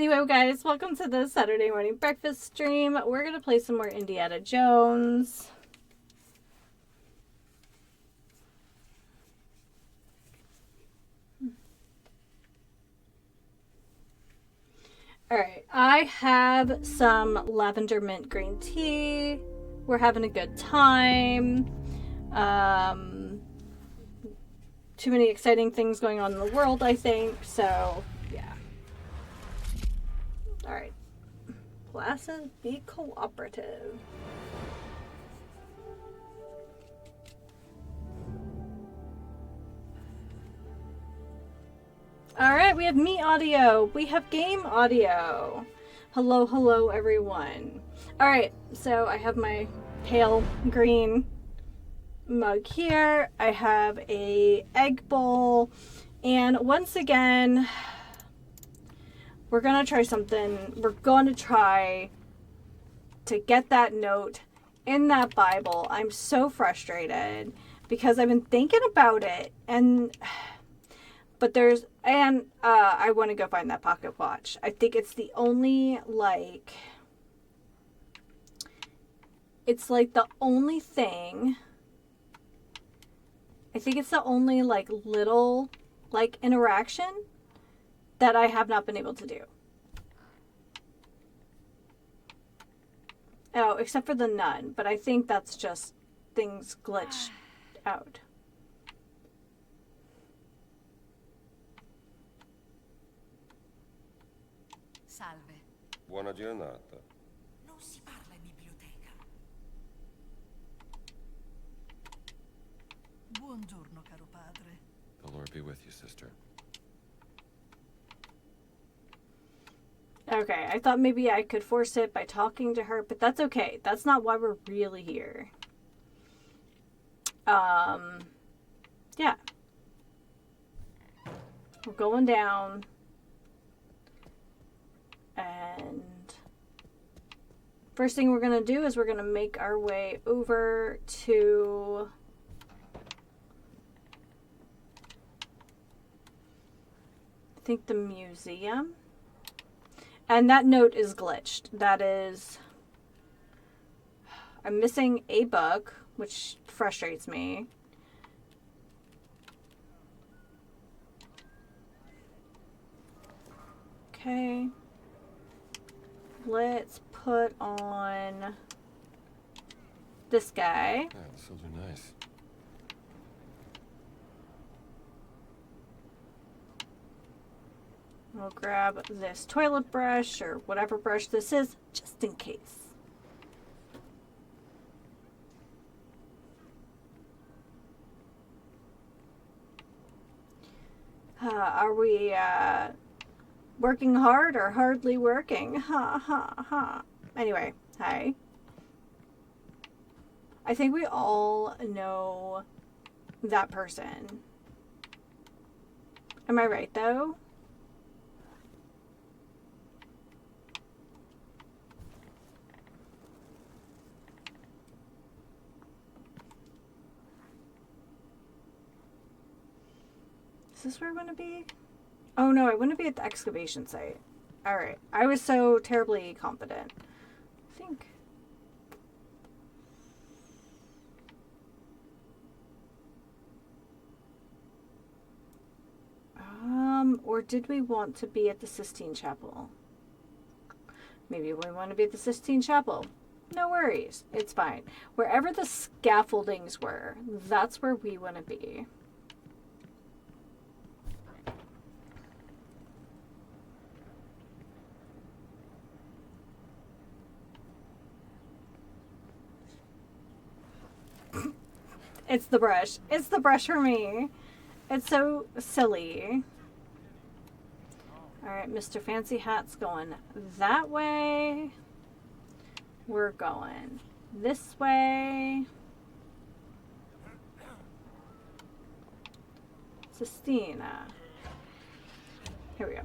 Anyway, guys, welcome to the Saturday morning breakfast stream. We're going to play some more Indiana Jones. Alright, I have some lavender mint green tea. We're having a good time. Too many exciting things going on in the world, I think. So, yeah. Alright. Classes, be cooperative. Alright, we have me audio. We have game audio. Hello, hello, everyone. Alright, so I have my pale green mug here. I have a egg bowl. And once again, we're going to try something. We're going to try to get that note in that Bible. I'm so frustrated because I've been thinking about it but I want to go find that pocket watch. I think it's the only it's like the only thing. I think it's the only little interaction that I have not been able to do. Oh, except for the nun, but I think that's just things glitched out. Salve. Buona giornata. Non si parla in biblioteca. Buongiorno, caro padre. The Lord be with you, sister. Okay, I thought maybe I could force it by talking to her, but that's okay. That's not why we're really here. Yeah. We're going down. And first thing we're going to do is we're going to make our way over to I think the museum. And that note is glitched. That is, I'm missing a book, which frustrates me. Okay. Let's put on this guy. Yeah, this will do nice. We'll grab this toilet brush or whatever brush this is, just in case. Are we working hard or hardly working? Ha ha ha. Anyway, hi. I think we all know that person. Am I right though? Is this where I want to be? Oh no, I want to be at the excavation site. Alright, I was so terribly confident. I think. Or did we want to be at the Sistine Chapel? Maybe we want to be at the Sistine Chapel. No worries, it's fine. Wherever the scaffoldings were, that's where we want to be. It's the brush. It's the brush for me. It's so silly. Alright, Mr. Fancy Hat's going that way. We're going this way. Sistina. Here we go.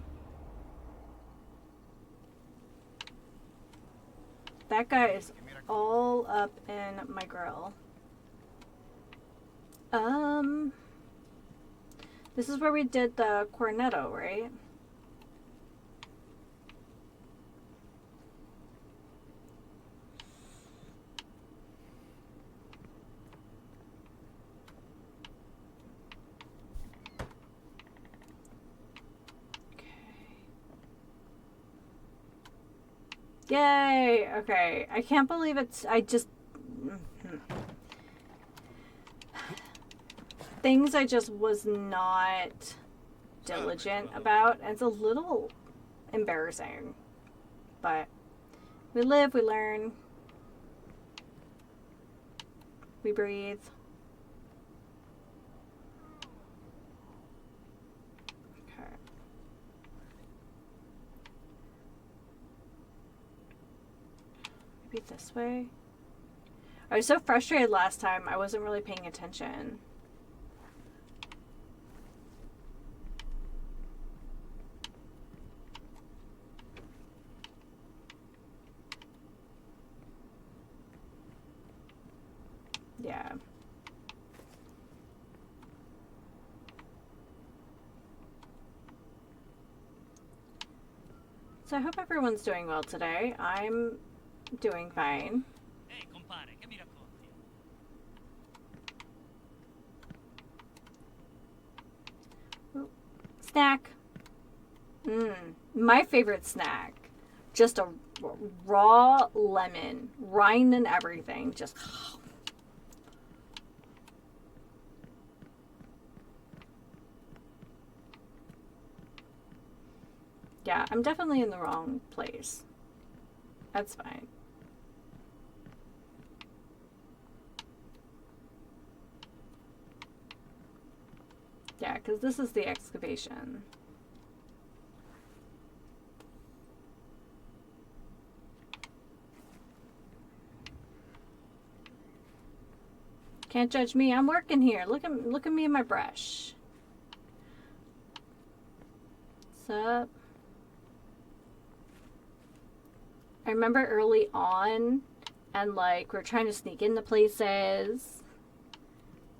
That guy is all up in my grill. This is where we did the cornetto, right? Yay! Okay. I can't believe it's... I just... Things I just was not diligent about. And it's a little embarrassing. But we live, we learn. We breathe. Okay. Maybe this way? I was so frustrated last time, I wasn't really paying attention. Yeah. So I hope everyone's doing well today. I'm doing fine. Ehi, compare, che mi racconti? Ooh. Snack. My favorite snack. Just a raw lemon, rind and everything. Just... Yeah, I'm definitely in the wrong place. That's fine. Yeah, because this is the excavation. Can't judge me. I'm working here. Look at me and my brush. What's up? I remember early on, and like we're trying to sneak into places,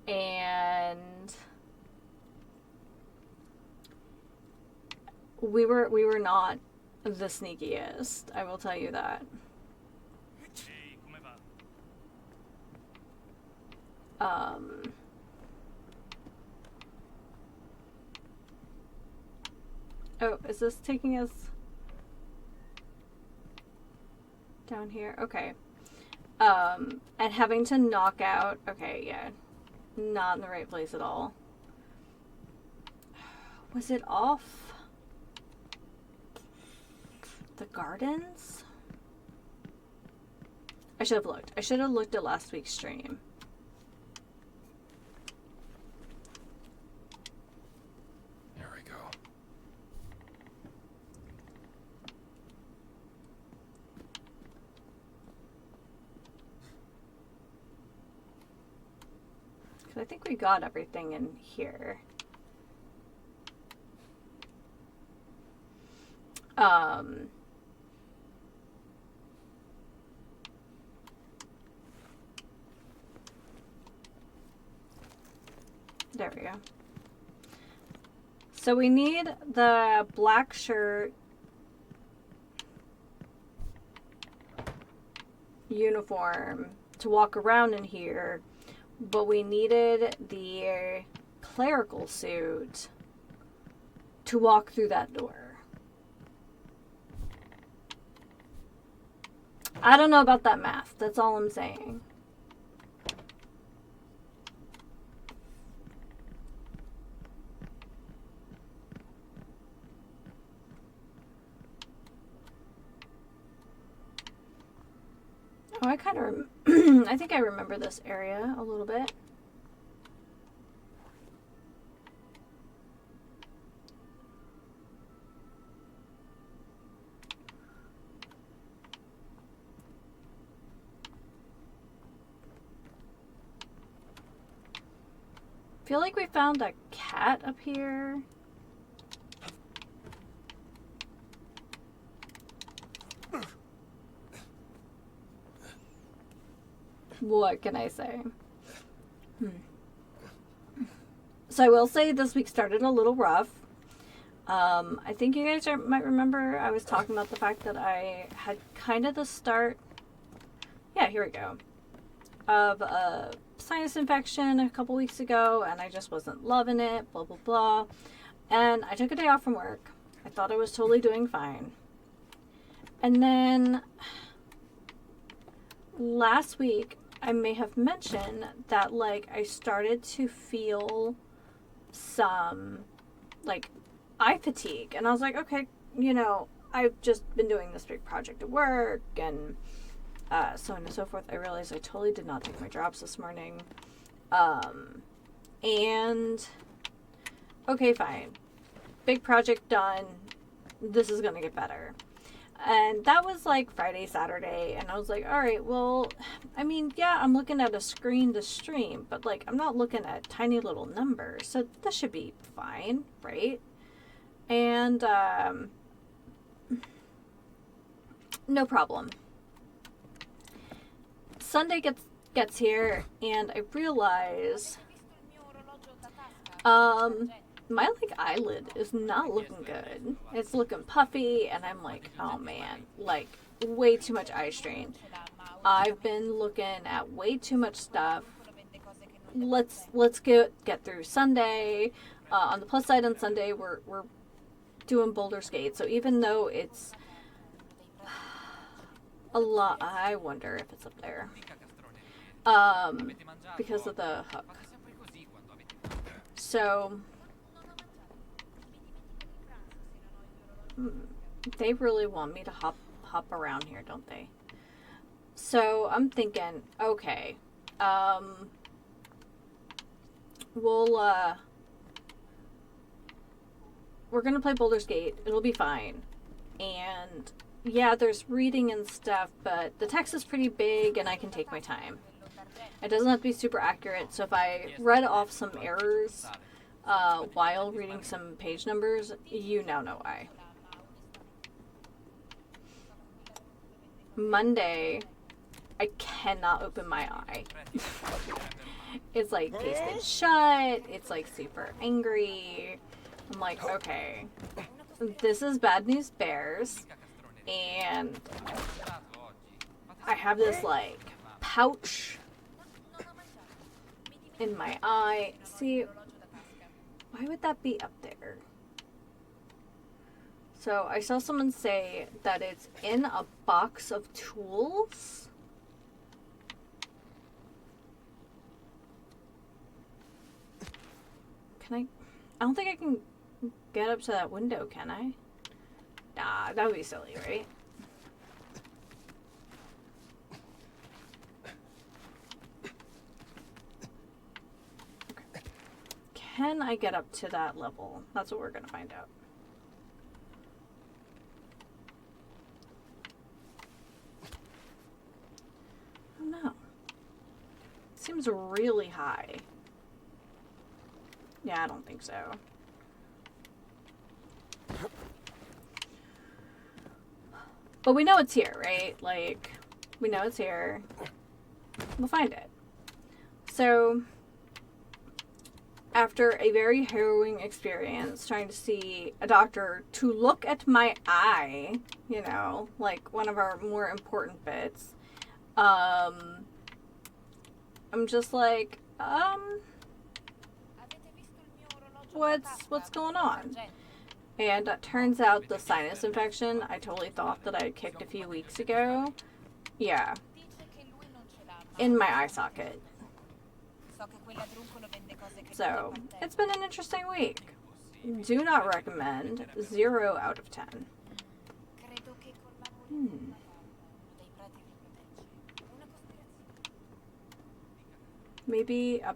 and we were not the sneakiest. I will tell you that. Ehi, come va? Oh, is this taking us down here? Okay. And having to knock out... Okay, yeah. Not in the right place at all. Was it off the gardens? I should have looked. I should have looked at last week's stream. Here we go. I think we got everything in here. There we go. So we need the black shirt uniform to walk around in here. But we needed the clerical suit to walk through that door. I don't know about that math. That's all I'm saying. Oh, I kind of... I think I remember this area a little bit. Feel like we found a cat up here. What can I say? So I will say this week started a little rough. I think you guys might remember I was talking about the fact that I had kind of the start. Yeah, here we go. Of a sinus infection a couple weeks ago, and I just wasn't loving it, blah, blah, blah. And I took a day off from work. I thought I was totally doing fine. And then last week, I may have mentioned that, like, I started to feel some, like, eye fatigue. And I was like, okay, you know, I've just been doing this big project at work and so on and so forth. I realized I totally did not take my drops this morning. And, okay, fine. Big project done. This is going to get better. And that was like Friday, Saturday, and I was like, all right, well, I mean, yeah, I'm looking at a screen to stream, but like, I'm not looking at tiny little numbers, so this should be fine, right? And, no problem. Sunday gets here, and I realize, my like eyelid is not looking good. It's looking puffy, and I'm like, oh man, like way too much eye strain. I've been looking at way too much stuff. Let's get through Sunday. On the plus side, on Sunday we're doing Boulder's Gate, so even though it's a lot, I wonder if it's up there. Because of the hook. So they really want me to hop around here, don't they? So I'm thinking, okay, we're gonna play Boulder's Gate. It'll be fine. And yeah, there's reading and stuff, but the text is pretty big and I can take my time. It doesn't have to be super accurate, so if I read off some errors while reading some page numbers, you now know why. Monday, I cannot open my eye. It's like pasted shut. It's like super angry. I'm like, okay, this is bad news bears. And I have this like pouch in my eye. See, why would that be up there? So I saw someone say that it's in a box of tools. Can I don't think I can get up to that window, can I? Nah, that would be silly, right? Okay. Can I get up to that level? That's what we're gonna find out. No. Seems really high. Yeah, I don't think so. But we know it's here, right? Like, we know it's here. We'll find it. So, after a very harrowing experience trying to see a doctor to look at my eye, you know, like one of our more important bits, I'm just like, what's going on? And it turns out the sinus infection I totally thought that I had kicked a few weeks ago, yeah, in my eye socket. So, it's been an interesting week. Do not recommend. 0 out of 10. Maybe I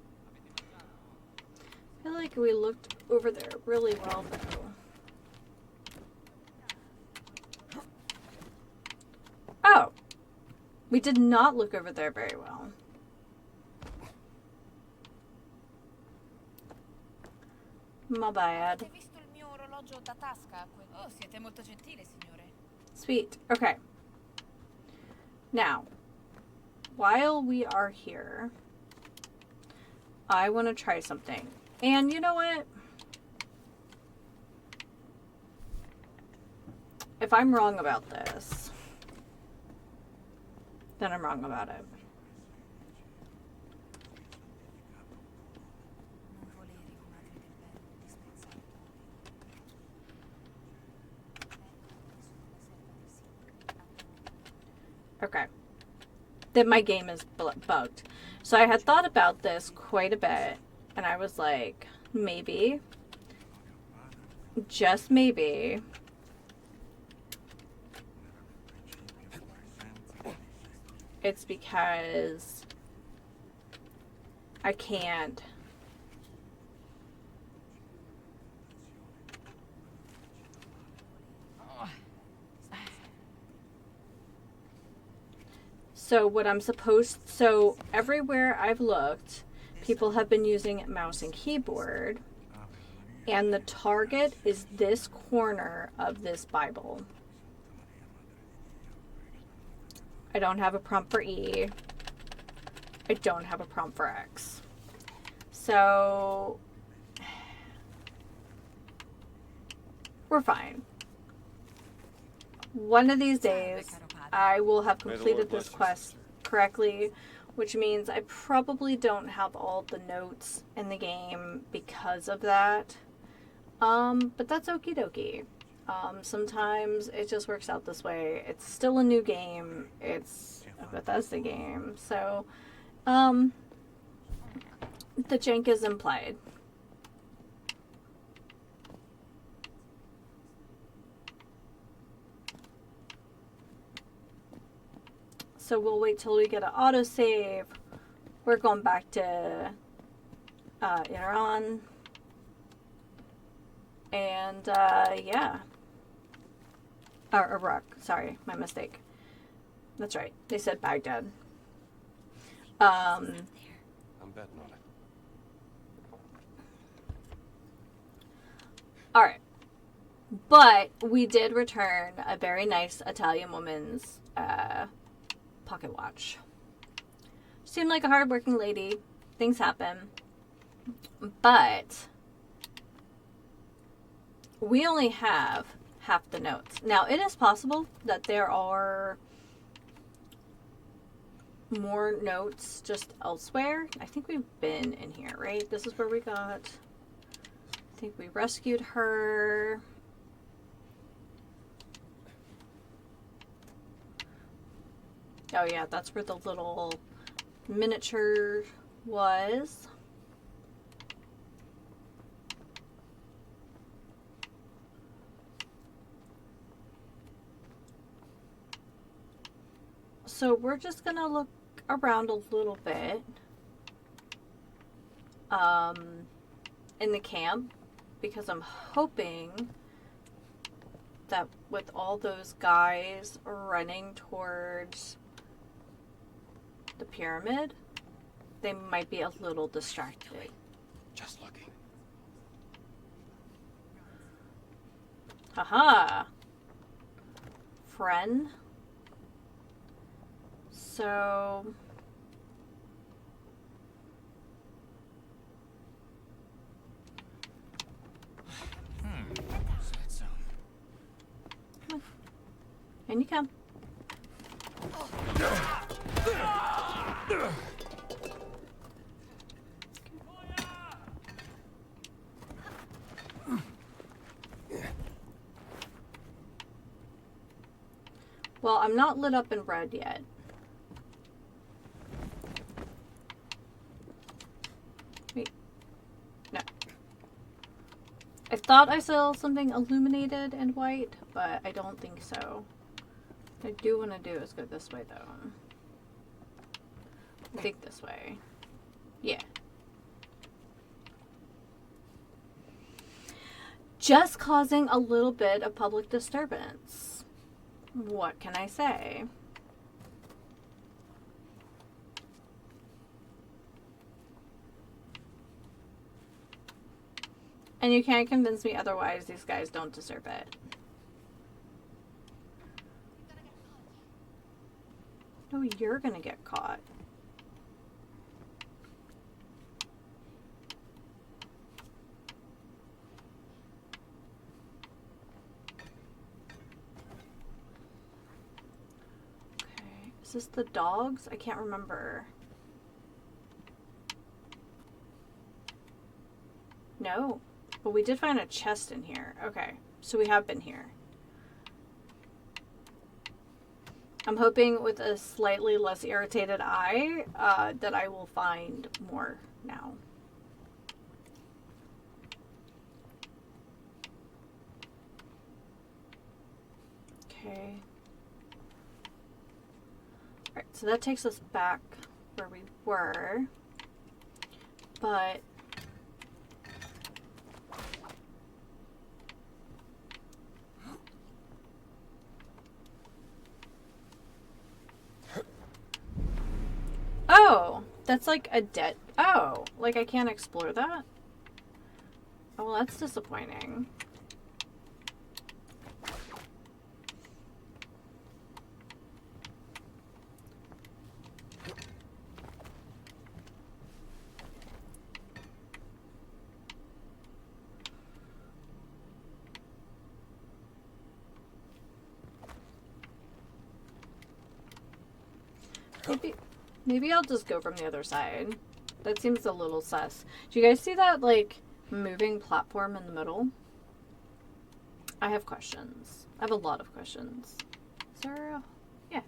feel like we looked over there really well, though. Oh! We did not look over there very well. My bad. Sweet. Okay. Now, while we are here, I want to try something. And you know what? If I'm wrong about this, then I'm wrong about it. Okay. Then my game is bugged. So I had thought about this quite a bit, and I was like, maybe, just maybe, it's because I can't so everywhere I've looked, people have been using mouse and keyboard, and the target is this corner of this Bible. I don't have a prompt for E. I don't have a prompt for X. So we're fine. One of these days, I will have completed this quest correctly, which means I probably don't have all the notes in the game because of that. But that's okie dokie. Sometimes it just works out this way. It's still a new game. It's a Bethesda game. So, the jank is implied. So we'll wait till we get an autosave. We're going back to Iran. And, yeah. Or Iraq. Sorry, my mistake. That's right. They said Baghdad. I'm betting on it. Alright. But we did return a very nice Italian woman's pocket watch. Seemed like a hardworking lady. Things happen. But we only have half the notes. Now, it is possible that there are more notes just elsewhere. I think we've been in here, right? This is where we got... I think we rescued her. Oh yeah, that's where the little miniature was. So we're just gonna look around a little bit in the camp, because I'm hoping that with all those guys running towards the pyramid, they might be a little distracted. Just looking. Haha. Friend. So... And you come. Well, I'm not lit up in red yet. Wait. No. I thought I saw something illuminated in white, but I don't think so. What I do want to do is go this way, though. I think this way. Yeah. Just causing a little bit of public disturbance. What can I say? And you can't convince me otherwise. These guys don't deserve it. No, you're gonna get caught. Okay, is this the dogs? I can't remember. No, but we did find a chest in here. Okay, so we have been here. I'm hoping with a slightly less irritated eye that I will find more now. Okay. Alright, so that takes us back where we were. But oh, that's like a dead. Oh, like I can't explore that? Oh, well, that's disappointing. Maybe I'll just go from the other side. That seems a little sus. Do you guys see that, like, moving platform in the middle? I have questions. I have a lot of questions. Is there a... Yeah.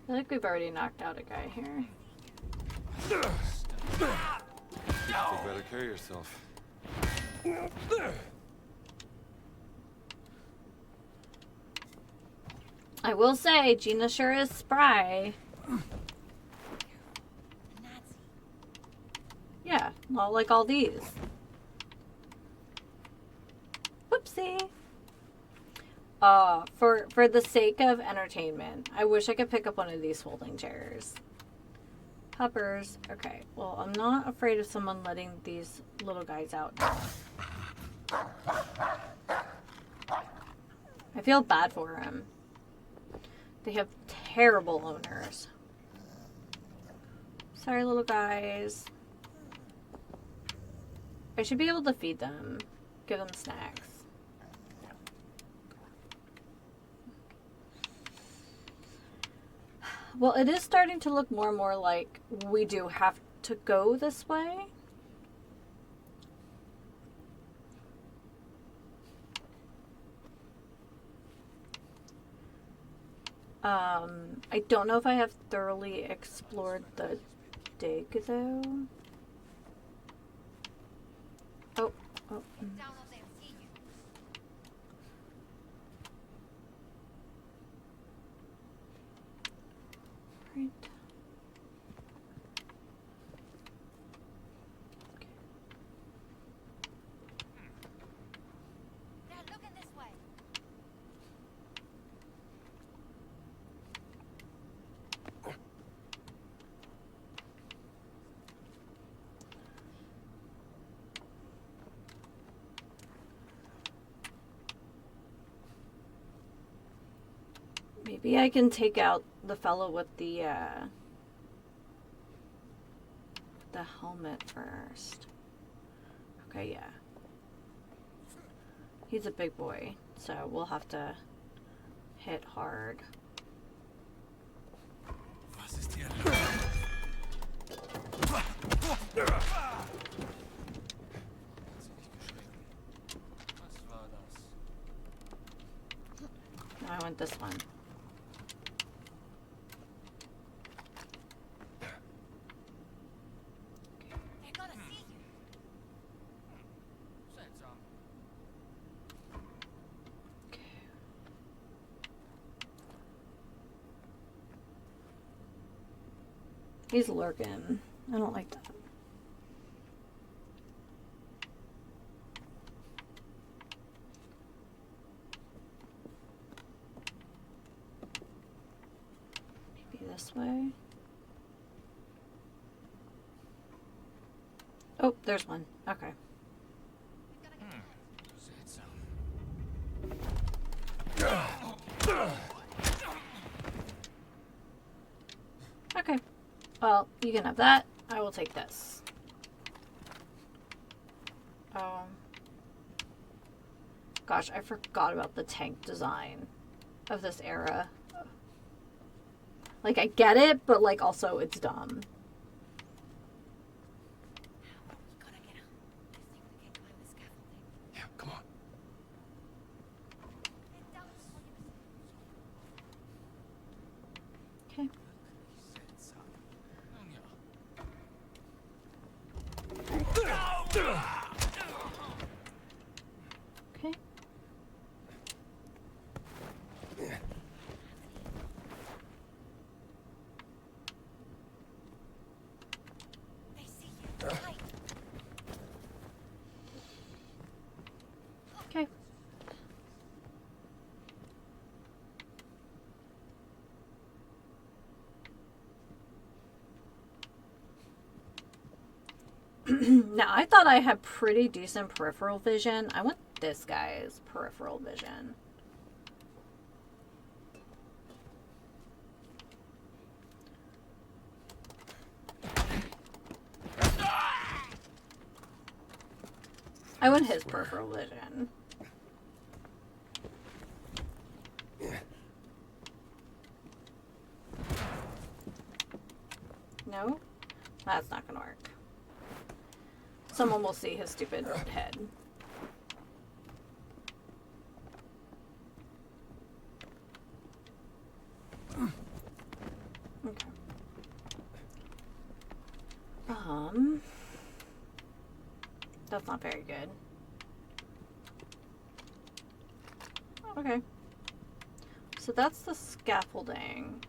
I feel like we've already knocked out a guy here. You better carry yourself. I will say, Gina sure is spry. Yeah, well, like all these. Whoopsie. For the sake of entertainment, I wish I could pick up one of these folding chairs. Puppers. Okay, well, I'm not afraid of someone letting these little guys out. I feel bad for him. They have terrible owners. Sorry, little guys. I should be able to feed them. Give them snacks. Well, it is starting to look more and more like we do have to go this way. I don't know if I have thoroughly explored the dig, though. Oh. Right. Maybe I can take out the fellow with the helmet first. Okay, yeah. He's a big boy, so we'll have to hit hard. Was ist hier? No, I want this one. He's lurking. I don't like that. Maybe this way. Oh, there's one. Okay. Okay. Well, you can have that. I will take this. Gosh, I forgot about the tank design of this era. Like, I get it, but, like, also it's dumb. Yeah, come Now, I thought I had pretty decent peripheral vision. I want this guy's peripheral vision. I want his peripheral vision. No? That's not gonna work. Someone will see his stupid head. Okay. That's not very good. Okay. So that's the scaffolding.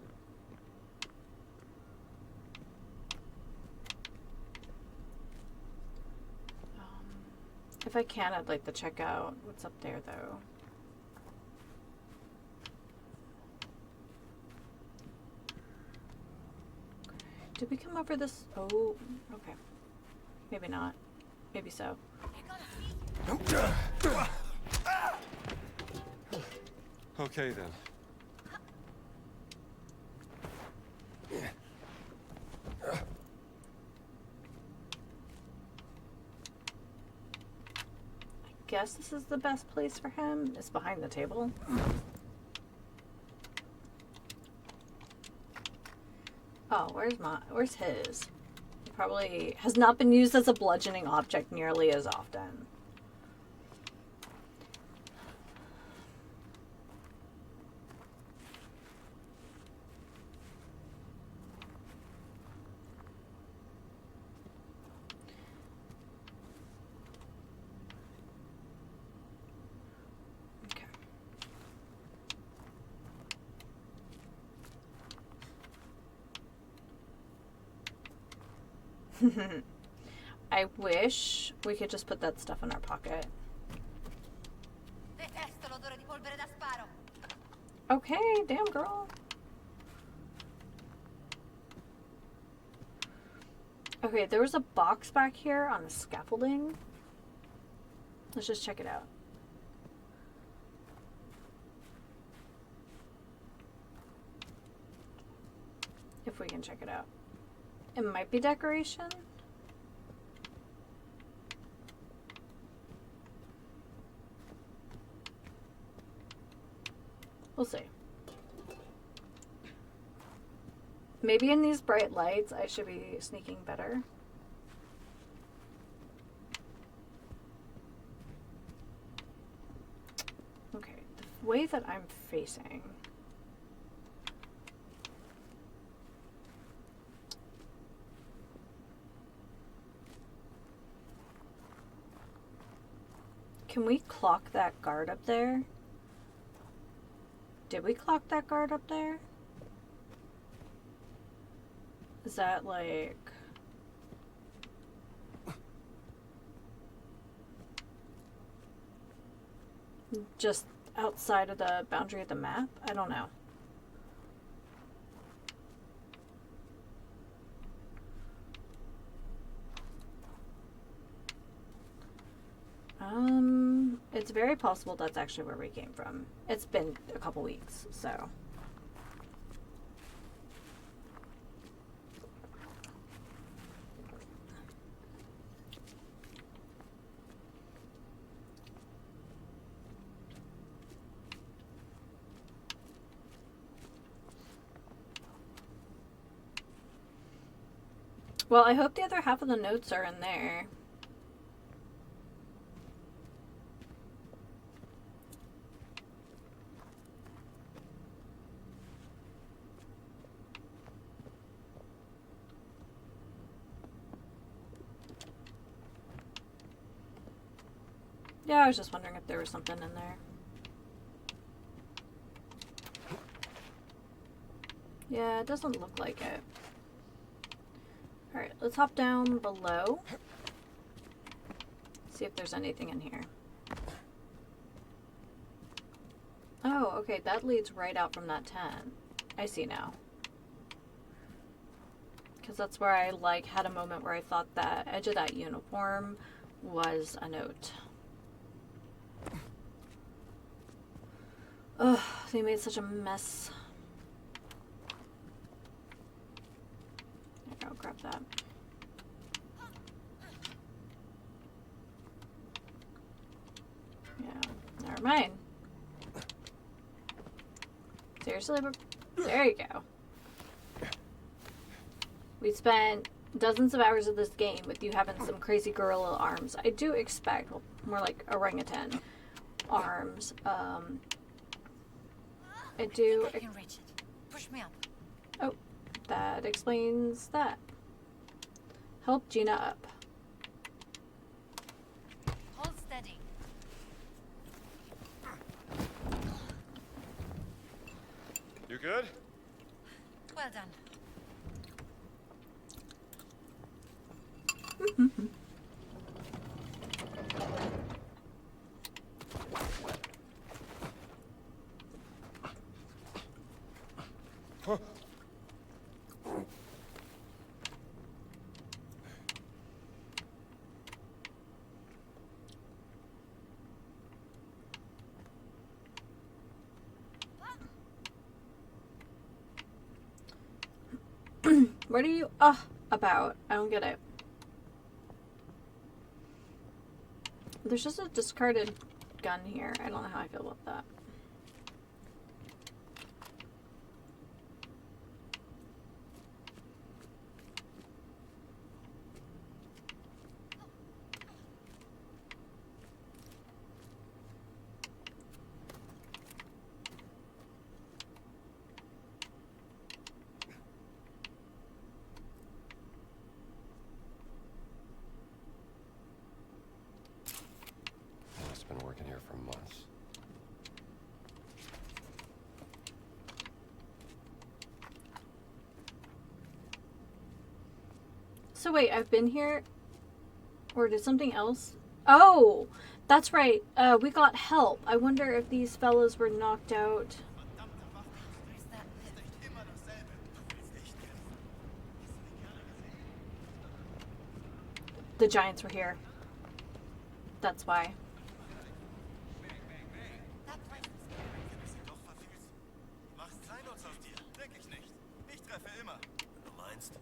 If I can, I'd like to check out what's up there, though. Did we come over this? Oh, okay. Maybe not. Maybe so. Okay then. I guess this is the best place for him. It's behind the table. Oh, where's his? He probably has not been used as a bludgeoning object nearly as often. I wish we could just put that stuff in our pocket. Detesto l'odore di polvere da sparo. Okay, damn girl. Okay, there was a box back here on the scaffolding. Let's just check it out. If we can check it out. It might be decoration. We'll see. Maybe in these bright lights I should be sneaking better. Okay, the way that I'm facing. Can we clock that guard up there? Did we clock that guard up there? Is that like... just outside of the boundary of the map? I don't know. It's very possible that's actually where we came from. It's been a couple weeks, so. Well, I hope the other half of the notes are in there. Yeah, I was just wondering if there was something in there. Yeah, it doesn't look like it. Alright, let's hop down below. See if there's anything in here. Oh, okay, that leads right out from that tent. I see now. because that's where I like had a moment where I thought that edge of that uniform was a note. Ugh, they made such a mess. I'll grab that. Yeah, never mind. Seriously, there you go. We spent dozens of hours of this game with you having some crazy gorilla arms. I do expect, well, more like orangutan arms. I do. I can reach it. Push me up. Oh, that explains that. Help Gina up. Hold steady. You good? Well done. Huh. What are you about? I don't get it. There's just a discarded gun here. I don't know how I feel about that. Been working here for months. So wait, I've been here? Or did something else? Oh, that's right. We got help. I wonder if these fellows were knocked out. Where's that lift? The giants were here. That's why. That place is Sie doch verfügst. Machst kleinlaut aus dir. Denk ich nicht. Ich treffe immer. Du meinst?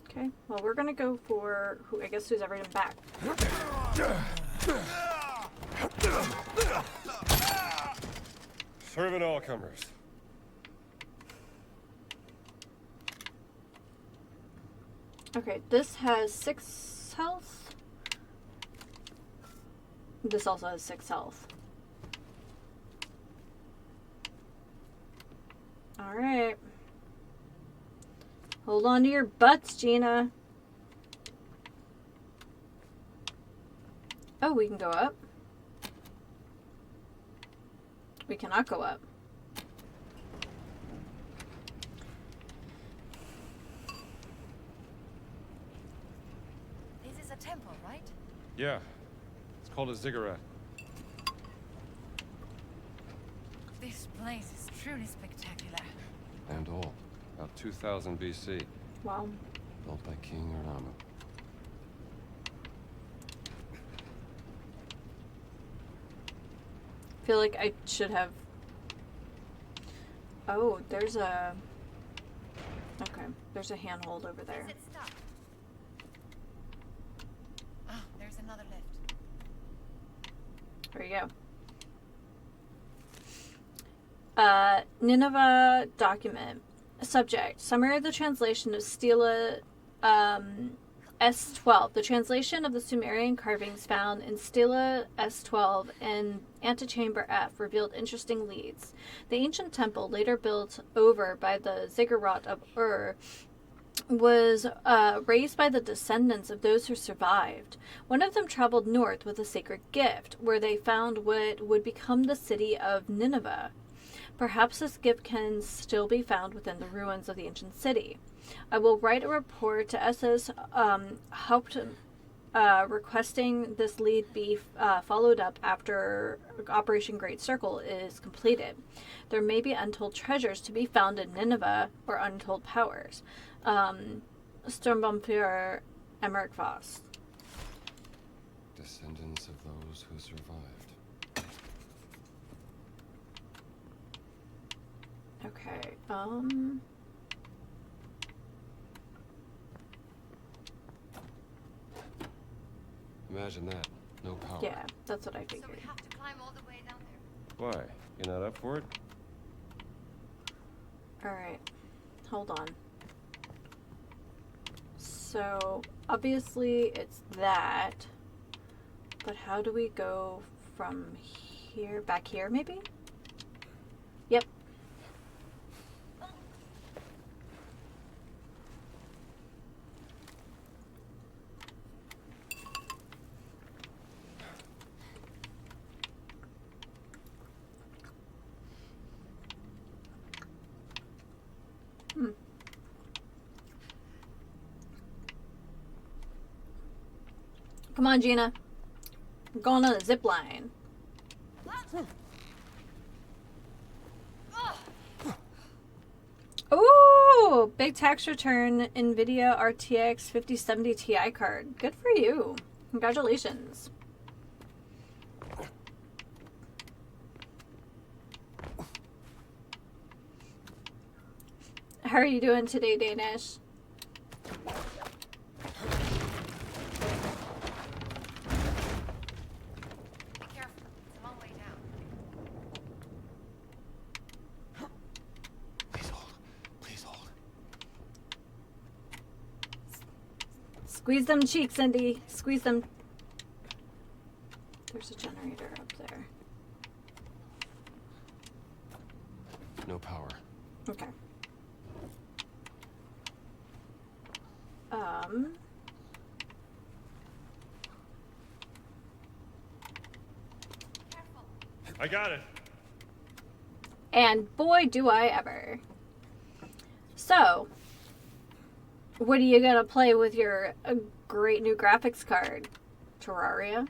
Okay, well, we're gonna go for who I guess who's ever been back. Serving all comers. Okay, this has 6 health. This also has 6 health. Alright. Hold on to your butts, Gina. Oh, we can go up. We cannot go up. This is a temple, right? Yeah. It's called a ziggurat. This place is truly spectacular. And old. About 2000 BC. Wow. Built by King Uramu. I feel like I should have... Oh, there's a... Okay, there's a handhold over there. Is it stuck? Ah, there's another lift. There you go. Nineveh document. Subject. Summary of the translation of Stela S12. The translation of the Sumerian carvings found in Stela S12 and Antechamber F revealed interesting leads. The ancient temple, later built over by the ziggurat of Ur, was raised by the descendants of those who survived. One of them traveled north with a sacred gift, where they found what would become the city of Nineveh. Perhaps this gift can still be found within the ruins of the ancient city. I will write a report to SS requesting this lead be followed up after Operation Great Circle is completed. There may be untold treasures to be found in Nineveh or untold powers. Sturmbannführer Emmerich Voss. Descendants of those who survived. Okay, Imagine that. No power. yeah, that's what I So figured. we have to climb all the way down there. Why? You're not up for it? Alright, hold on. So, obviously it's that. But how do we go from here? Back here, maybe? Yep. Come on, Gina. We're going on a zip line. Ooh, big tax return NVIDIA RTX 5070 Ti card. Good for you. Congratulations. How are you doing today, Danish? Be careful. It's a long way down. Please hold. Please hold. Squeeze them cheeks, Cindy. Squeeze them. There's a generator up there. No power. Okay. Careful. I got it. And boy, do I ever. So, what are you gonna play with your great new graphics card? Terraria?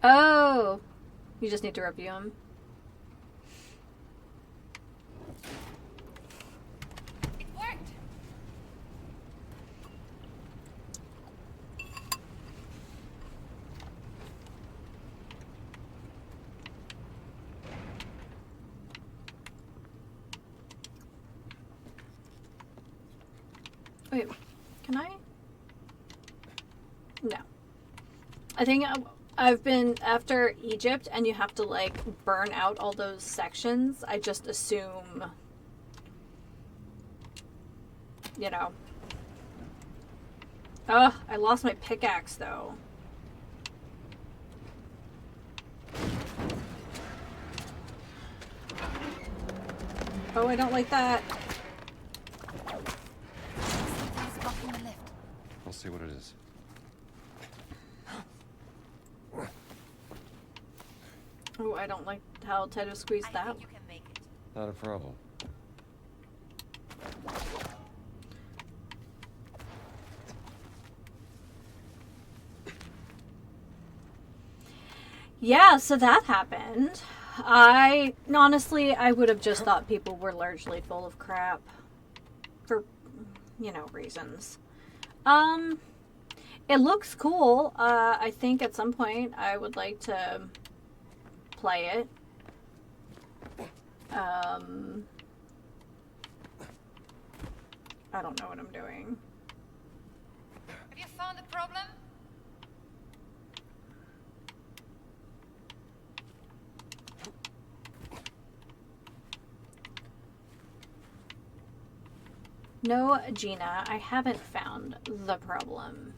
Oh, you just need to review them. It worked. Wait, can I? No. I think I've been after Egypt and you have to like burn out all those sections. I just assume, you know. Ugh, I lost my pickaxe though. Oh, I don't like that. Something's blocking the lift. I'll see what it is. Oh, I don't like how Ted squeezed I that. think you can make it. Not a problem. Yeah, so that happened. Honestly, I would have just thought people were largely full of crap. For, you know, reasons. It looks cool. I think at some point I would like to play it. I don't know what I'm doing. Have you found the problem? No, Gina, I haven't found the problem.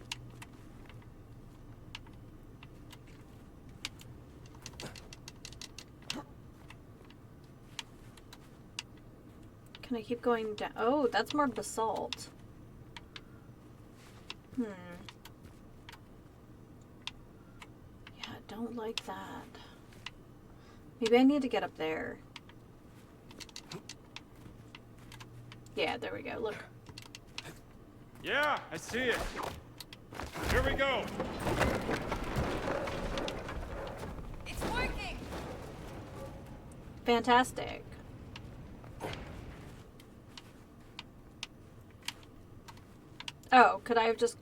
Can I keep going down? Oh, that's more basalt. Yeah, I don't like that. Maybe I need to get up there. Yeah, there we go. Look. Yeah, I see it. Here we go. It's working. Fantastic. Oh, could I have just...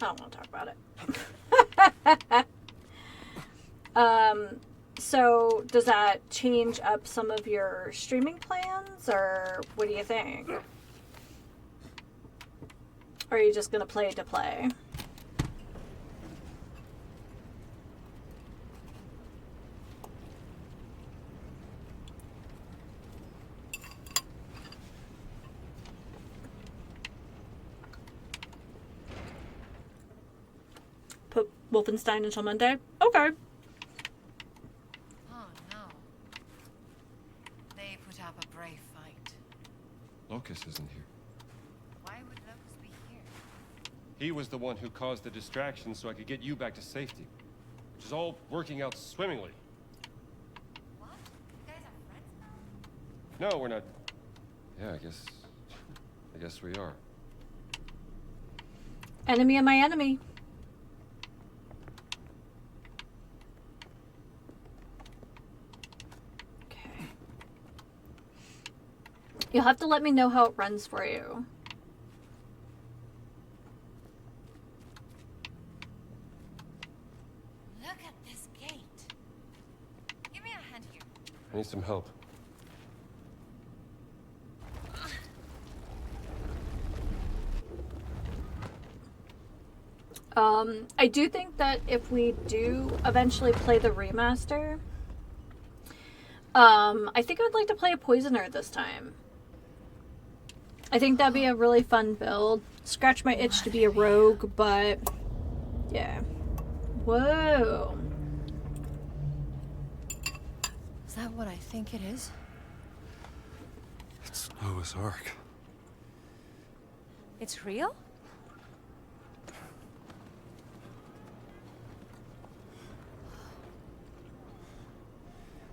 I don't want to talk about it. So does that change up some of your streaming plans, or what do you think? Or are you just gonna play to play? Put Wolfenstein until Monday? Okay. Oh no. They put up a brave fight. Locus isn't here. Why would Locust be here? He was the one who caused the distraction so I could get you back to safety. Which is all working out swimmingly. What? You guys are friends now? No, we're not. Yeah, I guess we are. Enemy of my enemy. Okay. You'll have to let me know how it runs for you. Look at this gate. Give me a hand here. I need some help. I do think that if we do eventually play the remaster, I think I would like to play a Poisoner this time. I think that'd be a really fun build. Scratch my itch to be a rogue, but yeah. Whoa. Is that what I think it is? It's Noah's Ark. It's real?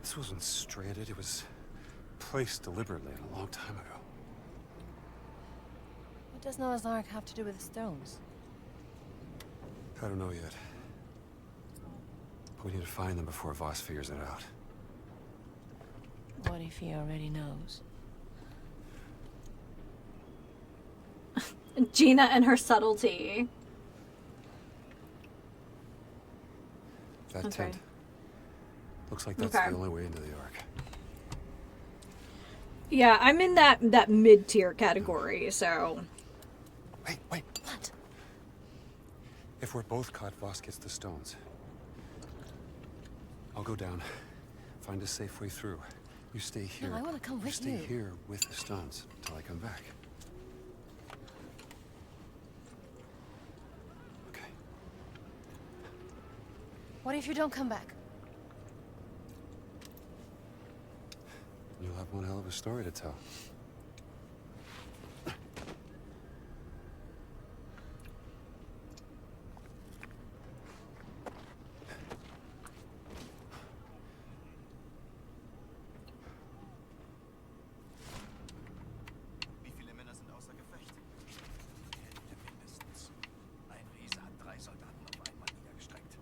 This wasn't stranded, it was placed deliberately a long time ago. What does Noah's Ark have to do with the stones? I don't know yet. But we need to find them before Voss figures it out. What if he already knows? Gina and her subtlety. That Okay. tent. Looks like that's Okay. the only way into the Ark. Yeah, I'm in that mid-tier category, so... Wait. What? If we're both caught, Voss gets the stones. I'll go down, find a safe way through. You stay here. No, I want to come with Stay you. here with the stones until I come back. Okay. What if you don't come back? You'll have one hell of a story to tell. Wie viele Männer sind außer Gefecht? Die Hälfte mindestens. Ein Riese hat 3 Soldaten auf einmal niedergestreckt.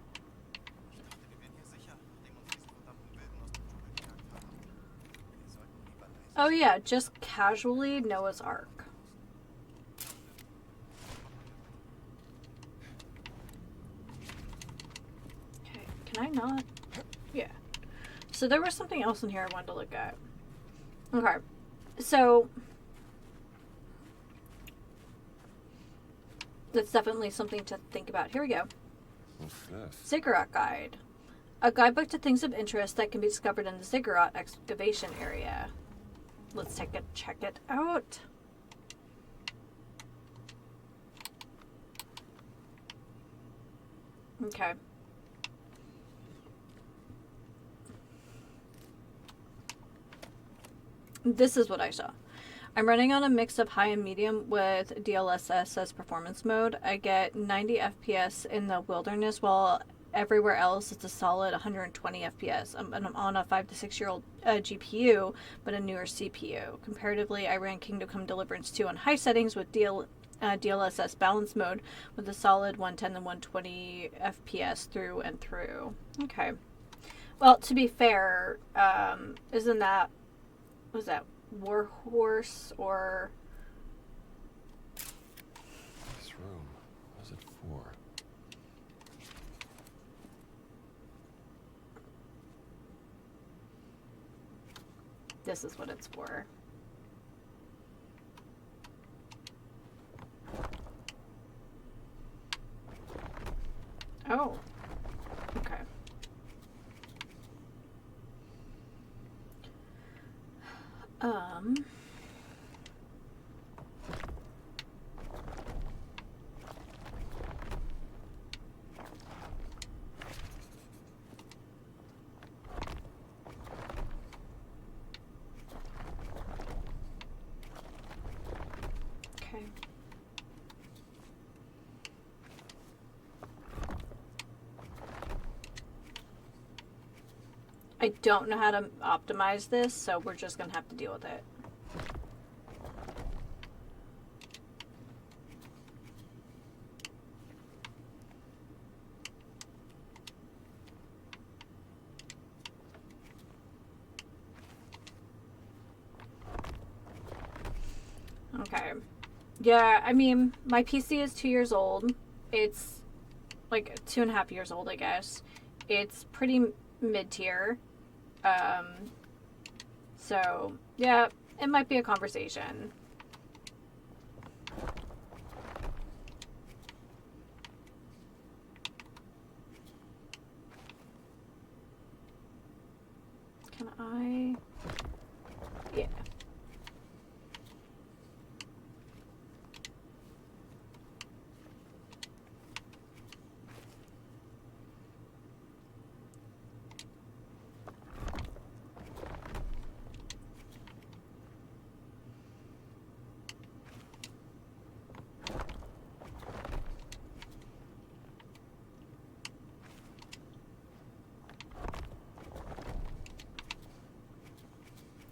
Ich dachte, wir wären hier sicher, nachdem uns diese verdammten Wilden aus dem Dschungel gejagt haben. Wir sollten lieber leise. Oh yeah, just casually Noah's Ark. Okay, can I not? Yeah. So there was something else in here I wanted to look at. Okay. So that's definitely something to think about. Here we go. What's this? Ziggurat Guide. A guidebook to things of interest that can be discovered in the Ziggurat excavation area. Let's check it out. Okay. This is what I saw. I'm running on a mix of high and medium with DLSS as performance mode. I get 90 FPS in the wilderness while everywhere else it's a solid 120 FPS. And I'm on a 5 to 6 year old GPU, but a newer CPU. Comparatively, I ran Kingdom Come Deliverance 2 on high settings with DLSS balance mode with a solid 110 and 120 FPS through and through. Okay. Well, to be fair, isn't that, was that Warhorse or... This room, what's it for? This is what it's for. Oh. Okay. Okay. I don't know how to optimize this, so we're just gonna have to deal with it. Okay. Yeah, I mean, my PC is 2 years old. It's like 2.5 years old, I guess. It's pretty mid-tier. So, yeah, it might be a conversation. Can I? Yeah.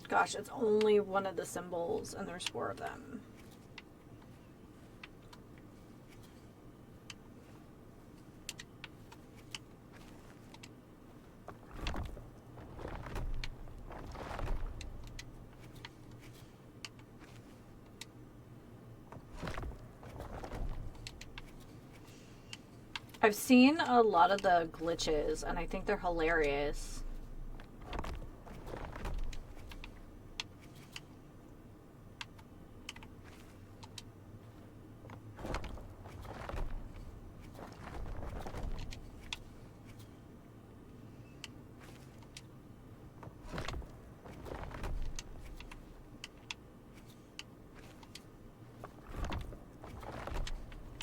Gosh, it's only one of the symbols, and there's 4 of them. I've seen a lot of the glitches, and I think they're hilarious.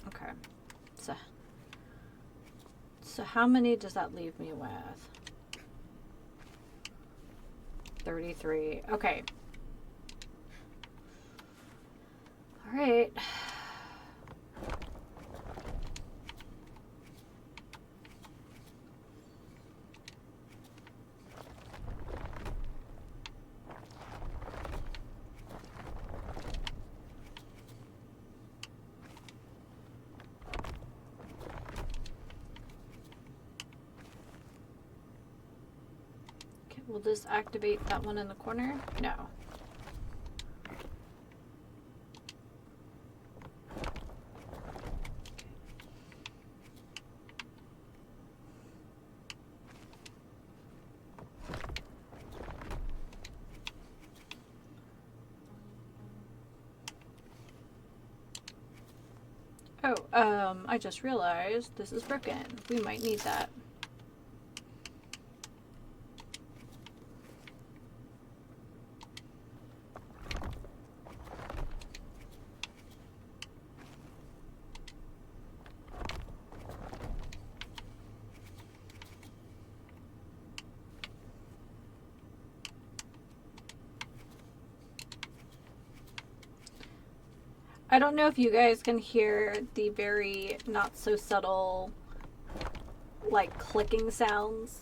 Okay. So how many does that leave me with? 33. Okay. All right. Will this activate that one in the corner? No. Oh, I just realized this is broken. We might need that. I don't know if you guys can hear the very not so subtle like clicking sounds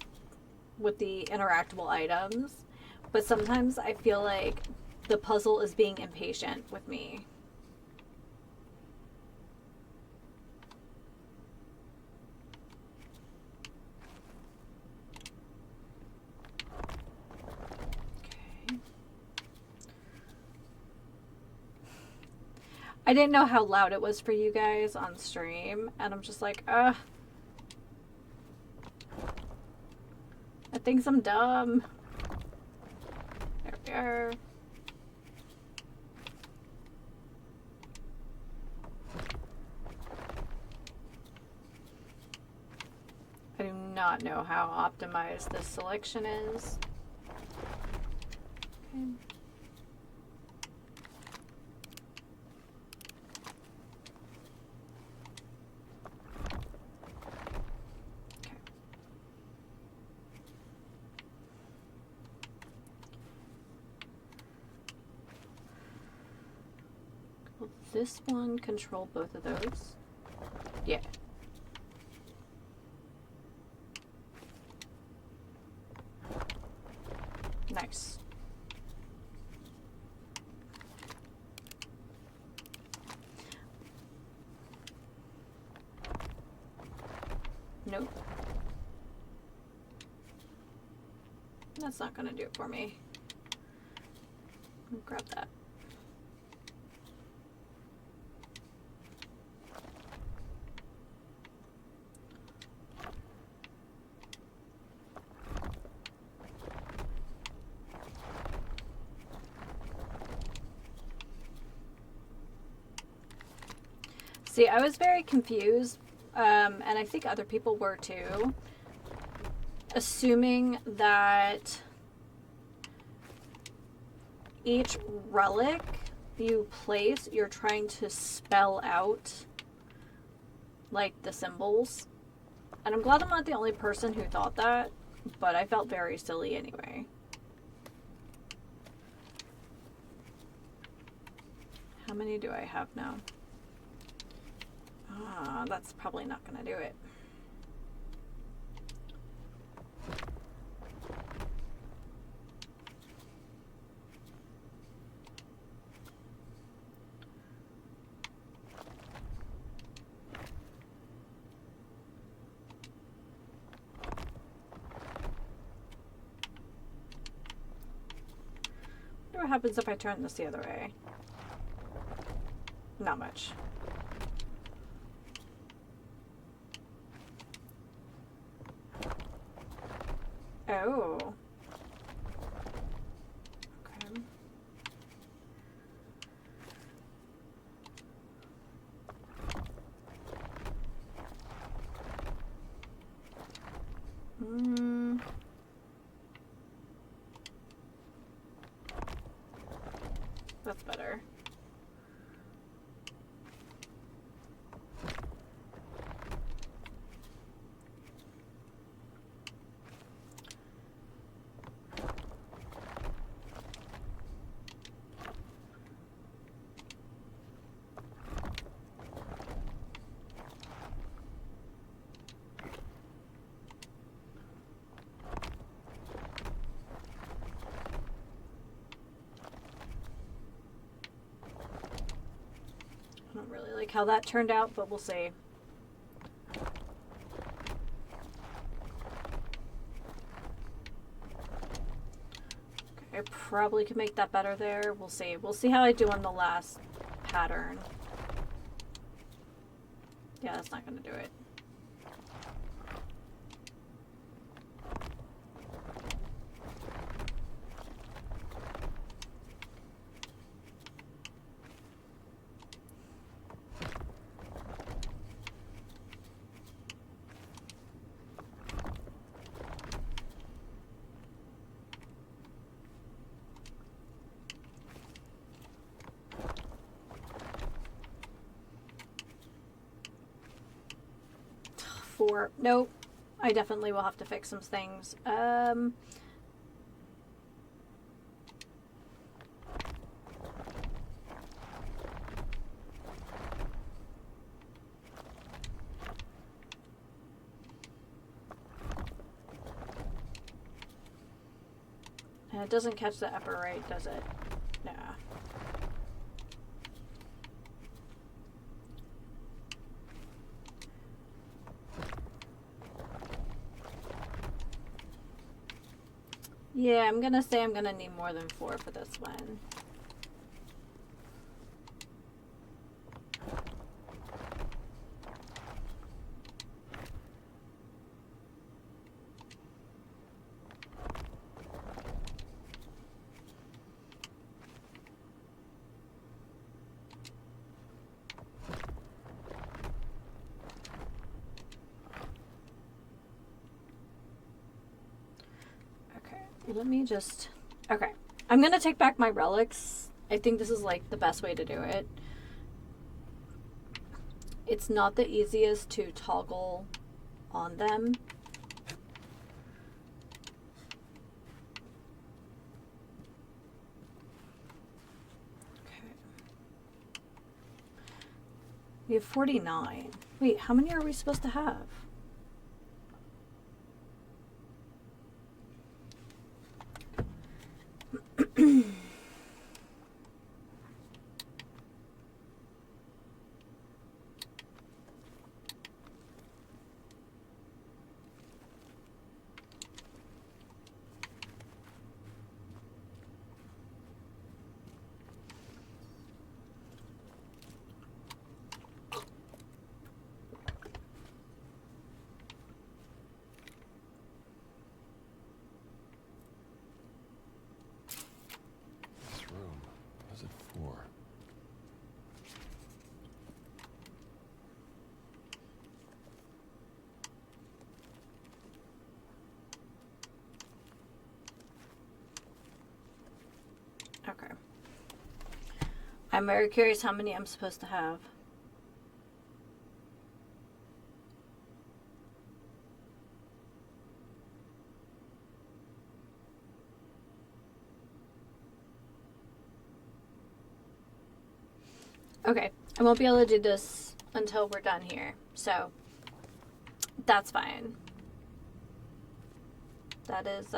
with the interactable items, but sometimes I feel like the puzzle is being impatient with me. Okay. I didn't know how loud it was for you guys on stream, and I'm just like, that thinks I'm dumb. There we are. I do not know how optimized this selection is. Okay. Will this one control both of those? Yeah. Nice. Nope. That's not gonna do it for me. Grab that. See, I was very confused, and I think other people were too, assuming that each relic you place, you're trying to spell out, like, the symbols. And I'm glad I'm not the only person who thought that, but I felt very silly anyway. How many do I have now? Ah, that's probably not gonna do it. What happens if I turn this the other way? Not much. Oh. Okay. That's better. I don't really like how that turned out, but we'll see. Okay, I probably could make that better there. We'll see. We'll see how I do on the last pattern. Yeah, that's not going to do it. Nope. I definitely will have to fix some things. it doesn't catch the upper right, does it? Nah. Yeah, I'm gonna say I'm gonna need more than 4 for this one. Let me just... Okay. I'm going to take back my relics. I think this is, like, the best way to do it. It's not the easiest to toggle on them. Okay. We have 49. Wait, how many are we supposed to have? Okay. I'm very curious how many I'm supposed to have. Okay, I won't be able to do this until we're done here, so that's fine. That is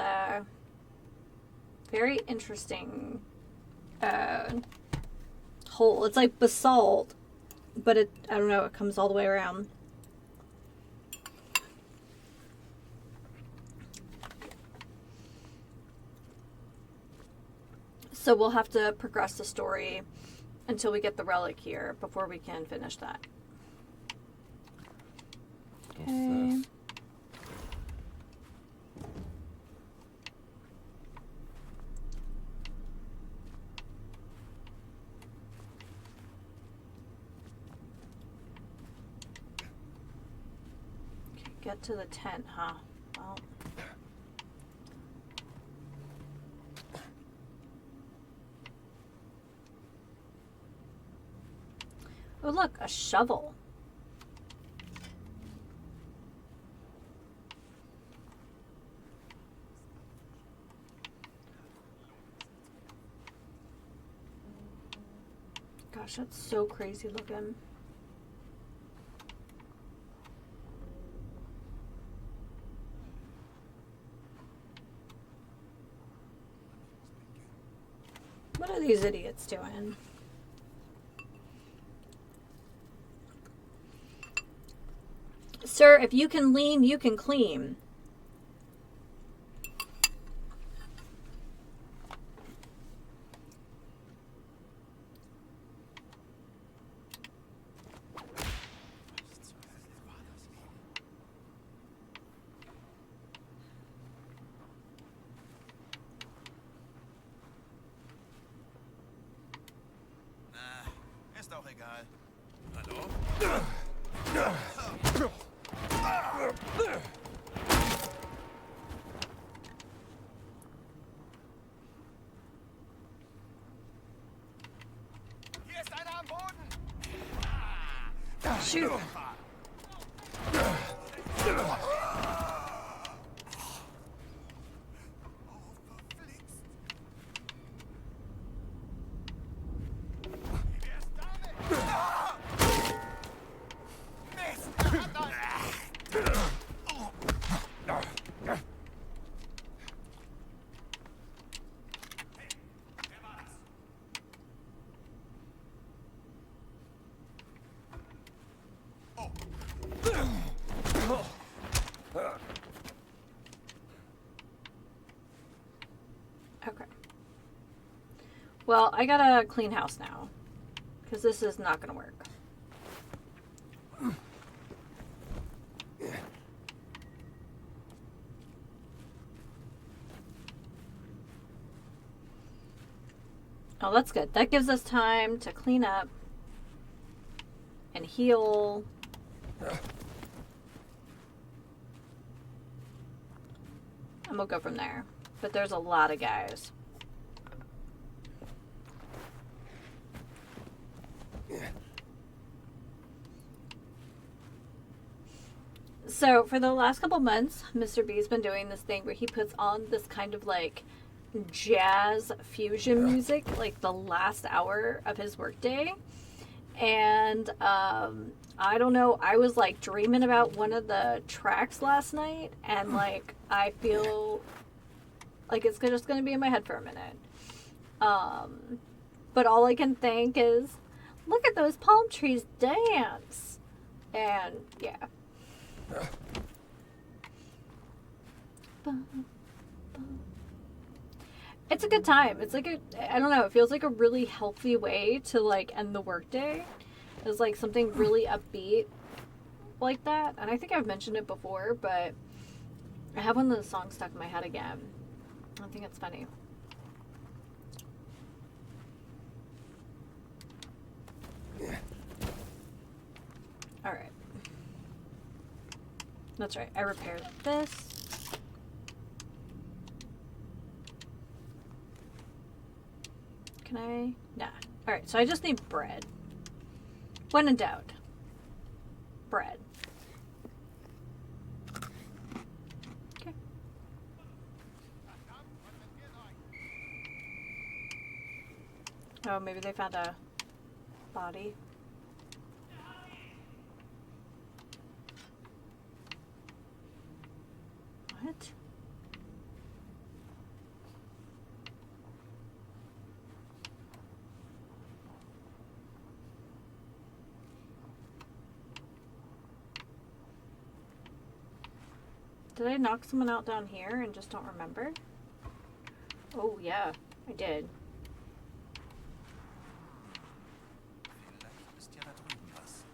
very interesting hole. It's like basalt, but it, I don't know, it comes all the way around. So we'll have to progress the story until we get the relic here before we can finish that. Okay. Get to the tent, huh? Well. Oh, look, a shovel. Gosh, that's so crazy looking. What are these idiots doing? Sir, if you can lean, you can clean. Ist auch egal. Hallo? Hier ist einer am Boden. Shoot. Well, I gotta clean house now. Because this is not gonna work. Oh, that's good. That gives us time to clean up and heal. And we'll go from there. But there's a lot of guys. So for the last couple months, Mr. B's been doing this thing where he puts on this kind of like jazz fusion music like the last hour of his workday. And I don't know, I was like dreaming about one of the tracks last night, and like I feel like it's just gonna be in my head for a minute. But all I can think is, look at those palm trees dance. And yeah. It's a good time. It's like I don't know, it feels like a really healthy way to like end the workday. It's like something really upbeat like that. And I think I've mentioned it before, but I have one of the songs stuck in my head again. I think it's funny. Alright. That's right. I repaired this. Can I? Nah. Alright, so I just need bread. When in doubt. Bread. Okay. Oh, maybe they found a body. What? Did I knock someone out down here and just don't remember? Oh, yeah, I did. Vielleicht ist ja da drüben was.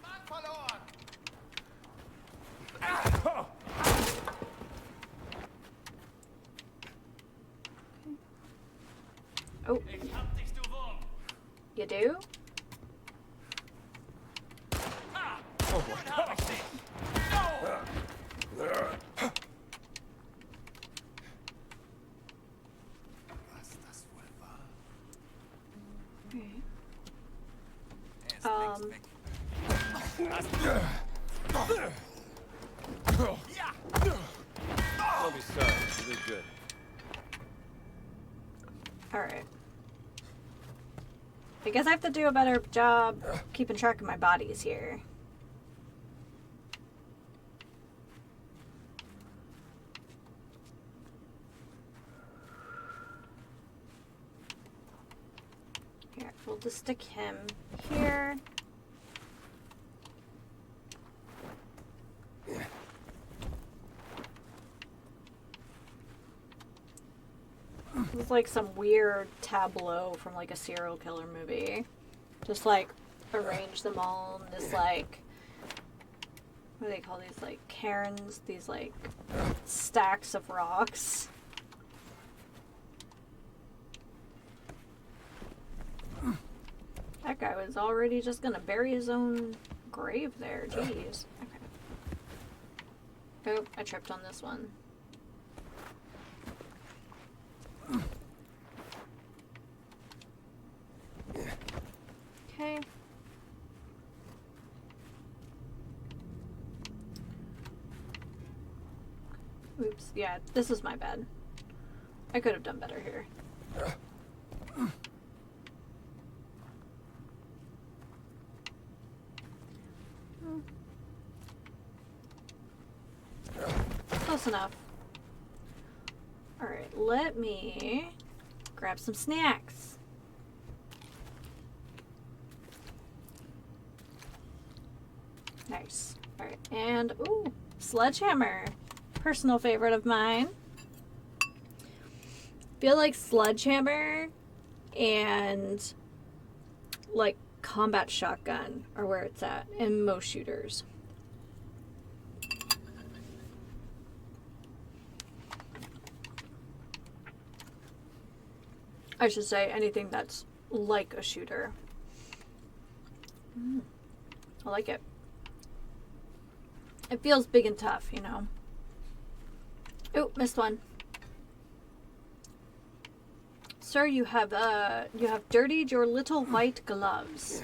Mann verloren! Oh, Ich hab dich, du Wurm! you do? Nun hab ich dich! Was das wohl war? Okay. Er ist längst weg. Don't be sorry. You did good. Alright. I guess I have to do a better job keeping track of my bodies here. Here, we'll just stick him here. This is like some weird tableau from like a serial killer movie. Just like arrange them all in this like, what do they call these, like cairns, these like stacks of rocks. That guy was already just gonna bury his own grave there. Jeez. Okay. Oh, I tripped on this one. Okay. Oops, yeah, this is my bad. I could have done better here. Close enough. Alright, let me grab some snacks. Nice. Alright, and ooh, sledgehammer. Personal favorite of mine. Feel like Sledgehammer and like Combat Shotgun are where it's at in most shooters. I should say anything that's like a shooter. I like it. It feels big and tough, you know. Oh, missed one. Sir, you have dirtied your little white gloves.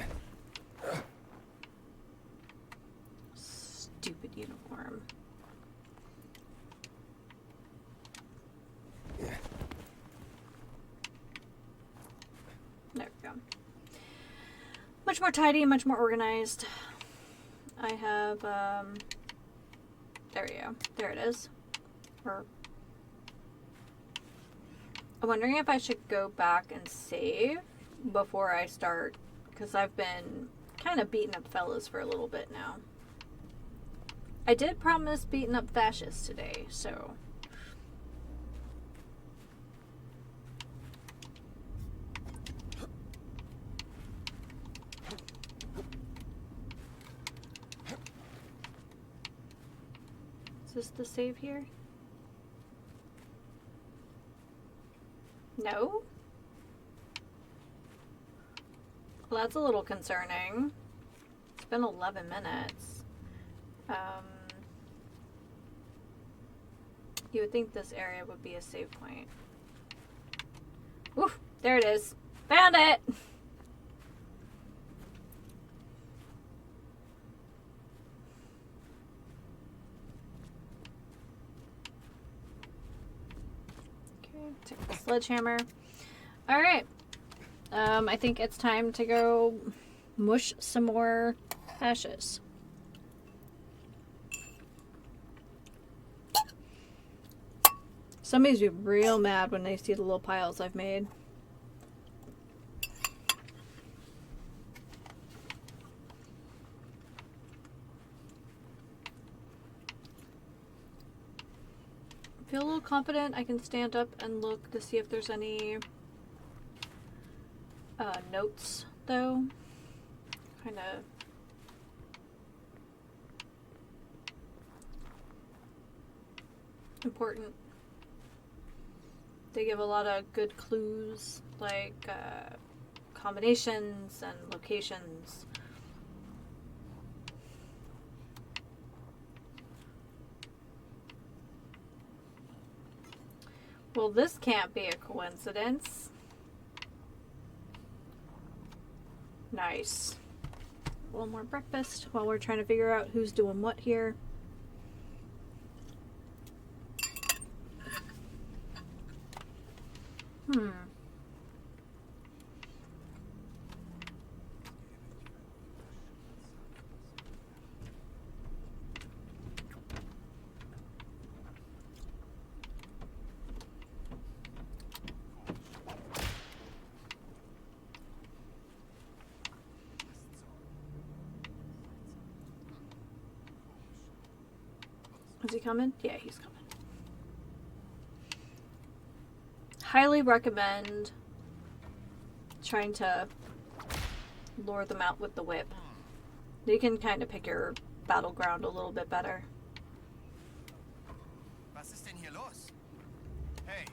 Stupid uniform. There we go. Much more tidy, much more organized. I have, there we go. There it is. Or, I'm wondering if I should go back and save before I start, because I've been kind of beating up fellas for a little bit now. I did promise beating up fascists today, so... Is this the save here? No? Well, that's a little concerning. It's been 11 minutes. You would think this area would be a save point. Oof! There it is. Found it! Take the sledgehammer. Alright. I think it's time to go mush some more ashes. Somebody's be real mad when they see the little piles I've made. Feel a little confident. I can stand up and look to see if there's any notes, though. Kind of important. They give a lot of good clues, like combinations and locations. Well, this can't be a coincidence. Nice. A little more breakfast while we're trying to figure out who's doing what here. Is he coming? Yeah, he's coming. Highly recommend trying to lure them out with the whip. You can kind of pick your battleground a little bit better. Was ist denn hier los? Hey.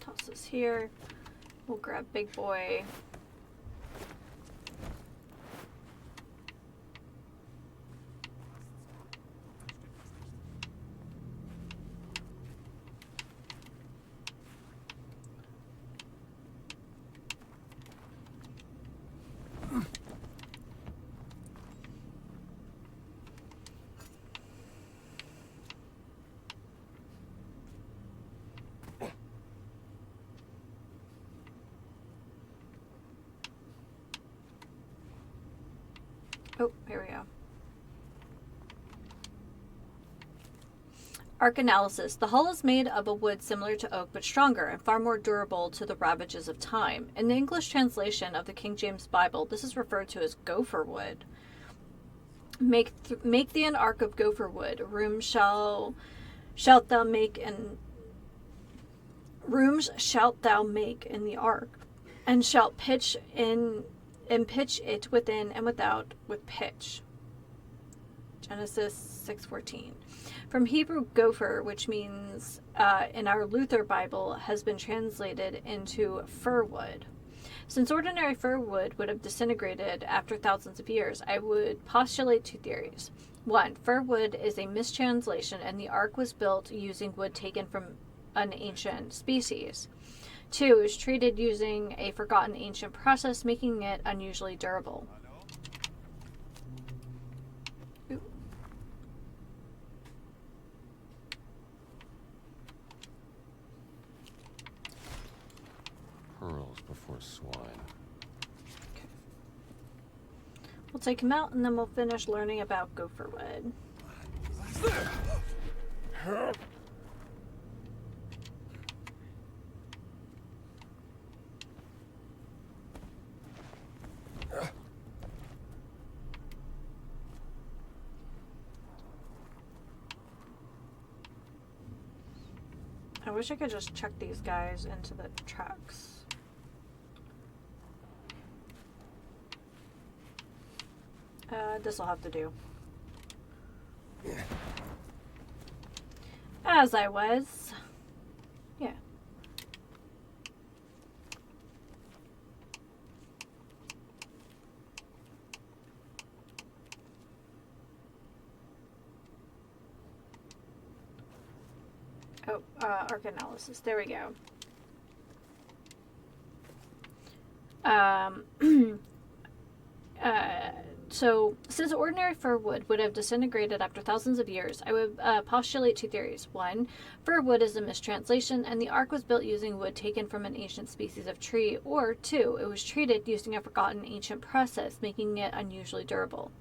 Toss this here. We'll grab Big Boy. Oh, here we go. Arc analysis. The hull is made of a wood similar to oak but stronger and far more durable to the ravages of time. In the English translation of the King James Bible, this is referred to as gopher wood. Make thee an ark of gopher wood. Rooms shalt thou make in the ark, and shalt pitch it within and without with pitch. Genesis 6:14. From Hebrew gopher, which means in our Luther Bible has been translated into fir wood. Since ordinary fir wood would have disintegrated after thousands of years, I would postulate two theories. One, fir wood is a mistranslation and the ark was built using wood taken from an ancient species. Two, it was treated using a forgotten ancient process, making it unusually durable. Ooh. Pearls before swine. Okay. We'll take him out and then we'll finish learning about gopher wood. I wish I could just chuck these guys into the trucks. This'll have to do. As I was. Yeah. Oh, arc analysis. There we go. So, since ordinary fir wood would have disintegrated after thousands of years, I would postulate two theories. One, fir wood is a mistranslation, and the ark was built using wood taken from an ancient species of tree. Or two, it was treated using a forgotten ancient process, making it unusually durable.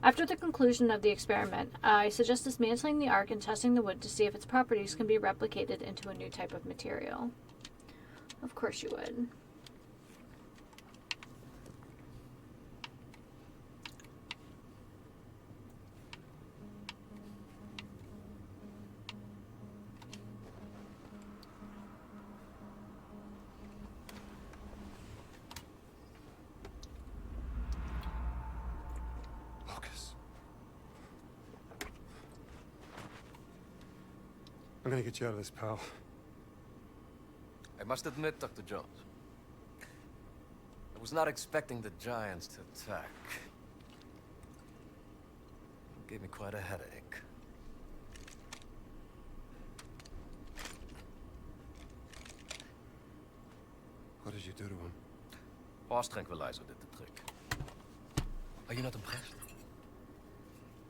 After the conclusion of the experiment, I suggest dismantling the ark and testing the wood to see if its properties can be replicated into a new type of material. Of course you would. I'm gonna get you out of this, pal. I must admit, Dr. Jones, I was not expecting the giants to attack. It gave me quite a headache. What did you do to him? Horse tranquilizer did the trick. Are you not impressed?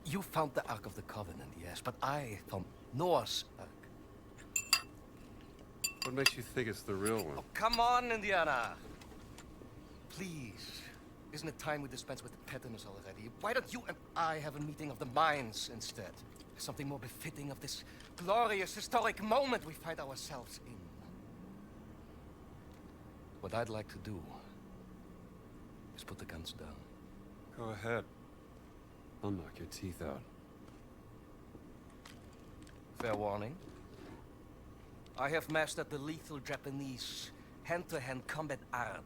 You found the Ark of the Covenant, yes, but I found Noah's Ark. What makes you think it's the real one? Oh, come on, Indiana. Please. Isn't it time we dispense with the pettiness already? Why don't you and I have a meeting of the minds instead? Something more befitting of this glorious, historic moment we find ourselves in. What I'd like to do is put the guns down. Go ahead. I'll knock your teeth out. Fair warning. I have mastered the lethal Japanese hand-to-hand combat art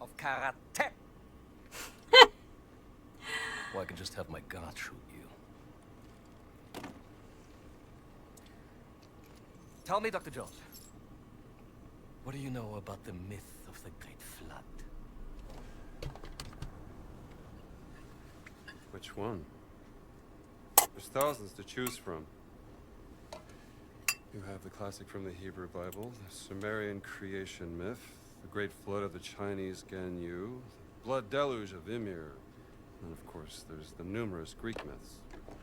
of karate. Or I can just have my guard shoot you. Tell me, Dr. Jones, what do you know about the myth of the Great Flood? Which one? There's thousands to choose from. You have the classic from the Hebrew Bible, the Sumerian creation myth, the Great Flood of the Chinese Ganyu, the Blood Deluge of Ymir, and of course there's the numerous Greek myths.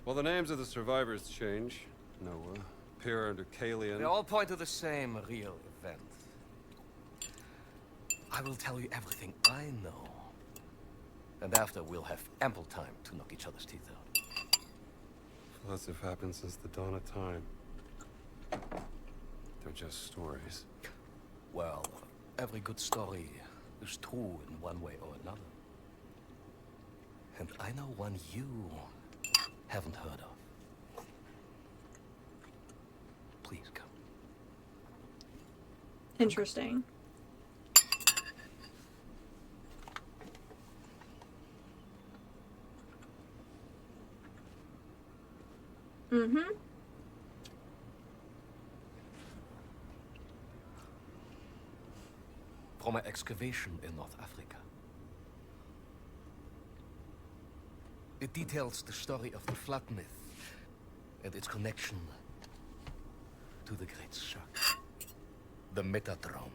Well, the names of the survivors change. Noah, Pyrrha, and Deucalion. They all point to the same real event. I will tell you everything I know. And after, we'll have ample time to knock each other's teeth out. Lots have happened since the dawn of time. They're just stories. Well, every good story is true in one way or another. And I know one you haven't heard of. Please come. Interesting. Mm-hmm. From an excavation in North Africa. It details the story of the flood myth and its connection to the Great Circle. The Metatron,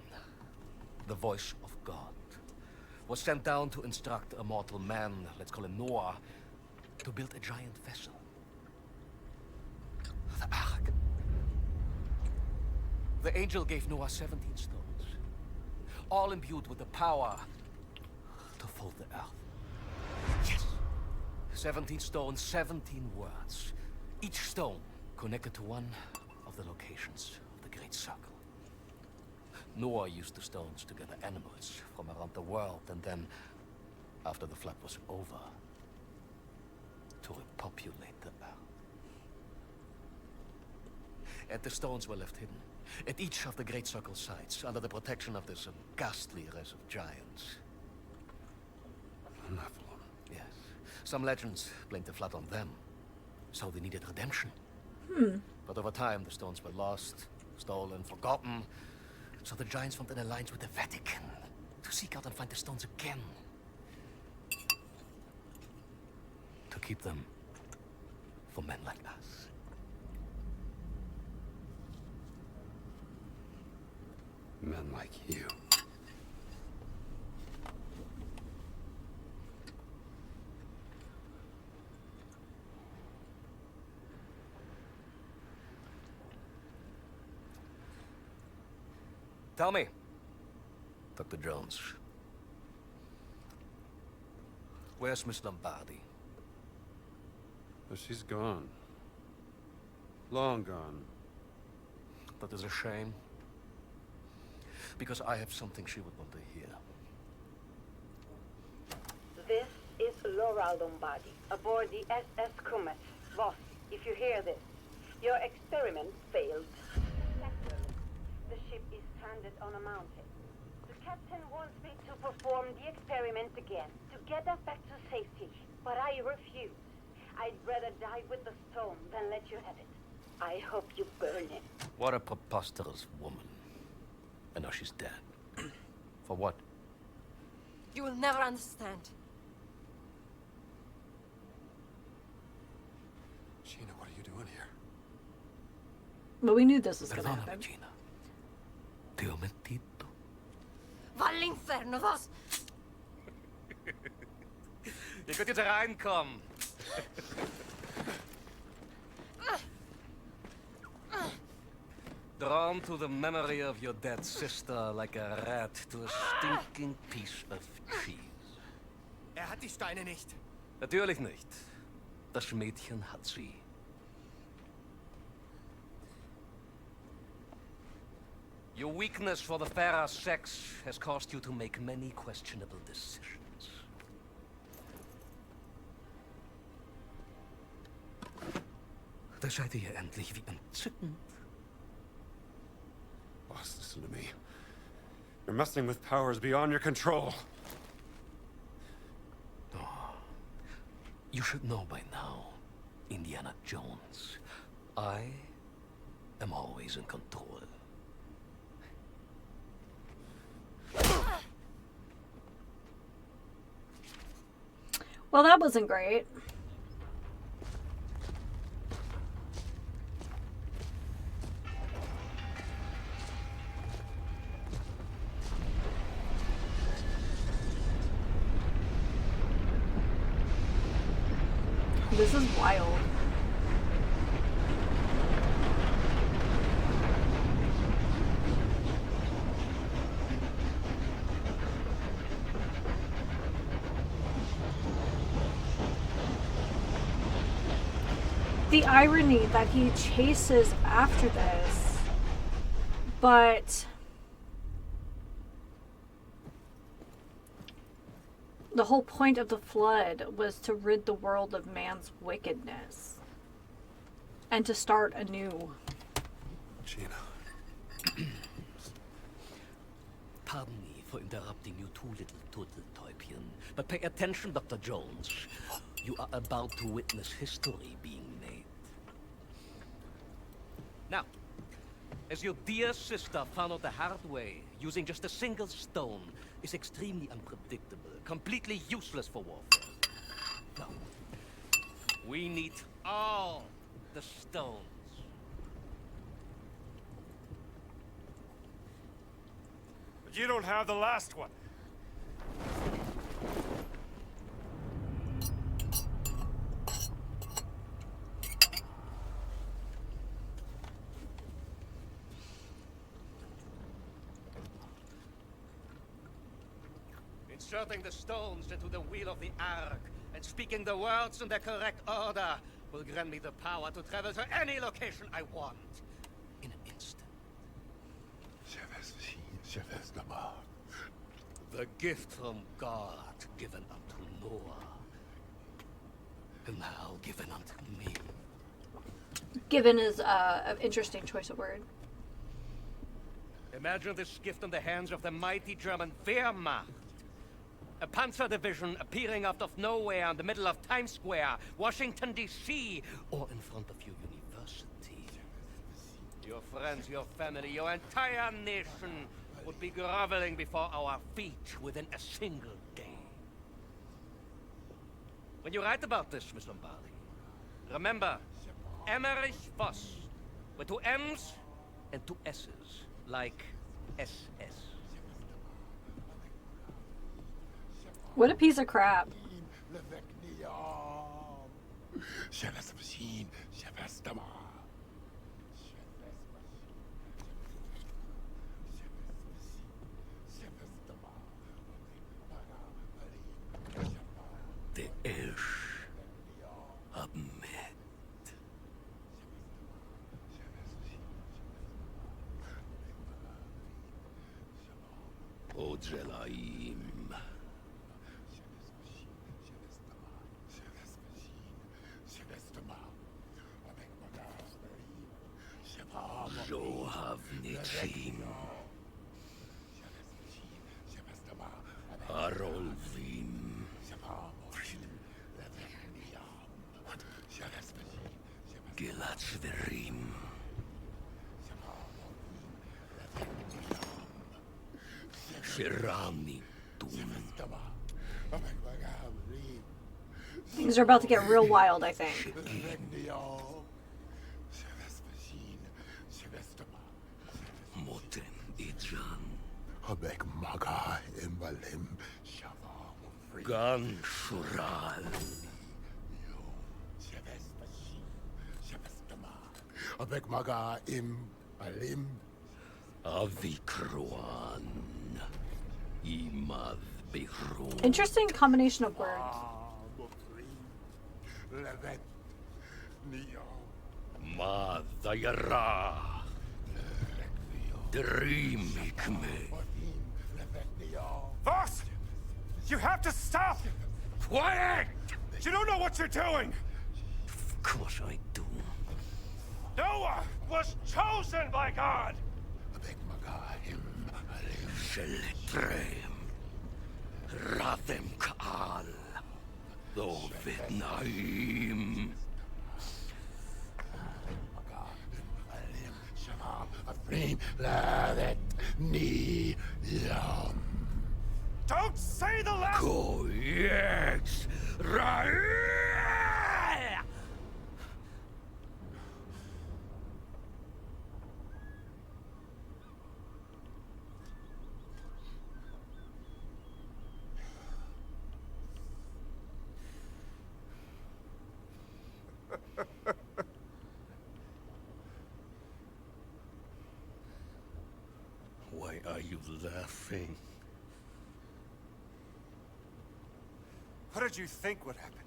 the voice of God, was sent down to instruct a mortal man, let's call him Noah, to build a giant vessel. The Ark. The angel gave Noah 17 stones, all imbued with the power to fold the earth. Yes! 17 stones, 17 words. Each stone connected to one of the locations of the Great Circle. Noah used the stones to gather animals from around the world, and then, after the flood was over, to repopulate the earth. And the stones were left hidden at each of the Great Circle sites, under the protection of this ghastly race of giants. Nephilim. Yes. Some legends blamed the flood on them, so they needed redemption. But over time, the stones were lost, stolen, forgotten. So the giants formed an alliance with the Vatican to seek out and find the stones again. To keep them for men like us. Men like you. Tell me, Dr. Jones. Where's Miss Lombardi? Oh, she's gone. Long gone. That is a shame. Because I have something she would want to hear. This is Laura Lombardi, aboard the SS Comet. Boss, if you hear this, your experiment failed. The ship is stranded on a mountain. The captain wants me to perform the experiment again, to get us back to safety. But I refuse. I'd rather die with the stone than let you have it. I hope you burn it. What a preposterous woman. And now she's dead. For what? You will never understand. Gina, what are you doing here? But we knew this was gonna Perdóname, happen. Gina. Te ho mentito. Va all'inferno, vos! Je kunt hier reinkommen. Drawn to the memory of your dead sister like a rat to a stinking piece of cheese. Hat die Steine nicht. Natürlich nicht. Das Mädchen hat sie. Your weakness for the fairer sex has caused you to make many questionable decisions. Da seid ihr endlich wie entzückend. Boss, listen to me. You're messing with powers beyond your control. You should know by now, Indiana Jones. I am always in control. Well, that wasn't great. This is wild. the irony that he chases after this, but the whole point of the flood was to rid the world of man's wickedness and to start anew. Gina. Pardon me for interrupting you two little turtle-täubchen, but pay attention, Dr. Jones. You are about to witness history being made. Now, as your dear sister found out the hard way, using just a single stone is extremely unpredictable, completely useless for warfare. No. We need all the stones. But you don't have the last one. Inserting the stones into the wheel of the Ark and speaking the words in the correct order will grant me the power to travel to any location I want in an instant. The gift from God given unto Noah, and now given unto me. Given is an interesting choice of word. Imagine this gift in the hands of the mighty German Wehrmacht. A panzer division appearing out of nowhere in the middle of Times Square, Washington, D.C., or in front of your university. Your friends, your family, your entire nation would be groveling before our feet within a single day. When you write about this, Miss Lombardi, remember Emmerich Voss, with 2 M's and 2 S's, like SS. What a piece of crap. The Ish Abmet. Ojelaim. Zohavnitzim. Harolvim. Gilatzverim. Shirani. Things are about to get real wild, I think. Moten Ijan. Habek Maga Imbalim Shava Gan Shural. Habek Maga Imbalim Avikruan. Imad Bihru. Interesting combination of words. Levet Neo Madayara. Dreamikme. Voss! You have to stop! Quiet! You don't know what you're doing! Of course I do. Noah was chosen by God! Habek Maga Imbalim Seletrem. Rathem Kaal. Dovet Naim. Afrim Levet Neo. Don't say the last... Goyex. Rael. Why are you laughing? What did you think would happen?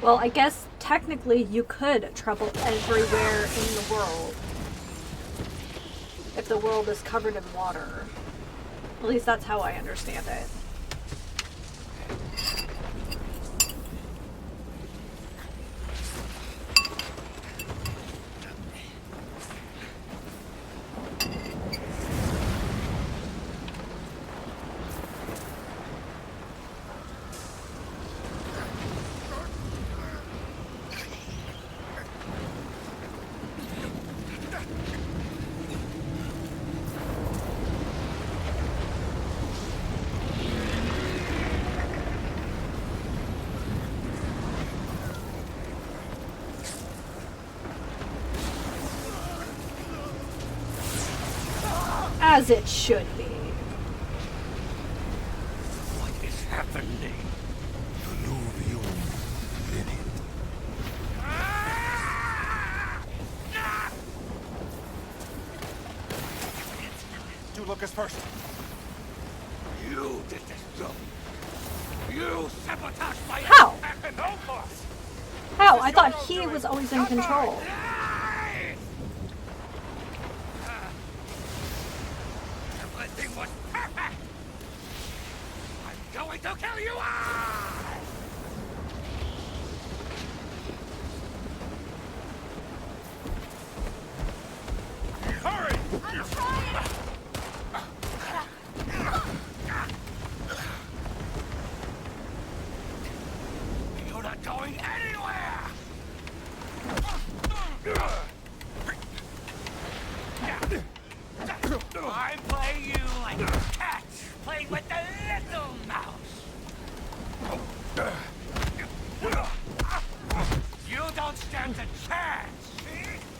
Well, I guess technically you could travel everywhere in the world if the world is covered in water. At least that's how I understand it. As it should be. What is happening? Fluvium Vinit. Do Lucas first. You did this job. You sabotaged my How? No, boss. How? I thought he was always in control. Everything was perfect. I'm going to kill you all. Hurry! I'm trying! You're not going anywhere. I play you like a cat playing with the little mouse. You don't stand a chance.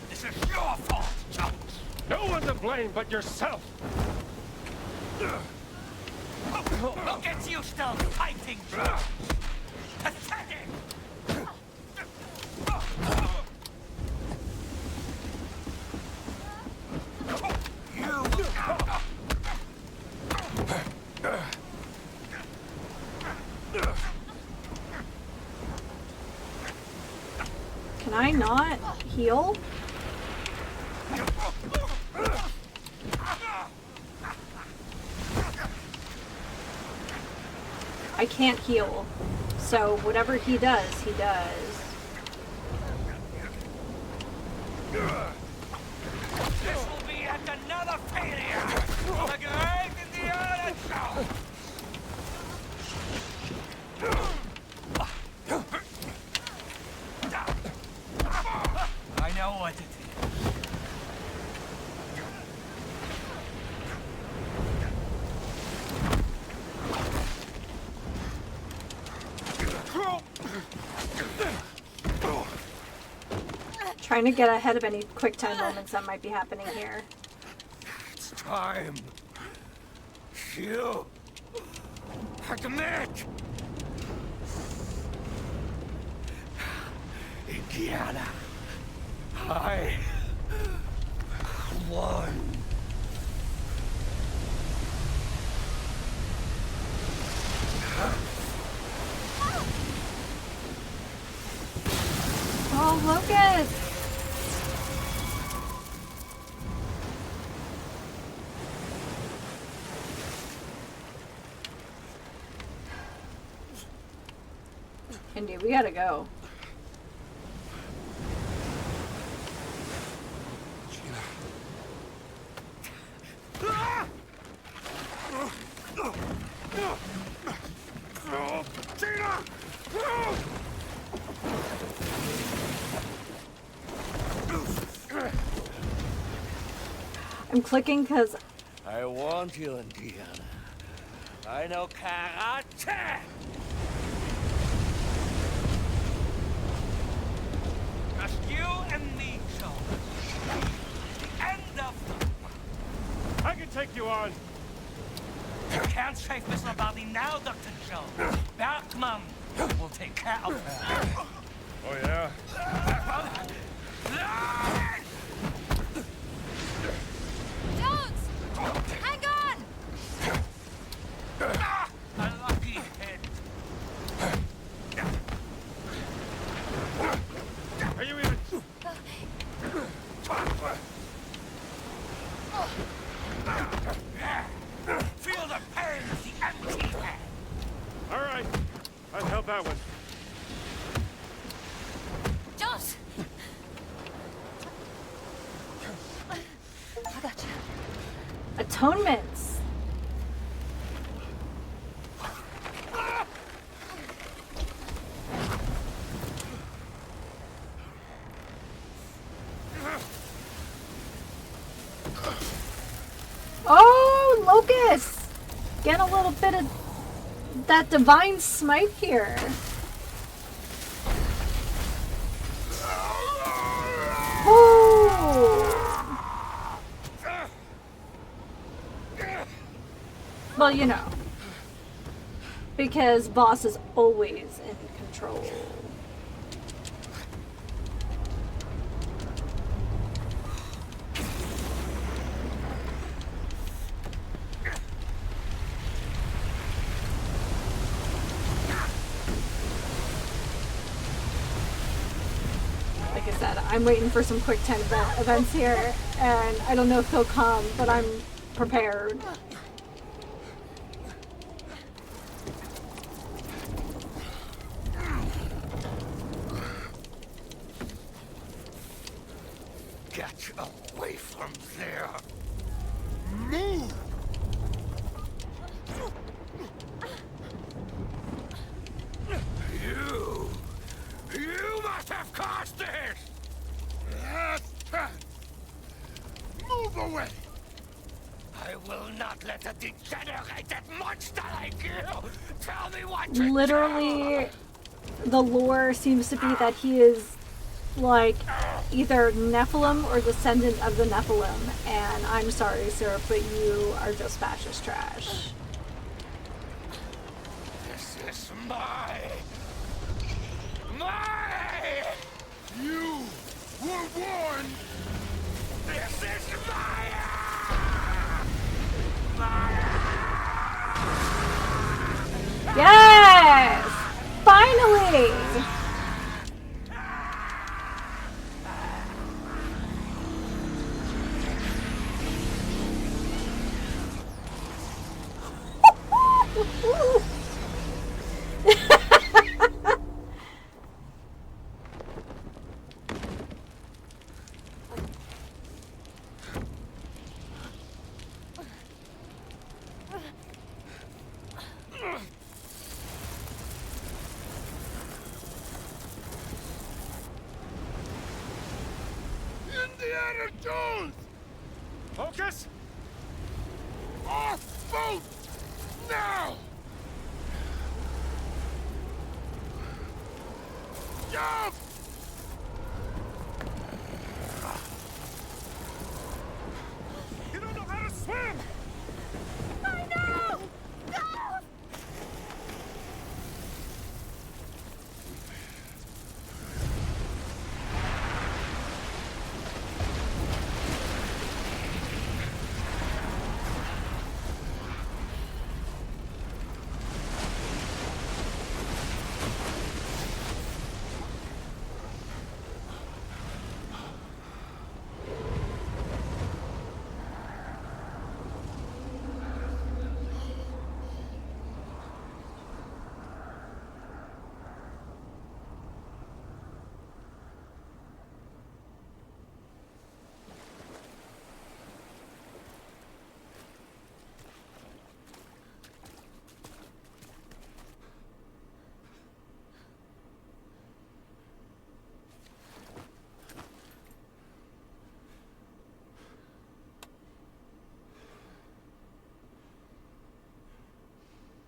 This is your fault, Jones. No one to blame but yourself. Look at you still fighting, Jones. Pathetic. Can I not heal? I can't heal. So whatever he does, he does. This will be yet another failure. The grave in the earth show. I know what it is. Trying to get ahead of any quick time moments that might be happening here. It's time. You admit. Indiana, I won. Oh, Lucas! Indy, we gotta go. I'm clicking because I want you, Indiana. I know karate. Just you and me, Jones. The end of the... I can take you on. You can't save Miss Lombardi now, Dr. Jones. Bergman will take care of her. Oh, yeah? Jones! Hang on! A lucky hit. Get a little bit of that divine smite here. Woo! Well, you know. Because boss is always in control. Like I said, I'm waiting for some quick time events here, and I don't know if he'll come, but I'm prepared. Get away from there! Move! You must have caused this! Move away! I will not let a degenerated monster like you tell me what to Literally, the lore seems to be that he is like either Nephilim or descendant of the Nephilim, and I'm sorry, sir, but you are just fascist trash. This is my... You were warned! This is Yes! Finally! Indiana Jones! Focus! Off boat! Now! Jump! You don't know how to swim! I know! No!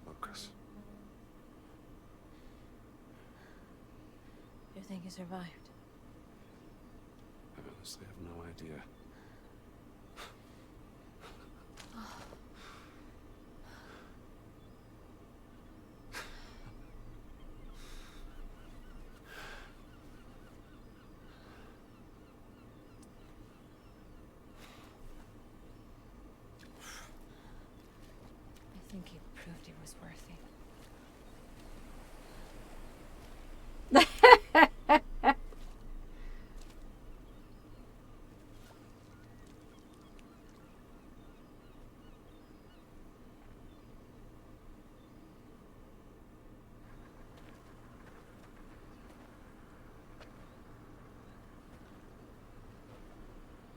Lucas. You think you survived? I honestly have no idea. I think you proved he was worthy.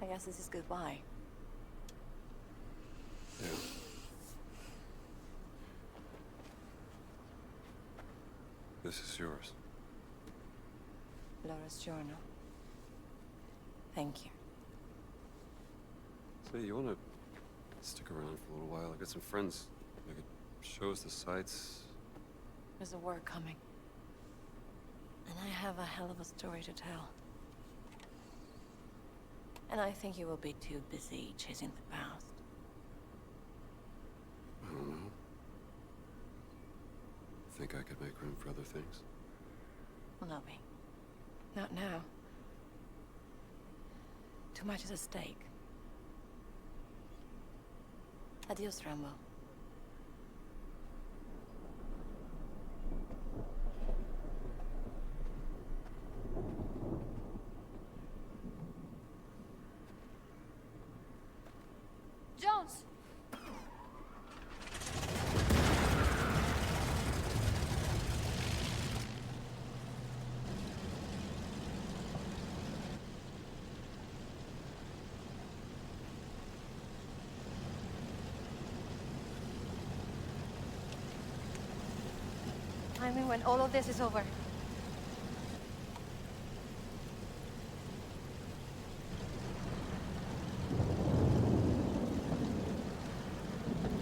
I guess this is goodbye. Yeah. This is yours. Laura's journal. Thank you. Say, you wanna stick around for a little while? I got some friends I could Show us the sights. There's a war coming. And I have a hell of a story to tell. And I think you will be too busy chasing the past. I don't know. Think I could make room for other things? Well, not me. Not now. Too much is at stake. Adios, Rambo. Jones! I mean, when all of this is over.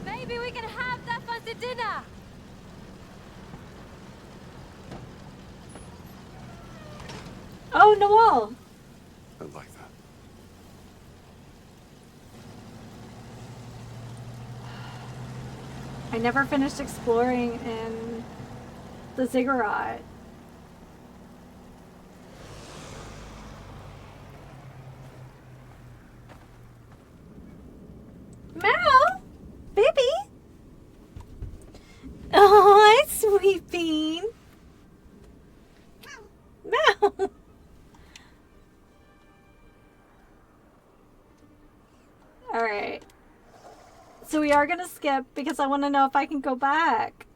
Maybe we can have that fancy dinner! Oh, Noel! I'd like that. I never finished exploring in the ziggurat. Mal! Baby! Oh, hi, sweet bean. Mal! Alright. So we are gonna skip because I want to know if I can go back.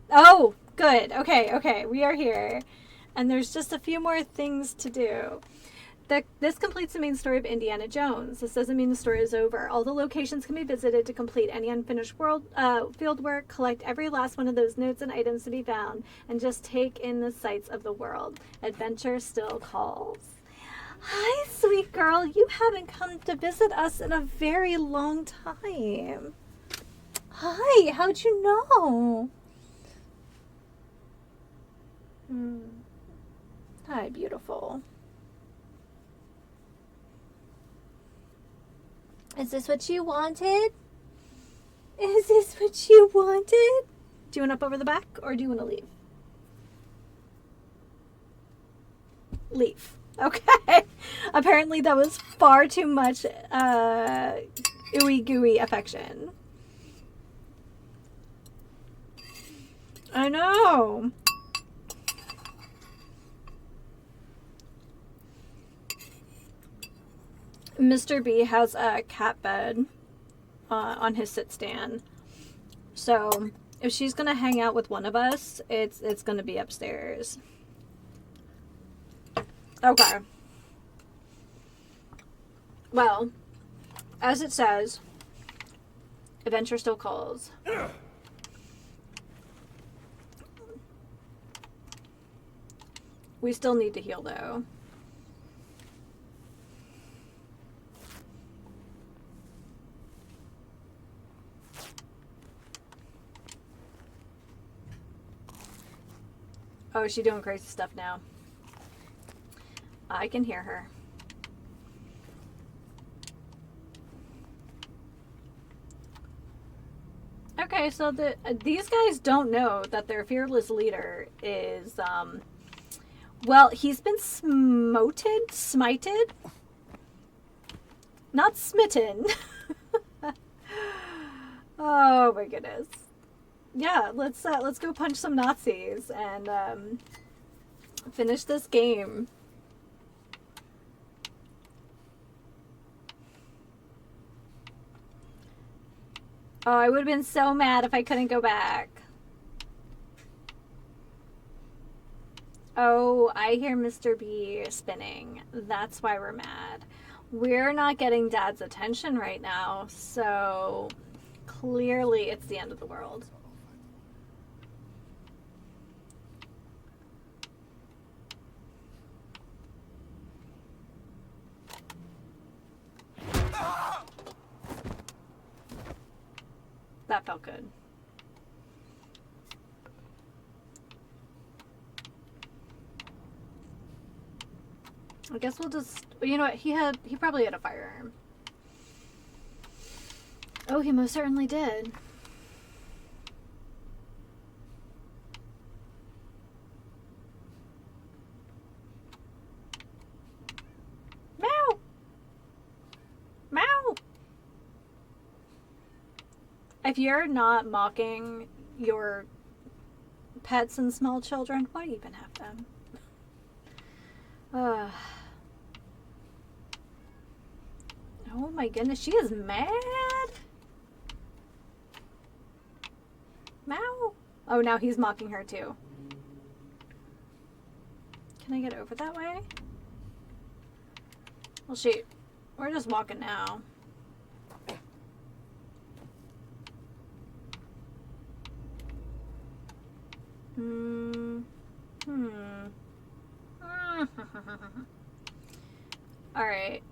Oh, good. Okay. We are here. And there's just a few more things to do. This completes the main story of Indiana Jones. This doesn't mean the story is over. All the locations can be visited to complete any unfinished field work, collect every last one of those notes and items to be found, and just take in the sights of the world. Adventure still calls. Hi, sweet girl. You haven't come to visit us in a very long time. Hi, how'd you know? Hi, beautiful. Is this what you wanted? Is this what you wanted? Do you want up over the back or do you want to leave? Leave. Okay. Apparently that was far too much ooey gooey affection. I know. Mr. B has a cat bed on his sit stand. So if she's gonna hang out with one of us, it's gonna be upstairs. Okay. Well, as it says, adventure still calls. We still need to heal though. Oh, is she doing crazy stuff now? I can hear her. Okay, so these guys don't know that their fearless leader is, well, he's been smited? Not smitten. Oh my goodness. Yeah, let's go punch some Nazis and finish this game. Oh, I would have been so mad if I couldn't go back. Oh, I hear Mr. B spinning. That's why we're mad. We're not getting Dad's attention right now, so clearly it's the end of the world. That felt good. I guess we'll just, you know what, he probably had a firearm. Oh, he most certainly did. Meow! Meow! If you're not mocking your pets and small children, why do you even have them? Oh my goodness, she is mad. Meow. Oh, now he's mocking her too. Can I get over that way? Well, shoot. We're just walking now. All right.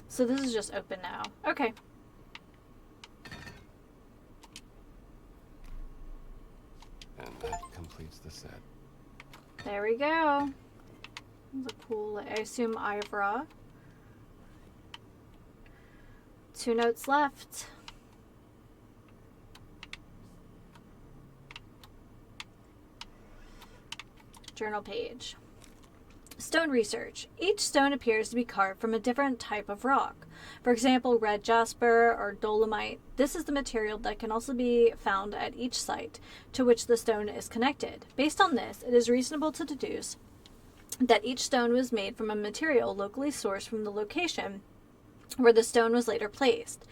So this is just open now. Okay. And that completes the set. There we go. That's a cool, I assume, Ivra. 2 notes left. Journal page. Stone research. Each stone appears to be carved from a different type of rock. For example, red jasper or dolomite. This is the material that can also be found at each site to which the stone is connected. Based on this, it is reasonable to deduce that each stone was made from a material locally sourced from the location where the stone was later placed.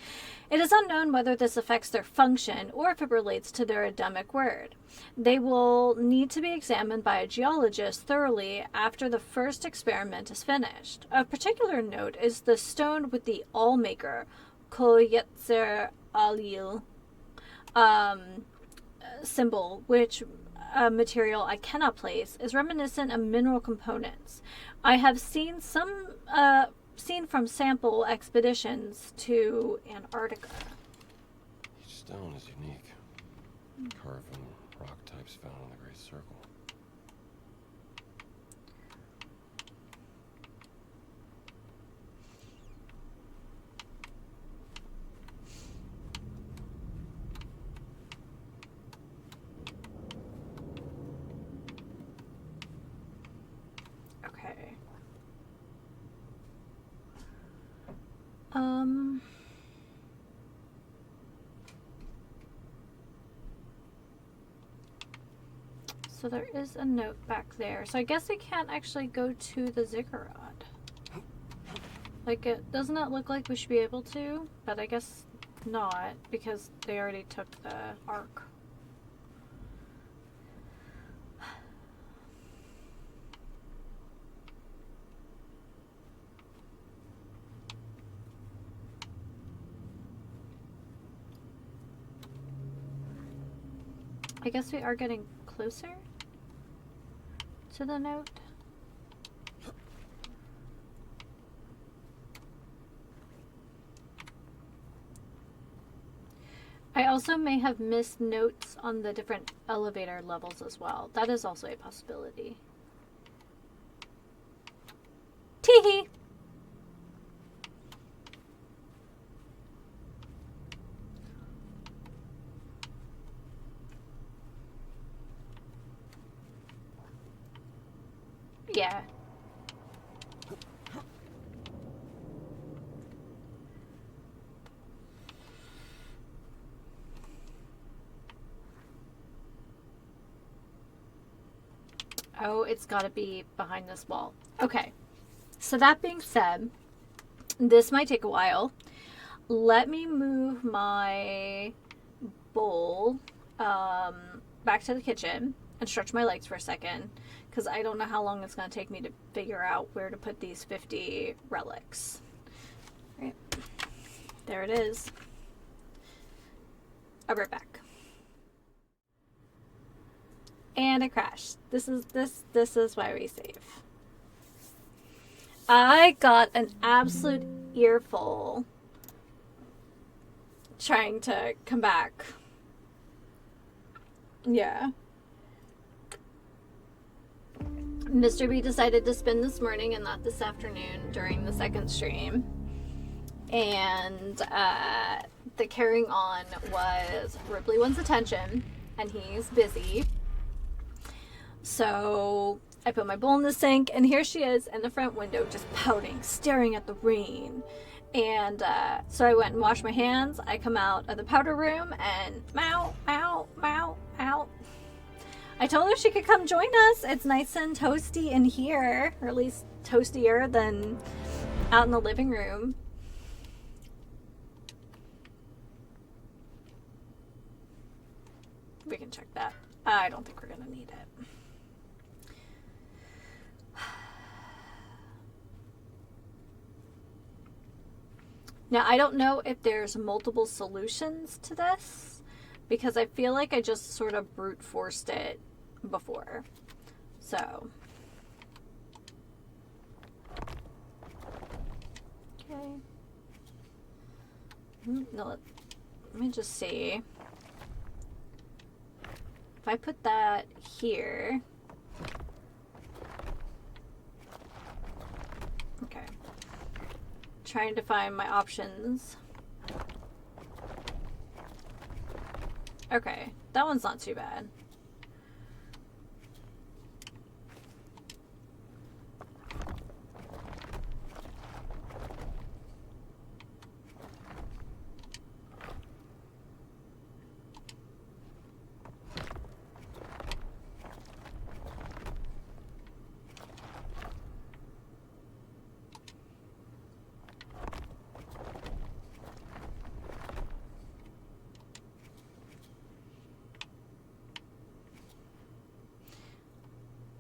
It is unknown whether this affects their function or if it relates to their Adamic word. They will need to be examined by a geologist thoroughly after the first experiment is finished. Of particular note is the stone with the Allmaker, Kol Yetzer Alil, symbol, which material I cannot place, is reminiscent of mineral components. I have seen from sample expeditions to Antarctica. Each stone is unique. Carved from rock types found in the Great Circle. Okay. So there is a note back there. So I guess we can't actually go to the ziggurat. Like, doesn't it look like we should be able to? But I guess not, because they already took the ark. I guess we are getting closer to the note. I also may have missed notes on the different elevator levels as well. That is also a possibility. Teehee! Yeah. Oh, it's gotta be behind this wall. Okay. So that being said, this might take a while. Let me move my bowl back to the kitchen and stretch my legs for a second, because I don't know how long it's going to take me to figure out where to put these 50 relics. Right. There it is. I'll be right back. And it crashed. This is why we save. I got an absolute earful trying to come back. Yeah. Mr. B decided to spend this morning and not this afternoon during the second stream. And the carrying on was Ripley wants attention and he's busy. So I put my bowl in the sink and here she is in the front window just pouting, staring at the rain. And so I went and washed my hands. I come out of the powder room and meow, meow, meow, meow. I told her she could come join us. It's nice and toasty in here, or at least toastier than out in the living room. We can check that. I don't think we're gonna need it. Now, I don't know if there's multiple solutions to this, because I feel like I just sort of brute forced it before. So. Okay. No, let me just see. If I put that here. Okay. Trying to find my options. Okay, that one's not too bad.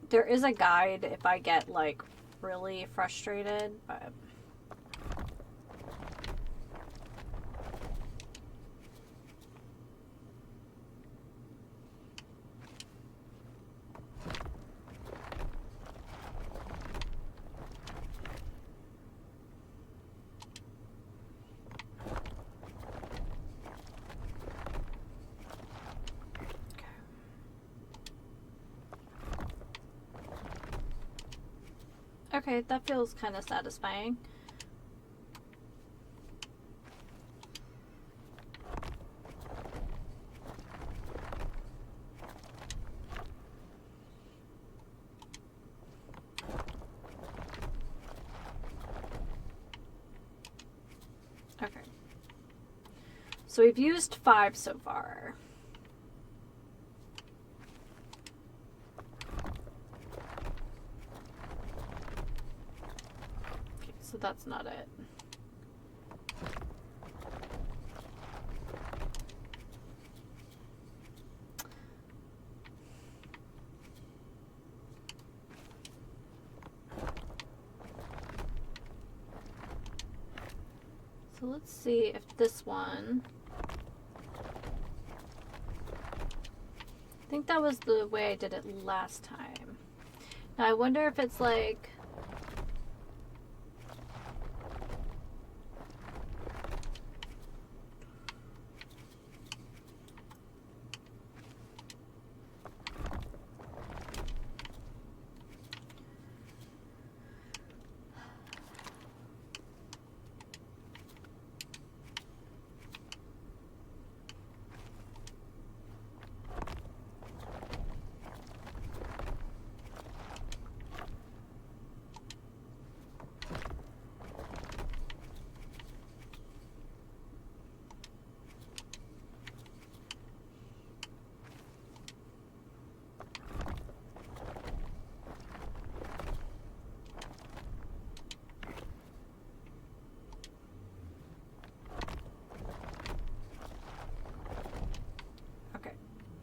There is a guide if I get, like, really frustrated, but... Okay, that feels kind of satisfying. Okay. So we've used 5 so far. So that's not it. So let's see if this one... I think that was the way I did it last time. Now I wonder if it's like...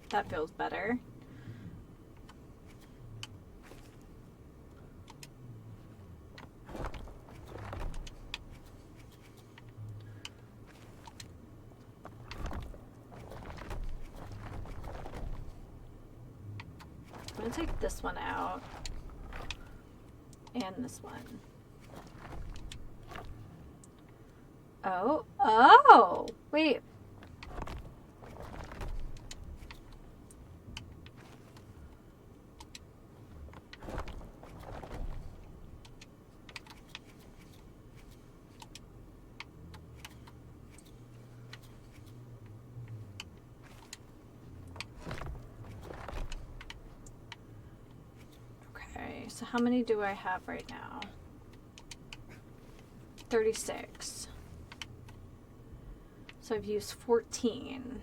That feels better. I'm gonna take this one out and this one. Oh, wait. so how many do I have right now? 36. So I've used 14.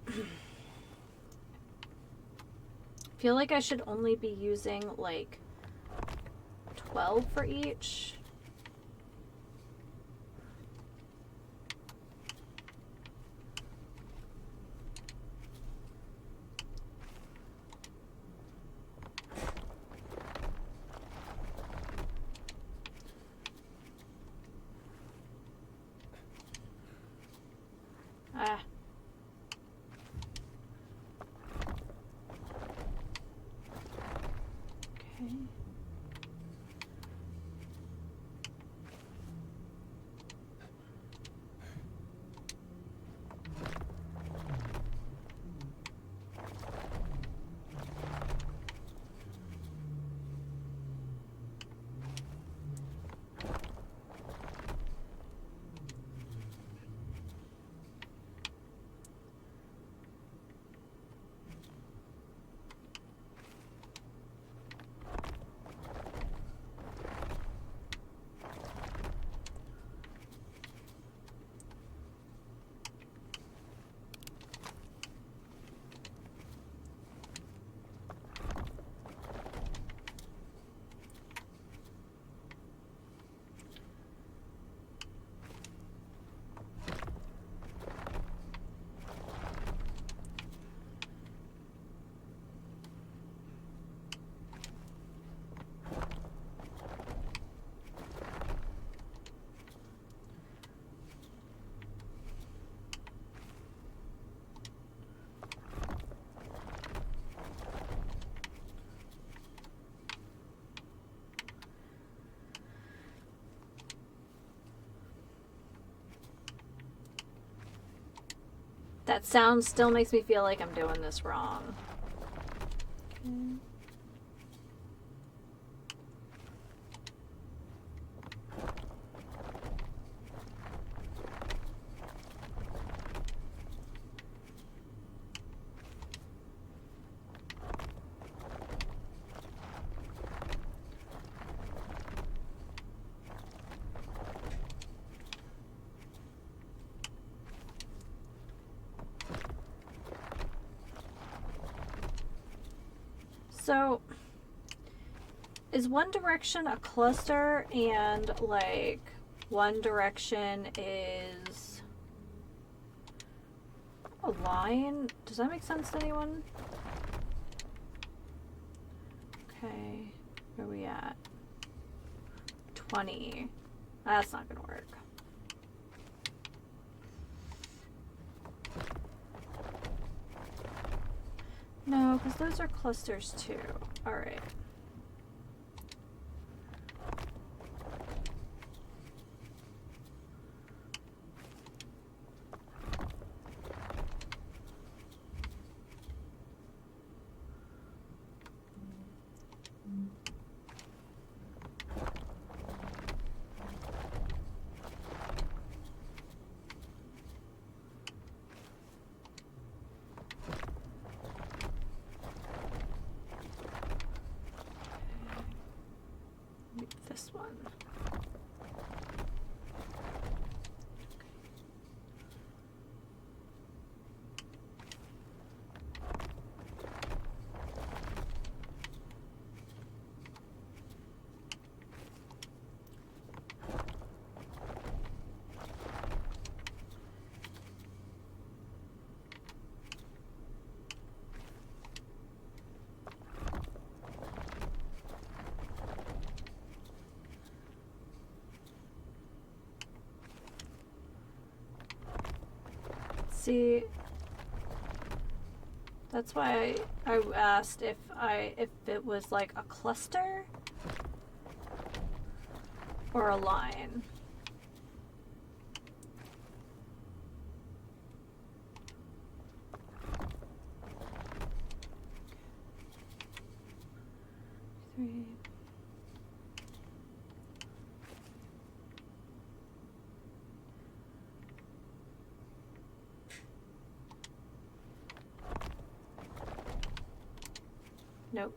I feel like I should only be using like 12 for each. Ah. Okay. That sound still makes me feel like I'm doing this wrong. Okay. So, is one direction a cluster and like one direction is a line? Does that make sense to anyone? Okay, where are we at? 20. That's not gonna work. No, because those are clusters too. Alright. This one. See, that's why I asked if it was like a cluster or a line. Three. Nope.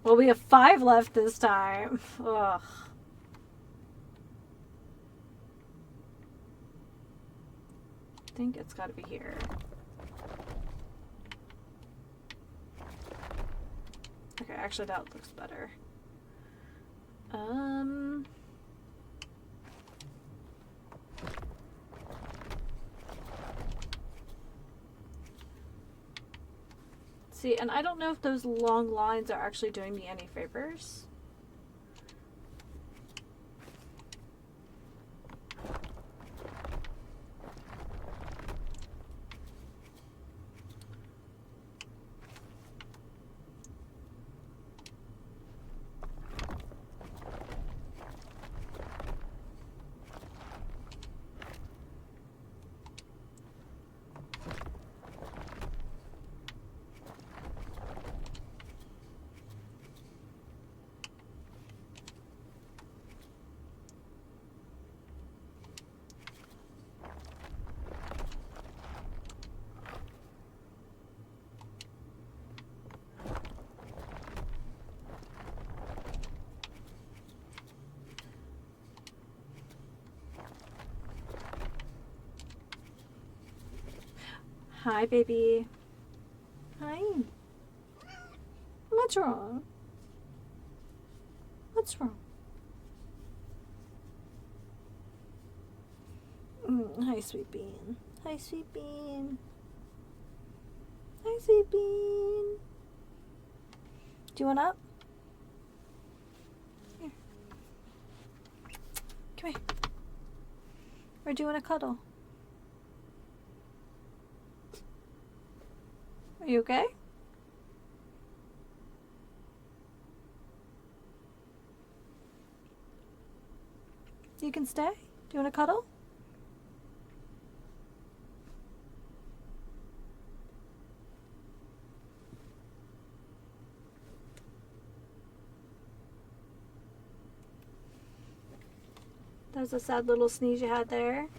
Well, we have 5 left this time. Ugh. I think it's got to be here. Okay, actually that looks better. See, and I don't know if those long lines are actually doing me any favors. Hi, baby. Hi. What's wrong? What's wrong? Hi, sweet bean. Hi, sweet bean. Hi, sweet bean. Do you want up? Here. Come here. Or do you want to cuddle? Are you okay? You can stay? Do you want to cuddle? That was a sad little sneeze you had there.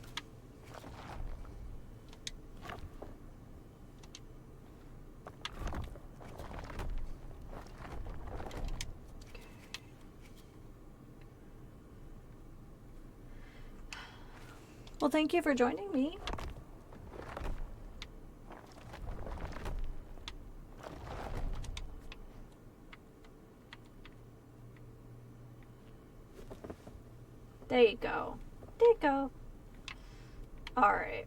Well, thank you for joining me. There you go. There you go. Alright.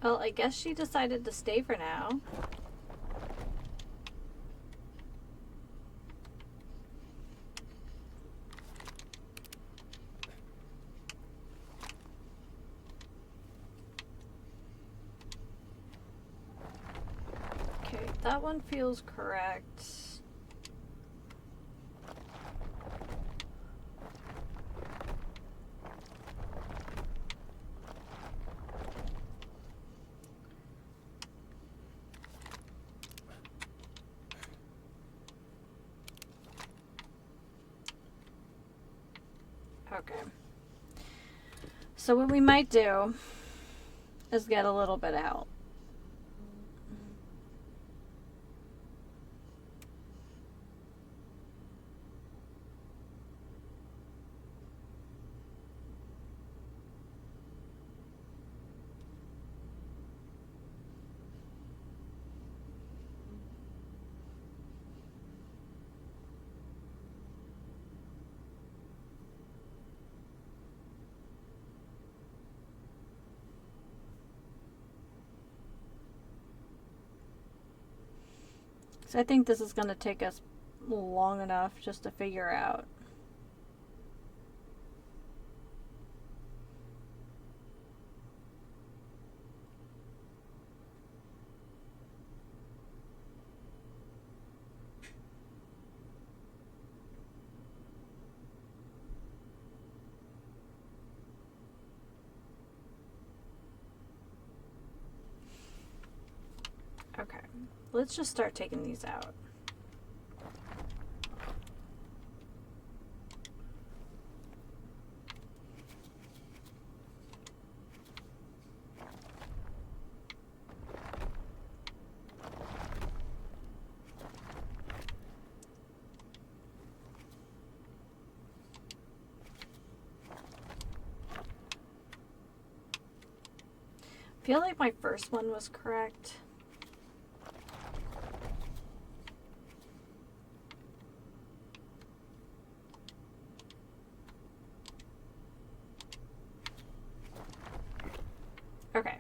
Well, I guess she decided to stay for now. Okay, that one feels correct. Okay. So what we might do is get a little bit of help. So I think this is going to take us long enough just to figure out. Okay, let's just start taking these out. I feel like my first one was correct. Okay.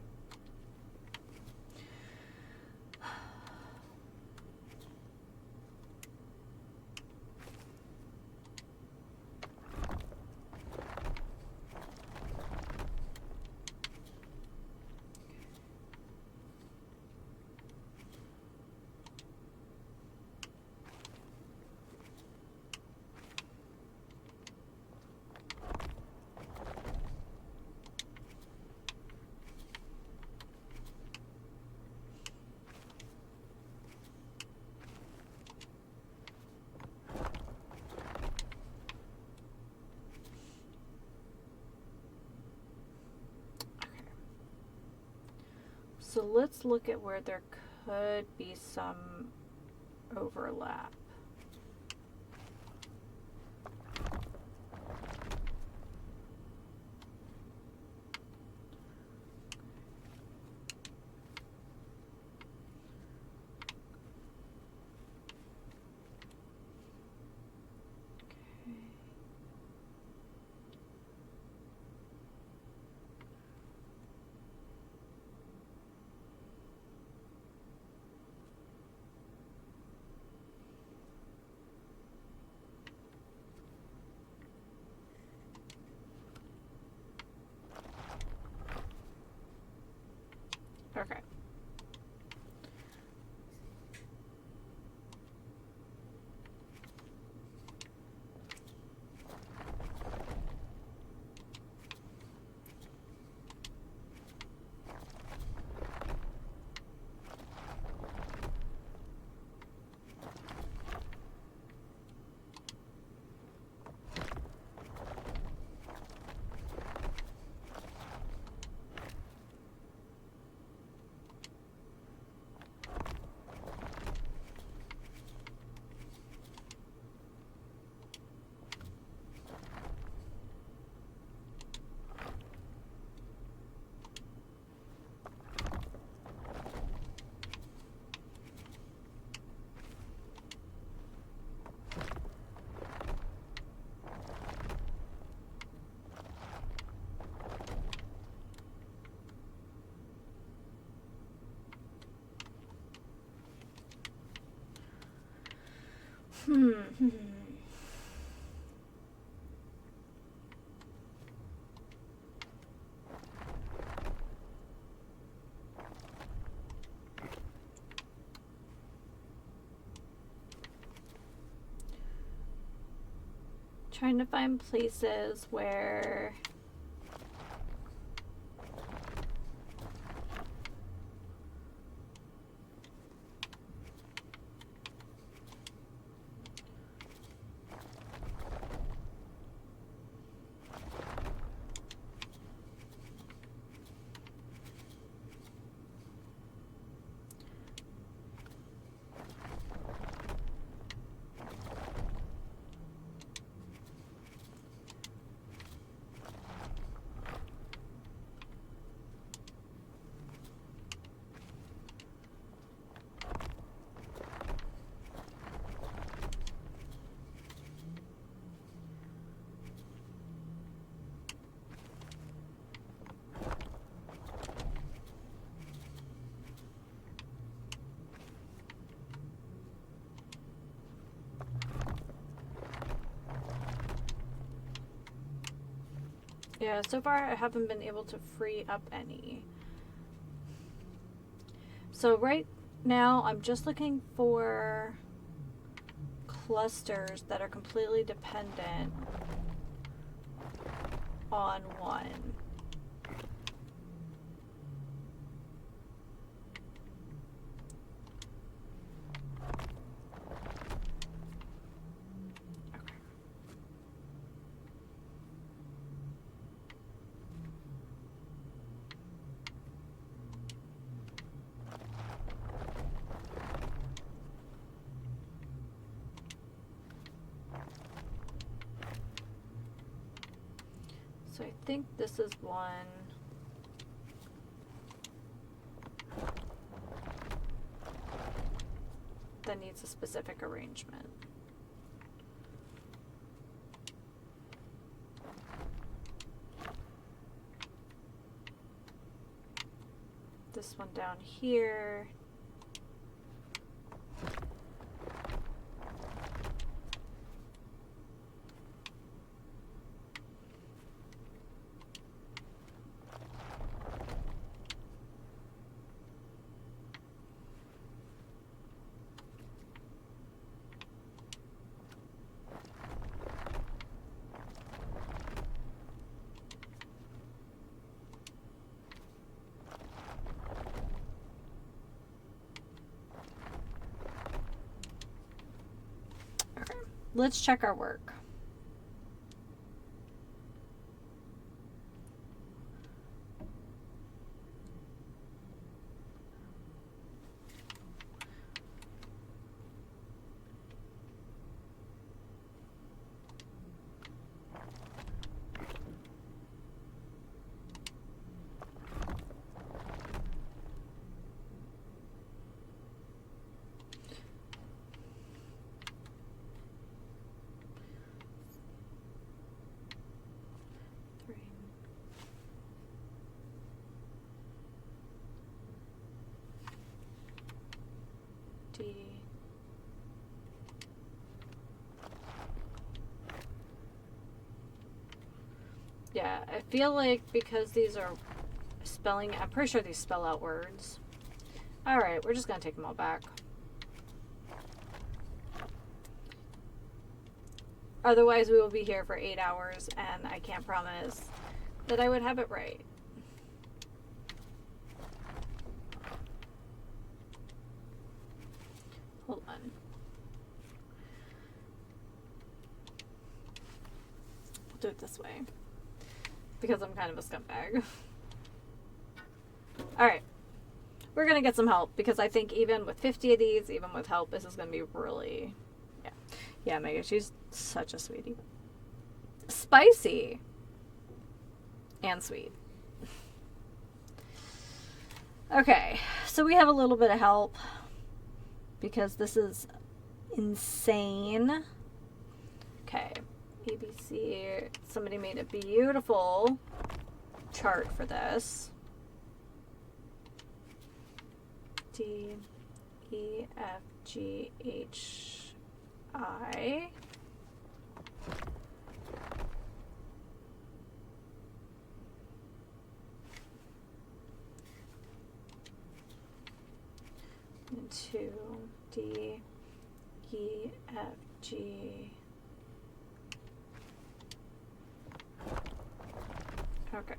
So let's look at where there could be some overlap. Trying to find places where yeah, so far I haven't been able to free up any. So right now I'm just looking for clusters that are completely dependent on one. So I think this is one. That needs a specific arrangement. This one down here. Let's check our work. Yeah, I feel like because these are spelling, I'm pretty sure these spell out words. Alright, we're just gonna take them all back. Otherwise, we will be here for 8 hours, and I can't promise that I would have it right. Hold on. We'll do it this way. Because I'm kind of a scumbag. Alright. We're gonna get some help, because I think even with 50 of these, even with help, this is gonna be really... Yeah. Yeah, Megan, she's such a sweetie. Spicy. And sweet. Okay, so we have a little bit of help. Because this is insane. Okay. ABC. Somebody made a beautiful chart for this. D, E, F, G, H, I. And 2, D, E, F, G. Okay.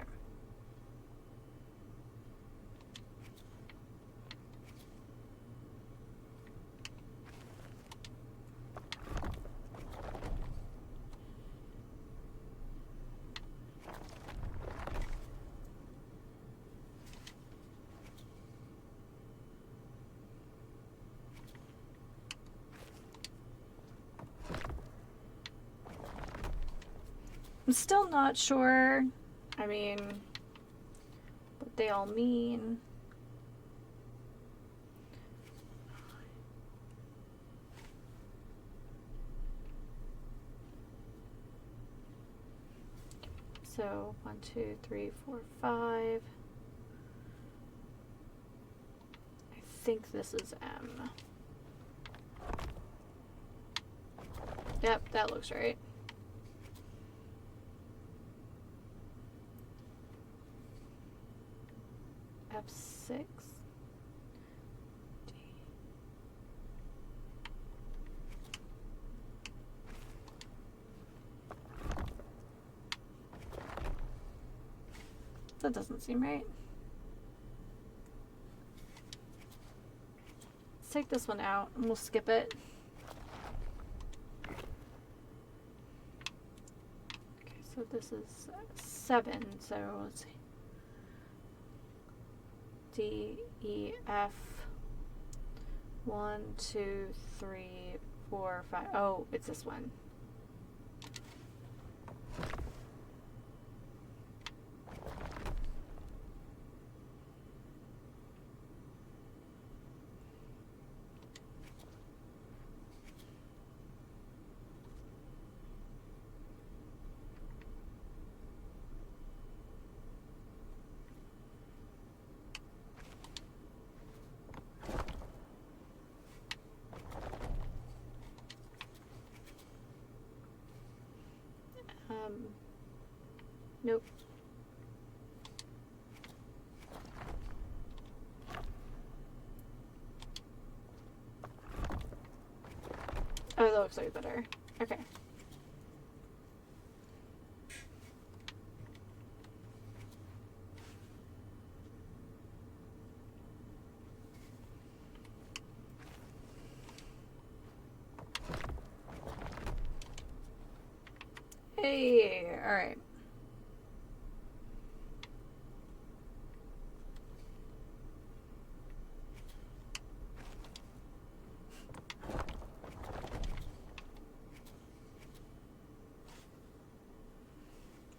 I'm still not sure, I mean, what they all mean. So 1, 2, 3, 4, 5. I think this is M. Yep, that looks right. F6. D. That doesn't seem right. Let's take this one out and we'll skip it. Okay, so this is 7, so let's see. D, E, F, 1, 2, 3, 4, 5. Oh, it's this one. Nope. Oh, that looks like better. Okay. Hey, all right.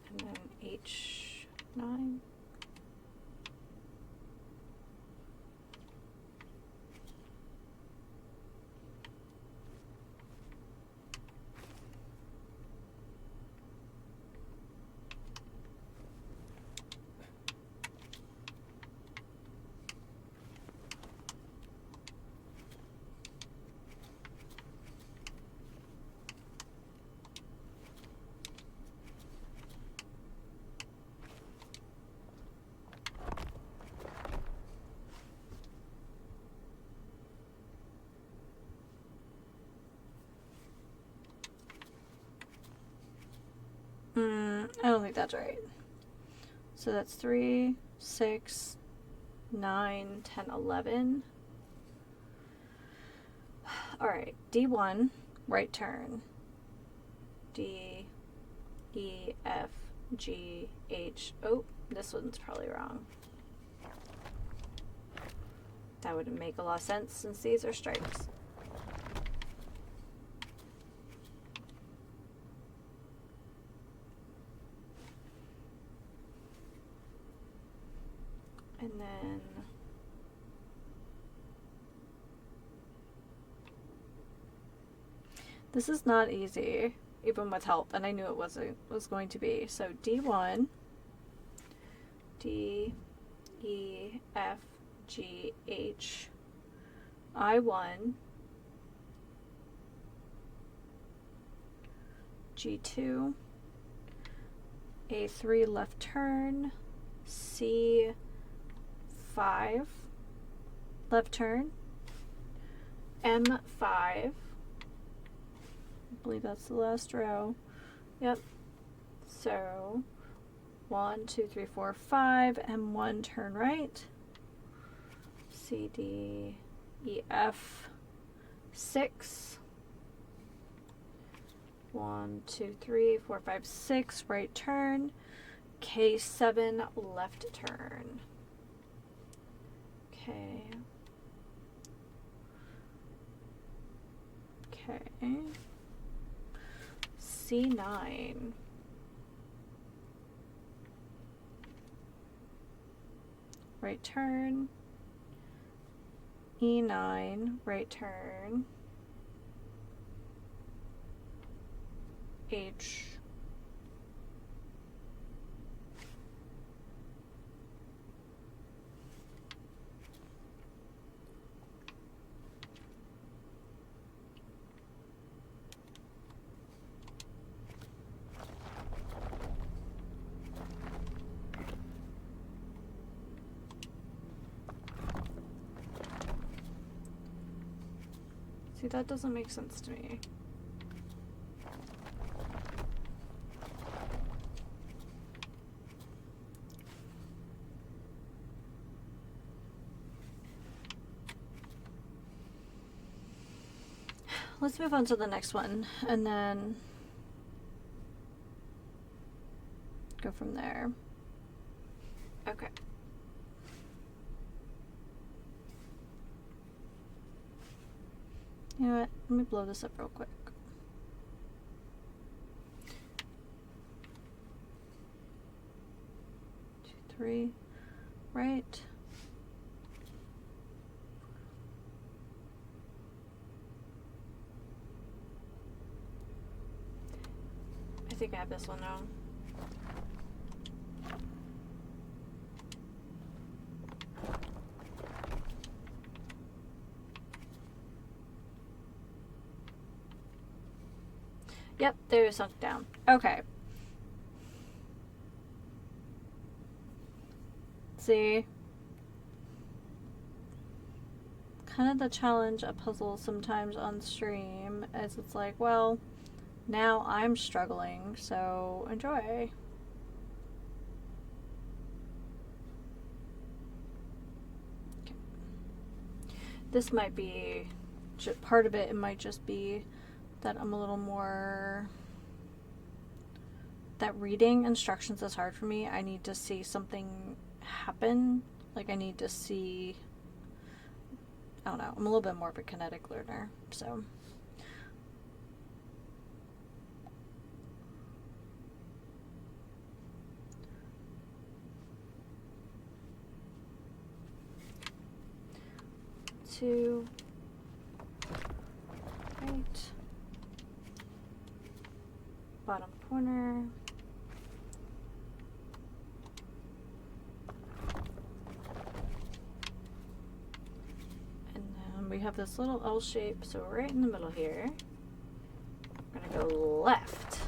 And then H9. I don't think that's right. So that's 3, 6, 9, 10, 11. All right, D1, right turn. D, E, F, G, H. Oh, this one's probably wrong. That wouldn't make a lot of sense since these are stripes. And then this is not easy, even with help, and I knew it was going to be. So D1, D, E, F, G, H, I1, G2, A3 left turn, C5 left turn, M5, I believe that's the last row. Yep. So 1, 2, 3, 4, 5, M1 turn right, C, D, E, F, 6, 1, 2, 3, 4, 5, 6, right turn, K7 left turn. Okay. Okay. C9. Right turn. E9, right turn. H. See, that doesn't make sense to me. Let's move on to the next one and then go from there. Okay. You know what? Let me blow this up real quick. Two, 3, right. I think I have this one now. Yep, they're sunk down. Okay. See? Kind of the challenge of puzzles sometimes on stream is it's like, well, now I'm struggling, so enjoy. Okay. This might be part of it. It might just be that I'm a little more, that reading instructions is hard for me. I need to see something happen. Like I need to see, I don't know, I'm a little bit more of a kinetic learner, so. Two, right, bottom corner, and then we have this little L shape, so right in the middle here, we're gonna go left.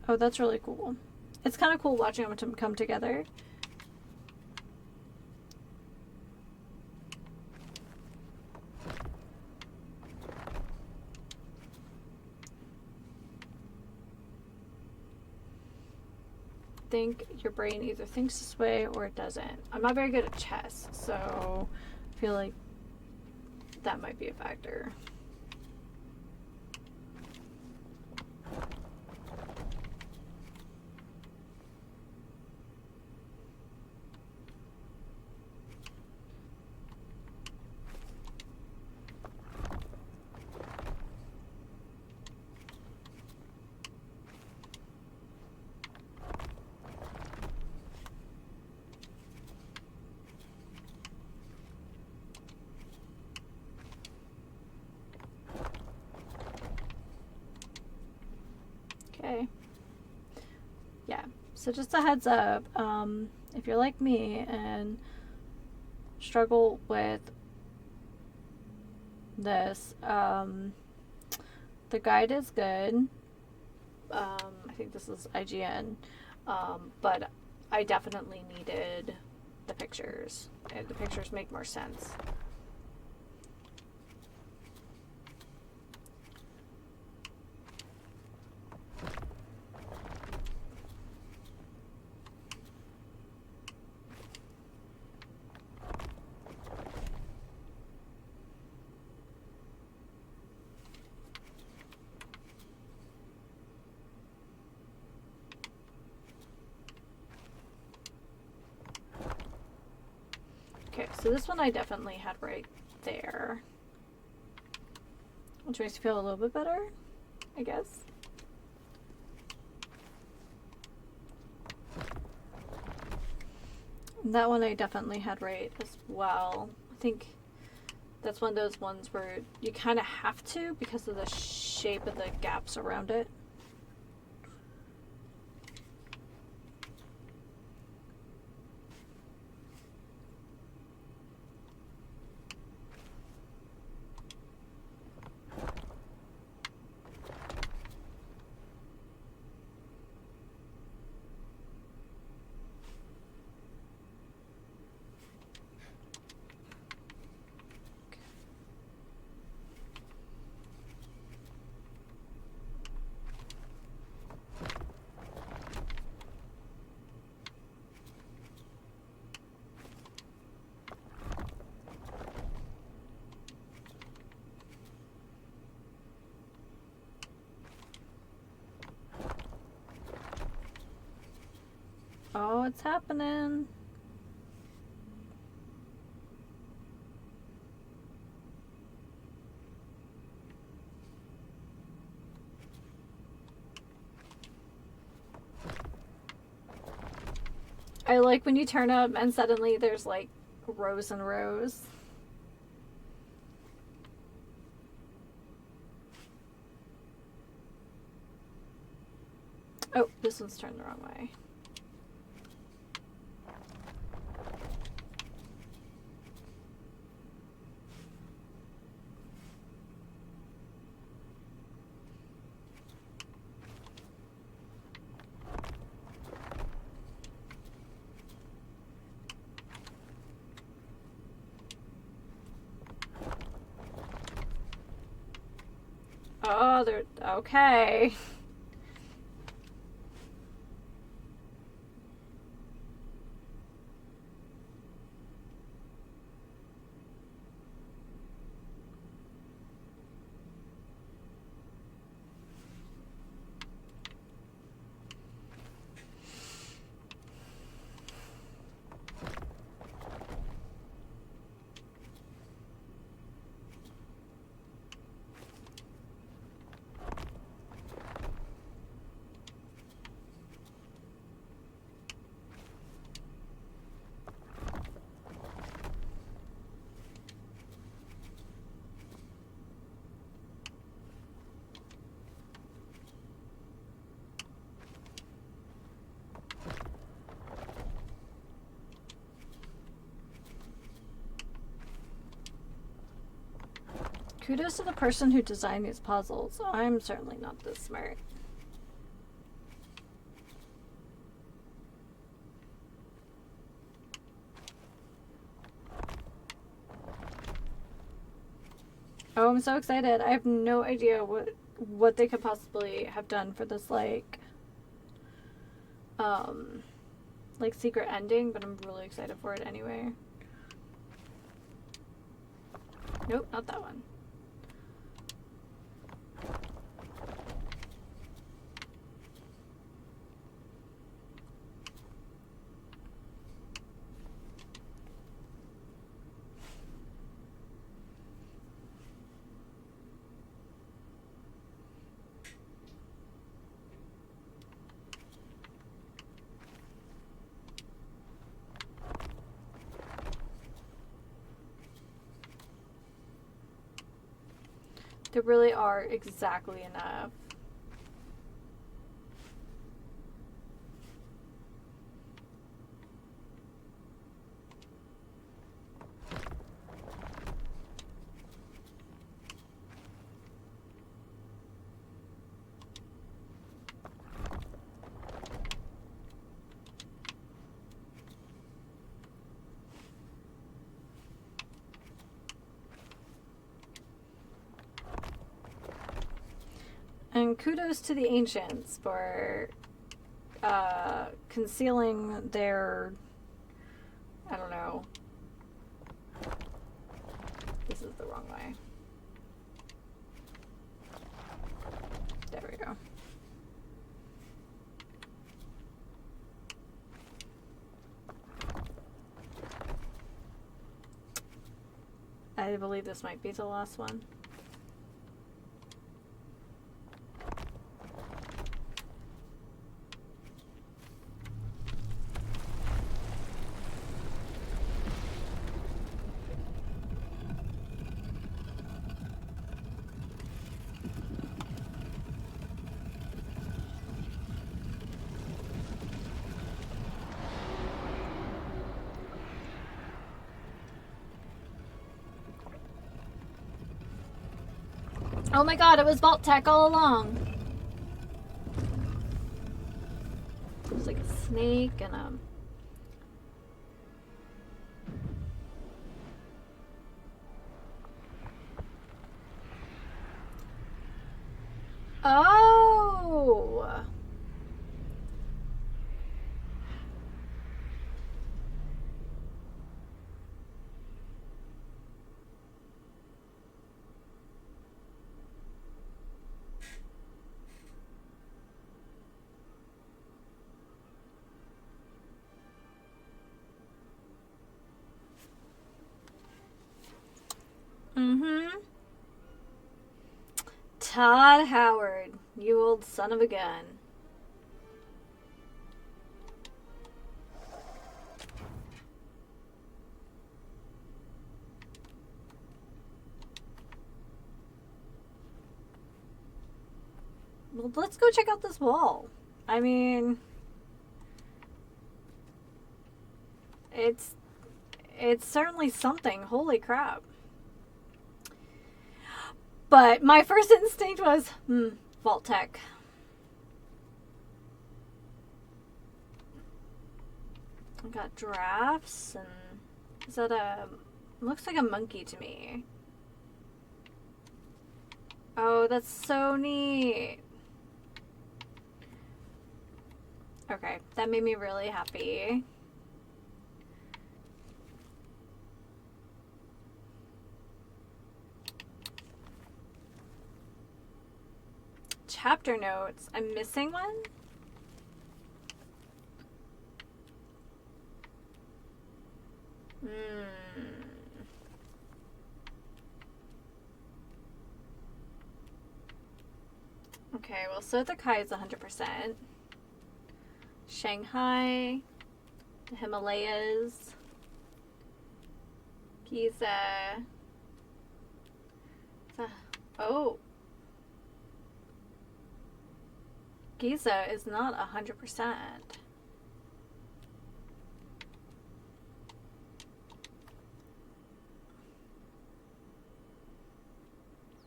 Oh, that's really cool. It's kind of cool watching them come together. Think your brain either thinks this way or it doesn't. I'm not very good at chess, so I feel like that might be a factor. So just a heads up, if you're like me and struggle with this, the guide is good. I think this is IGN, but I definitely needed the pictures. The pictures make more sense. Okay, so this one I definitely had right there. Which makes me feel a little bit better, I guess. And that one I definitely had right as well. I think that's one of those ones where you kind of have to because of the shape of the gaps around it. Oh, it's happening. I like when you turn up and suddenly there's like rows and rows. Oh, this one's turned the wrong way. Oh, they're okay. Kudos to the person who designed these puzzles. I'm certainly not this smart. Oh, I'm so excited. I have no idea what they could possibly have done for this like secret ending, but I'm really excited for it anyway. Nope, not that one. There really are exactly enough. saying kudos to the ancients for concealing their, I don't know. This is the wrong way. There we go. I believe this might be the last one. Oh my god, it was Vault Tech all along. There's like a snake and a... Oh! Mm-hmm. Todd Howard, you old son of a gun. Well, let's go check out this wall. I mean, it's certainly something. Holy crap. But my first instinct was, Vault Tech. I got giraffes and is that a, looks like a monkey to me. Oh, that's so neat. Okay, that made me really happy. Chapter notes. I'm missing one? Okay, well, Sota Kai is 100%. Shanghai, the Himalayas, Giza. Oh. Giza is not 100%.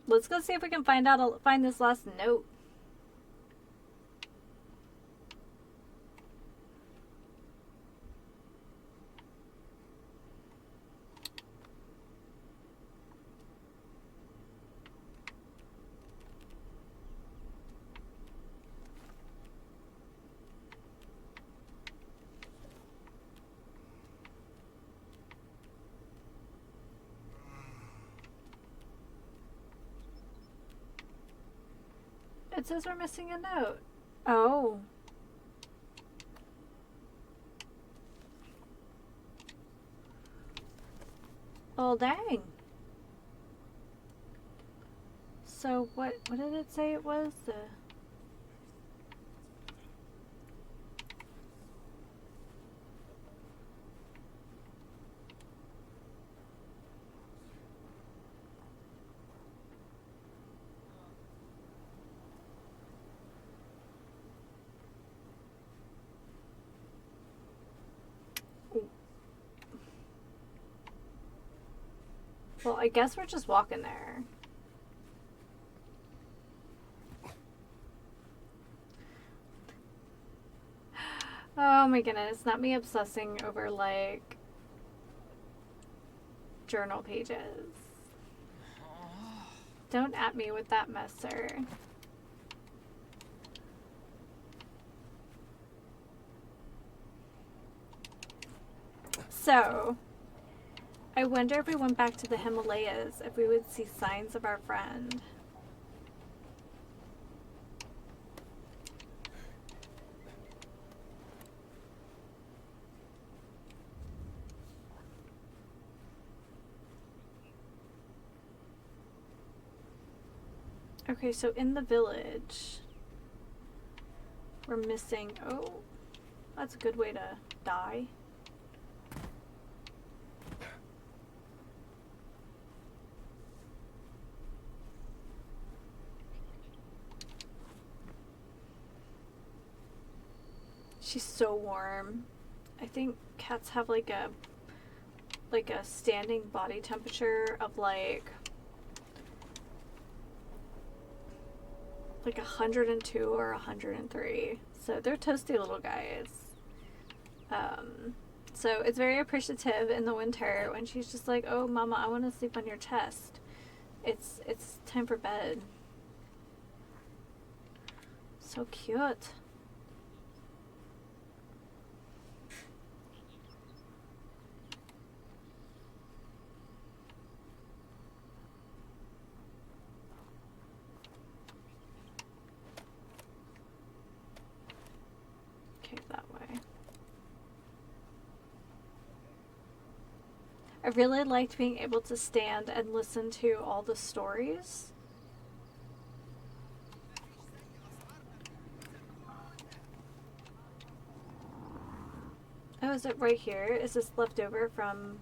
Let's go see if we can find this last note. It says we're missing a note. Oh. Oh, dang. So what did it say it was? Well, I guess we're just walking there. Oh my goodness, not me obsessing over like journal pages. Don't at me with that mess, sir. So, I wonder if we went back to the Himalayas, if we would see signs of our friend. Okay, so in the village, we're missing... Oh, that's a good way to die. She's so warm. I think cats have like a standing body temperature of like 102 or 103. So they're toasty little guys. So it's very appreciative in the winter when she's just like, "Oh, mama, I want to sleep on your chest. It's time for bed." So cute. Okay, that way. I really liked being able to stand and listen to all the stories. Oh, is it right here? Is this left over from...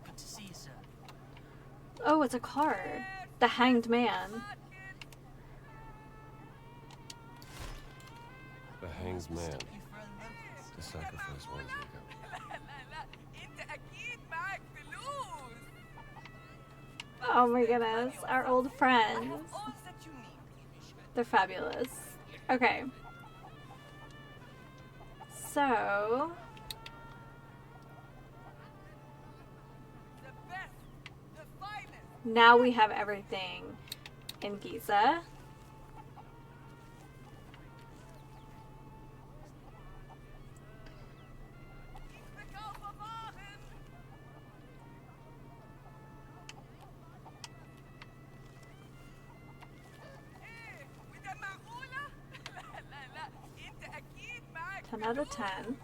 Good to see you, sir. Oh, it's a card. The Hanged Man. The Hanged Man. Stop you for a local. The sacrifice ones you go. Oh my goodness, our old friends. They're fabulous. Okay. So... now we have everything in Giza. Out of 10.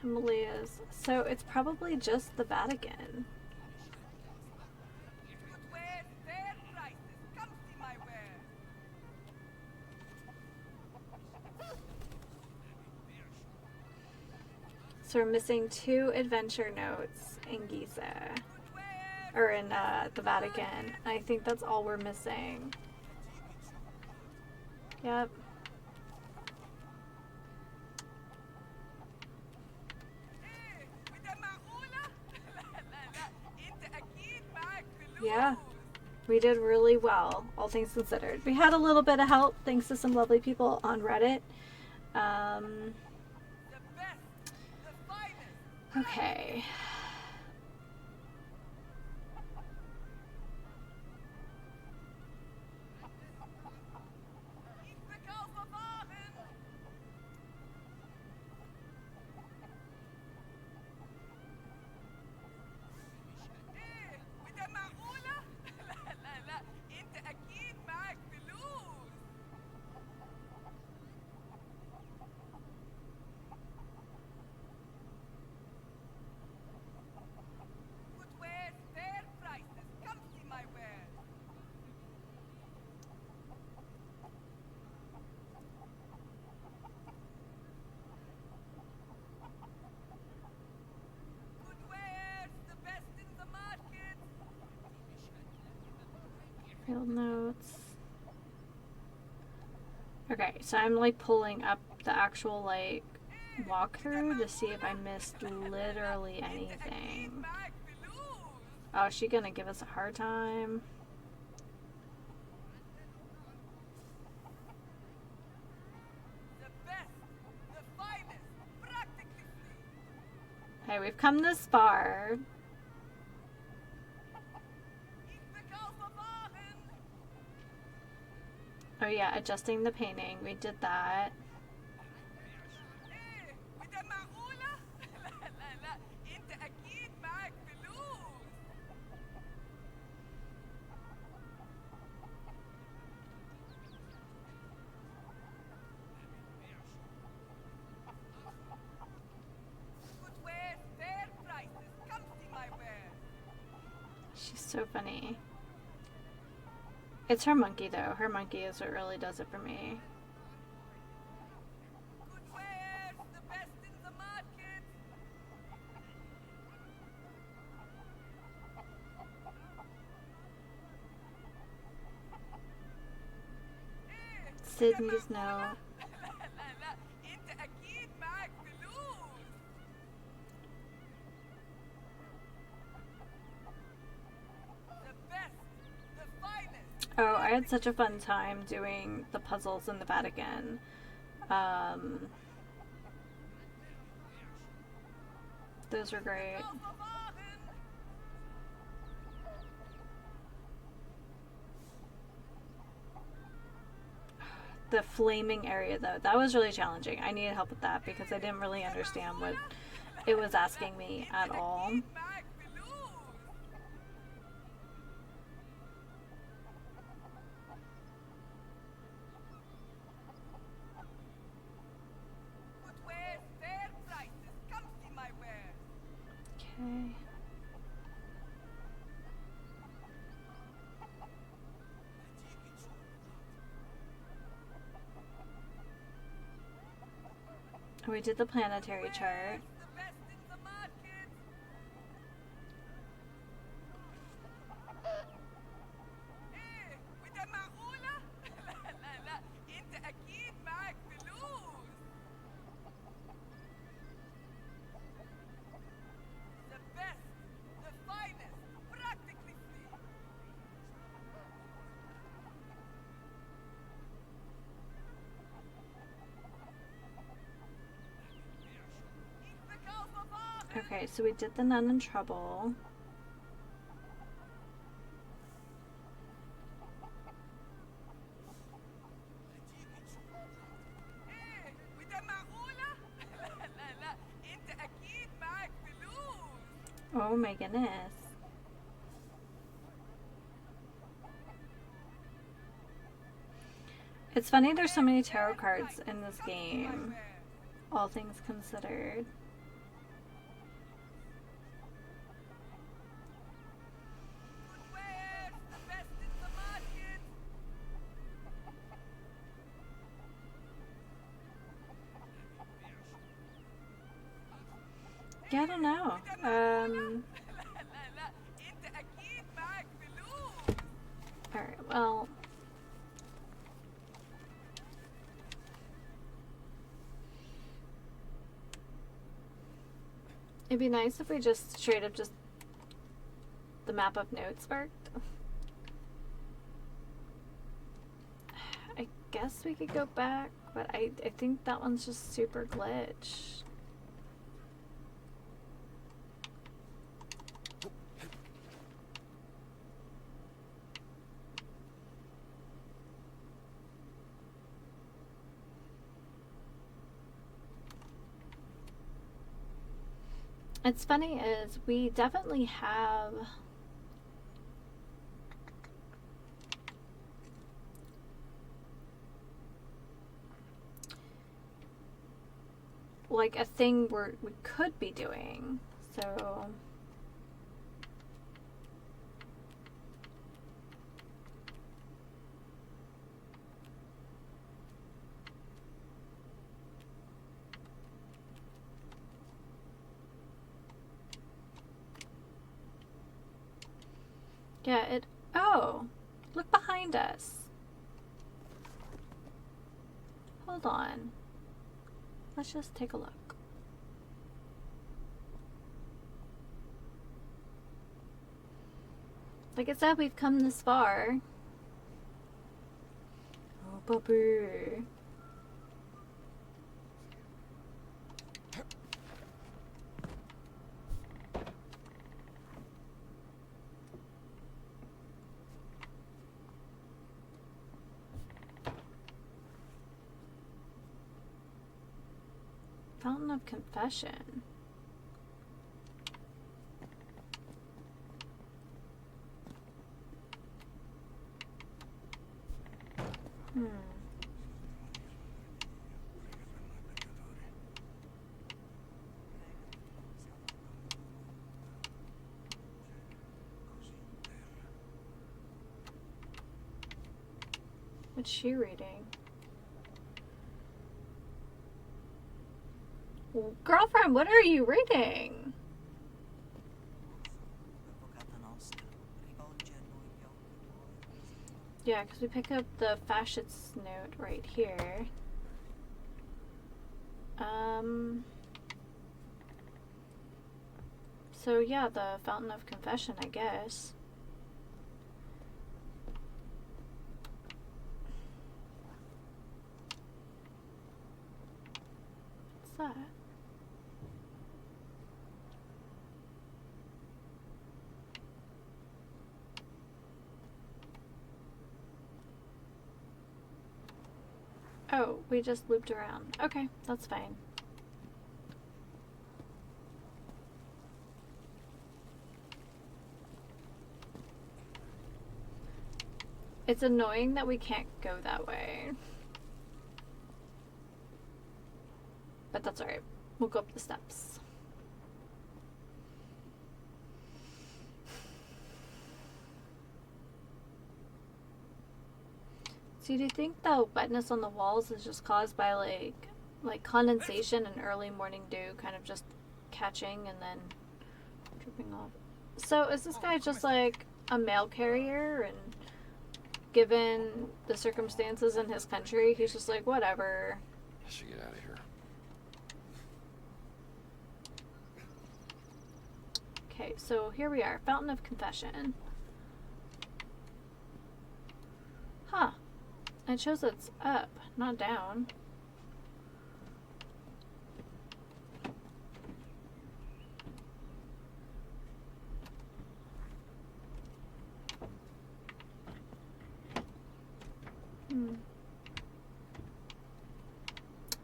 Himalayas. So it's probably just the Vatican. So we're missing 2 adventure notes in Giza. Or in the Vatican. I think that's all we're missing. Yep. Yeah. We did really well, all things considered. We had a little bit of help thanks to some lovely people on Reddit. Okay. Field notes. Okay, so I'm like pulling up the actual like walkthrough to see if I missed literally anything. Oh, is she gonna give us a hard time? Hey, we've come this far. Oh yeah, adjusting the painting. We did that. She's so funny. It's her monkey, though. Her monkey is what really does it for me. Sydney's note. Oh, I had such a fun time doing the puzzles in the Vatican. Those were great. The flaming area, though, that was really challenging. I needed help with that because I didn't really understand what it was asking me at all. Okay. We did the planetary chart. Okay, so we did the nun in trouble. Oh my goodness. It's funny there's so many tarot cards in this game, all things considered. Yeah, I don't know. Alright, well. It'd be nice if we just straight up just the map of notes worked. I guess we could go back, but I think that one's just super glitch. It's funny is we definitely have like a thing we could be doing. So yeah, oh, look behind us. Hold on. Let's just take a look. Like I said, we've come this far. Oh, puppy. Fountain of Confession. What's she reading? Girlfriend, what are you reading? Yeah, because we pick up the fascist's note right here. So yeah, the Fountain of Confession, I guess. What's that? Oh, we just looped around. Okay, that's fine. It's annoying that we can't go that way. But that's alright. We'll go up the steps. So do you think the wetness on the walls is just caused by like condensation and early morning dew kind of just catching and then dripping off? So is this guy just like a mail carrier, and given the circumstances in his country, he's just like, whatever. I should get out of here. Okay, so here we are. Fountain of Confession. Huh. It shows it's up, not down.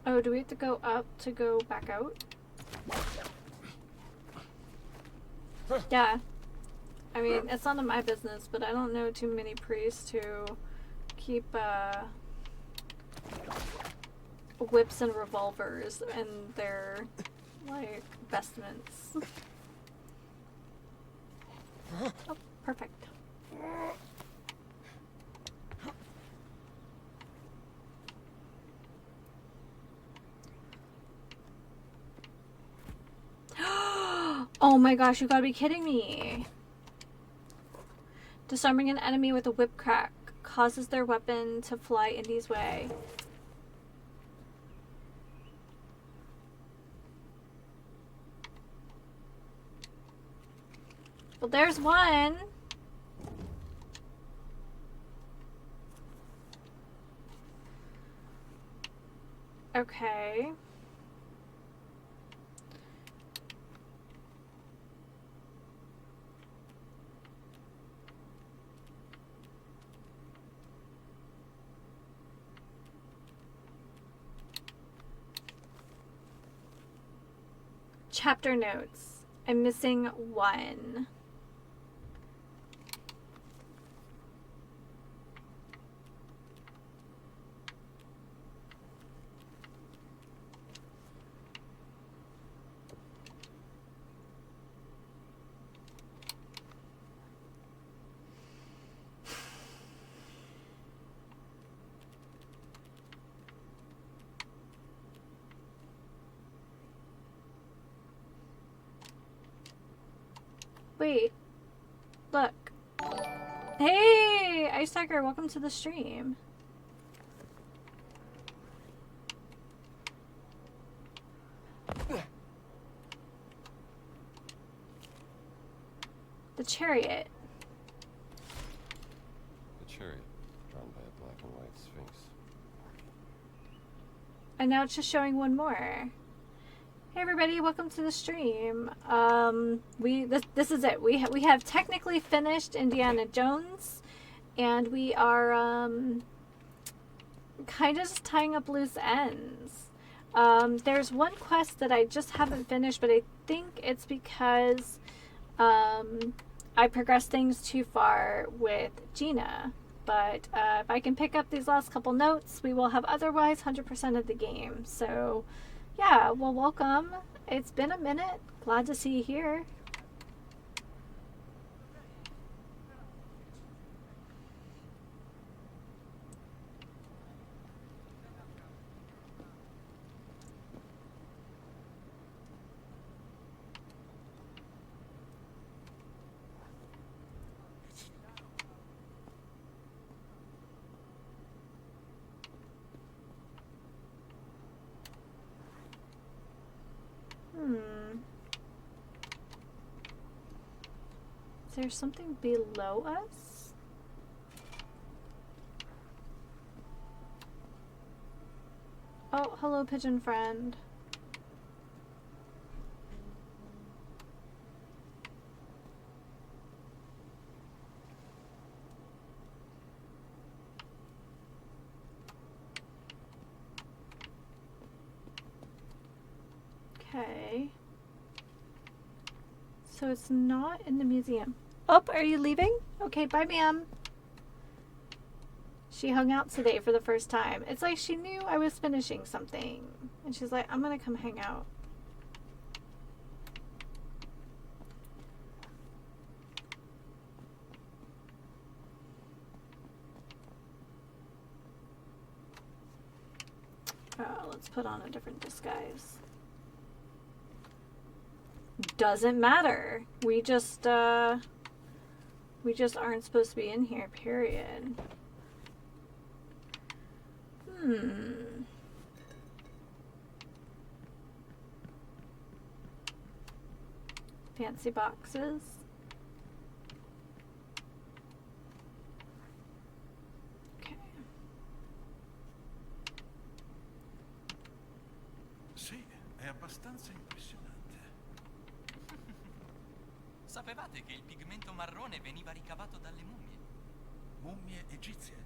Oh, do we have to go up to go back out? Yeah. I mean, it's none of my business, but I don't know too many priests who keep whips and revolvers in their, like, vestments. Oh, perfect. Oh my gosh, you gotta be kidding me. Disarming an enemy with a whip crack causes their weapon to fly Indy's way. Well, there's one. Okay. Chapter notes. I'm missing one. Wait, look. Hey, Ice Tiger, welcome to the stream. The chariot. The chariot, drawn by a black and white sphinx. And now it's just showing one more. Hey everybody, welcome to the stream. This is it. We have technically finished Indiana Jones, and we are kind of just tying up loose ends. There's one quest that I just haven't finished, but I think it's because I progressed things too far with Gina. But if I can pick up these last couple notes, we will have otherwise 100% of the game. So, yeah, well, welcome. It's been a minute. Glad to see you here. Is there something below us? Oh, hello, pigeon friend. Okay. So it's not in the museum. Oh, are you leaving? Okay, bye, ma'am. She hung out today for the first time. It's like she knew I was finishing something. And she's like, I'm gonna come hang out. Oh, let's put on a different disguise. Doesn't matter. We just aren't supposed to be in here, period. Fancy boxes. Okay. Sì, è abbastanza impressionante. Sapevate che il pigmento marrone veniva ricavato dalle mummie? Mummie egizie?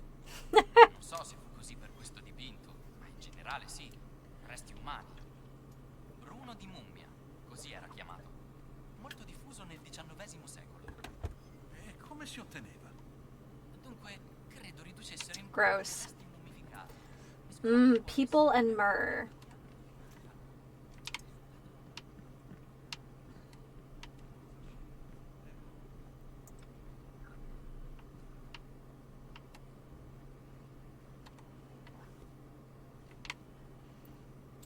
Non so se fu così per questo dipinto, ma in generale sì. Resti umani. Bruno di mummia, così era chiamato. Molto diffuso nel XIX secolo. E come si otteneva? Dunque, credo riducessero in Gross. resti mummificati. People and myrrh.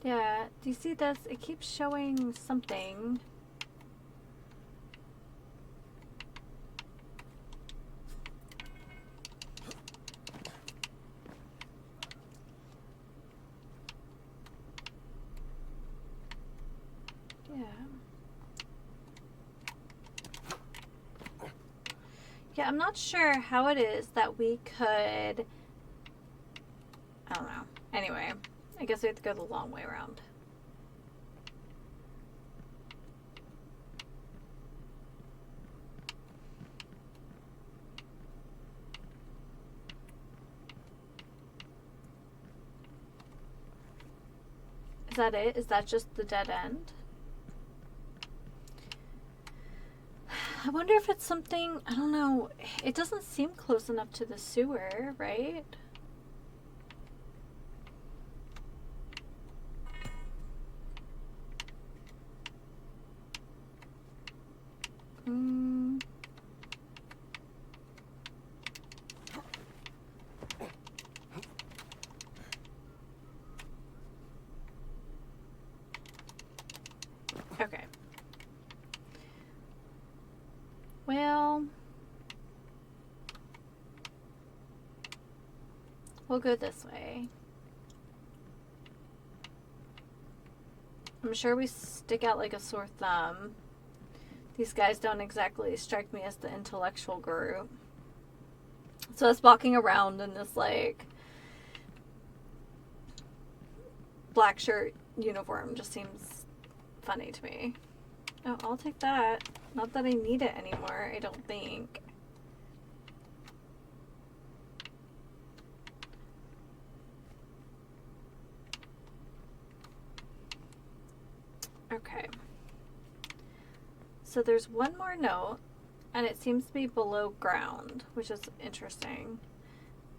Yeah, do you see this? It keeps showing something. Yeah. Yeah, I'm not sure how it is that we could... I don't know. Anyway. I guess we have to go the long way around. Is that it? Is that just the dead end? I wonder if it's something, I don't know. It doesn't seem close enough to the sewer, right? Okay. Well, we'll go this way. I'm sure we stick out like a sore thumb. These guys don't exactly strike me as the intellectual group. So us walking around in this like black shirt uniform just seems funny to me. Oh, I'll take that. Not that I need it anymore, I don't think. Okay. So there's one more note, and it seems to be below ground, which is interesting.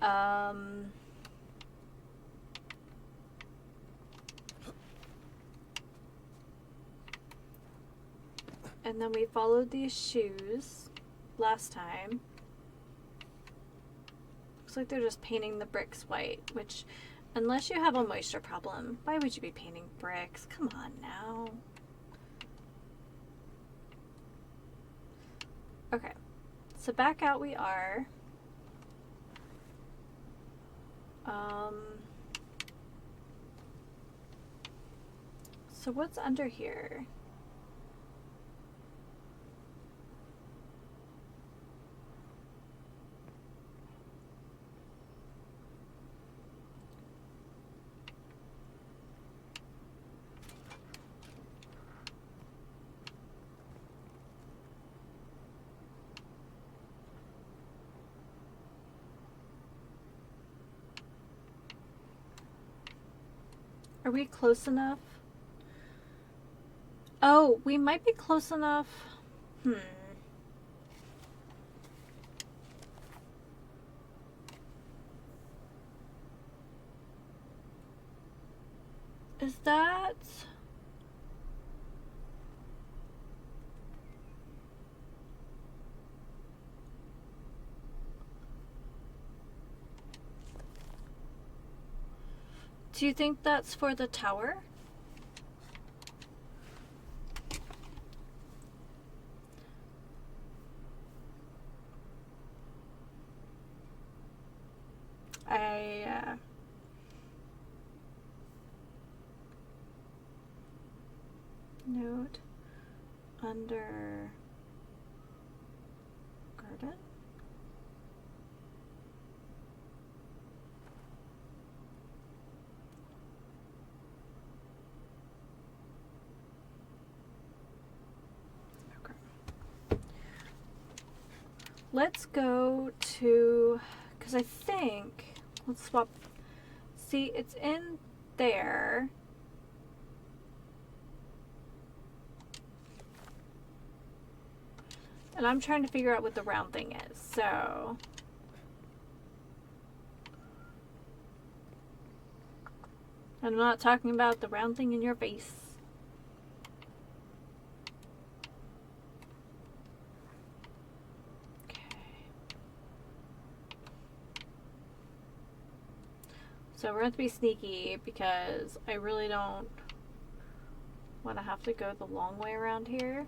And then we followed these shoes last time. Looks like they're just painting the bricks white, which, unless you have a moisture problem, why would you be painting bricks? Come on now. Okay, so back out we are. So what's under here? Are we close enough? Oh, we might be close enough. Is that... Do you think that's for the tower? Note under garden. Okay. Let's go to, because I think, let's swap. See, it's in there. And I'm trying to figure out what the round thing is, so. I'm not talking about the round thing in your face. Okay. So we're going to be sneaky because I really don't want to have to go the long way around here.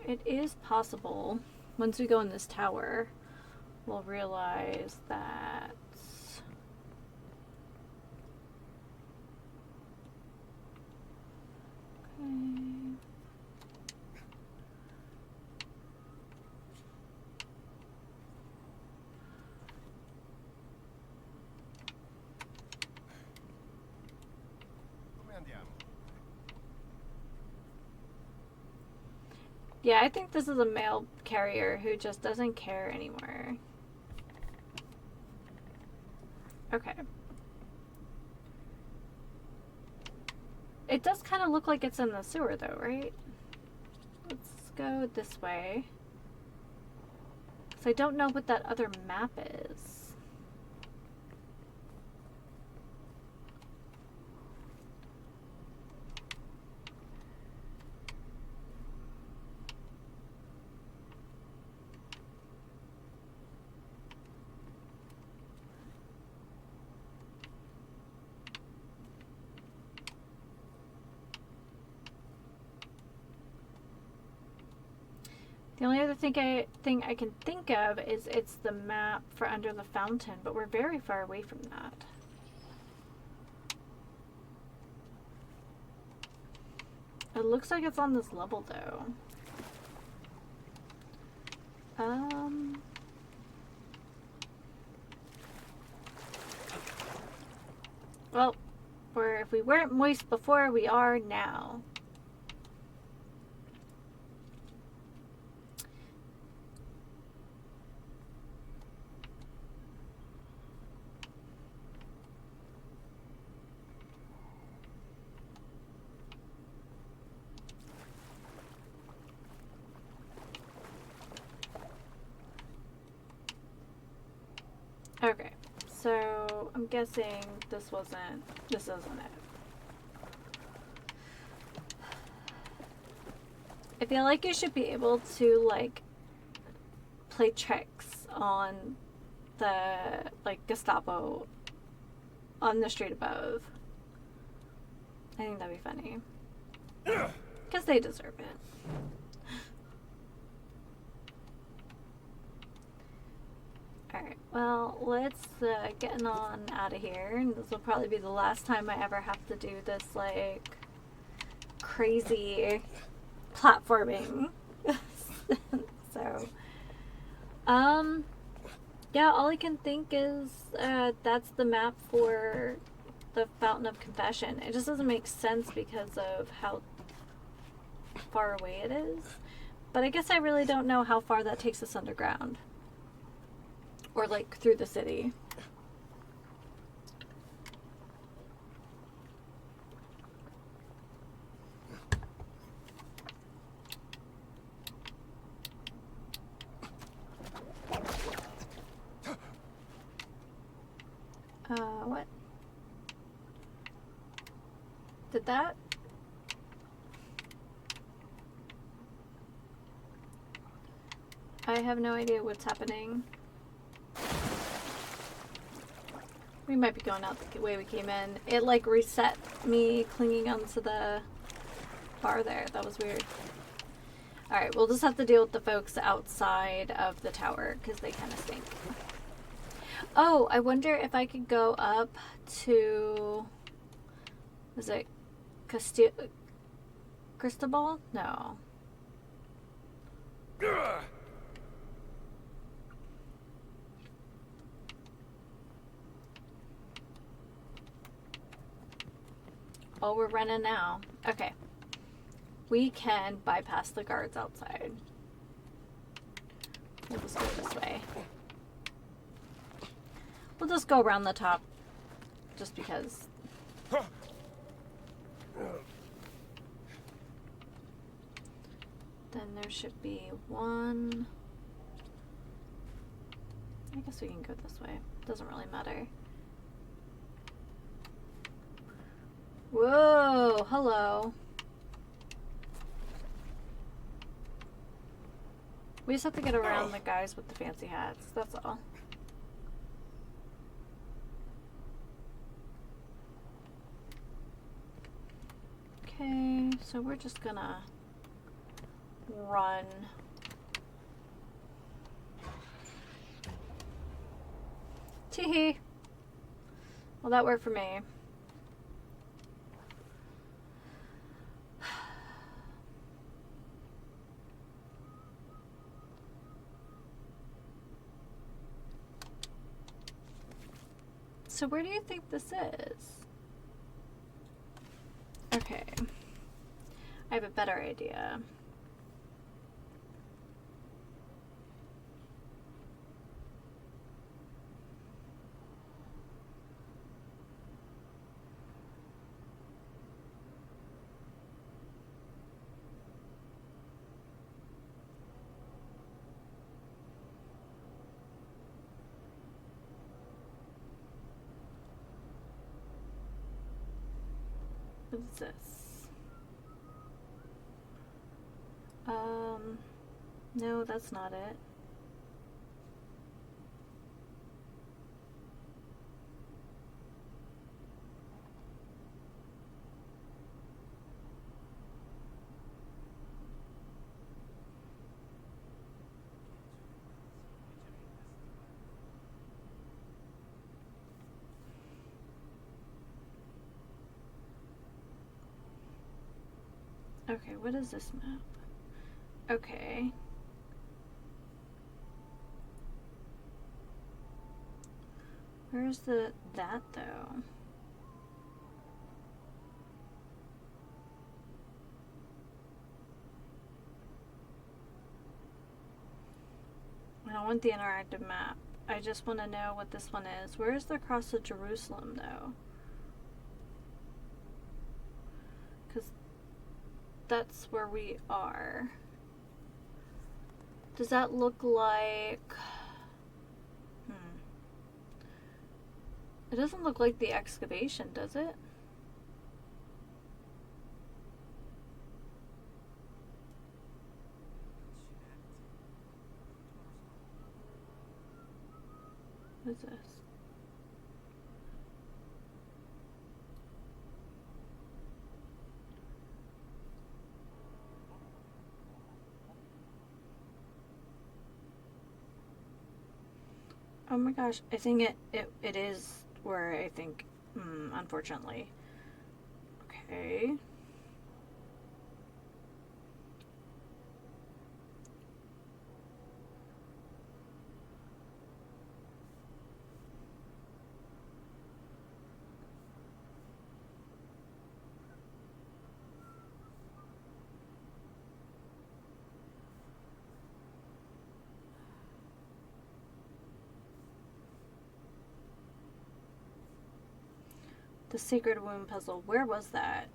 It is possible, once we go in this tower, we'll realize that... Okay. Yeah, I think this is a mail carrier who just doesn't care anymore. Okay. It does kind of look like it's in the sewer though, right? Let's go this way. So I don't know what that other map is. The only other thing I can think of is it's the map for Under the Fountain, but we're very far away from that. It looks like it's on this level though. Well, if we weren't moist before, we are now. Okay, so I'm guessing this isn't it. I feel like you should be able to, like, play tricks on the, like, Gestapo on the street above. I think that'd be funny. Because they deserve it. Alright, well, let's get on out of here. This will probably be the last time I ever have to do this, like, crazy platforming. So, yeah, all I can think is that's the map for the Fountain of Confession. It just doesn't make sense because of how far away it is. But I guess I really don't know how far that takes us underground. Or, like, through the city. What? Did that? I have no idea what's happening. We might be going out the way we came in. It, like, reset me clinging onto the bar there. That was weird. Alright, we'll just have to deal with the folks outside of the tower, because they kind of stink. Oh, I wonder if I could go up to... Was it Cristobal? No. Oh, we're running now. Okay. We can bypass the guards outside. We'll just go this way. We'll just go around the top. Just because. Then there should be one. I guess we can go this way. Doesn't really matter. Whoa, hello. We just have to get around the guys with the fancy hats, that's all. Okay, so we're just gonna run. Teehee. Well, that worked for me. So where do you think this is? Okay. I have a better idea. What is this? No, that's not it. Okay, what is this map? Okay. Where's that though? I don't want the interactive map. I just want to know what this one is. Where's the cross of Jerusalem though? Because that's where we are. Does that look like... doesn't look like the excavation, does it? What is this? Oh my gosh, I think it is where I think, unfortunately. Okay. The Sacred Wound puzzle. Where was that?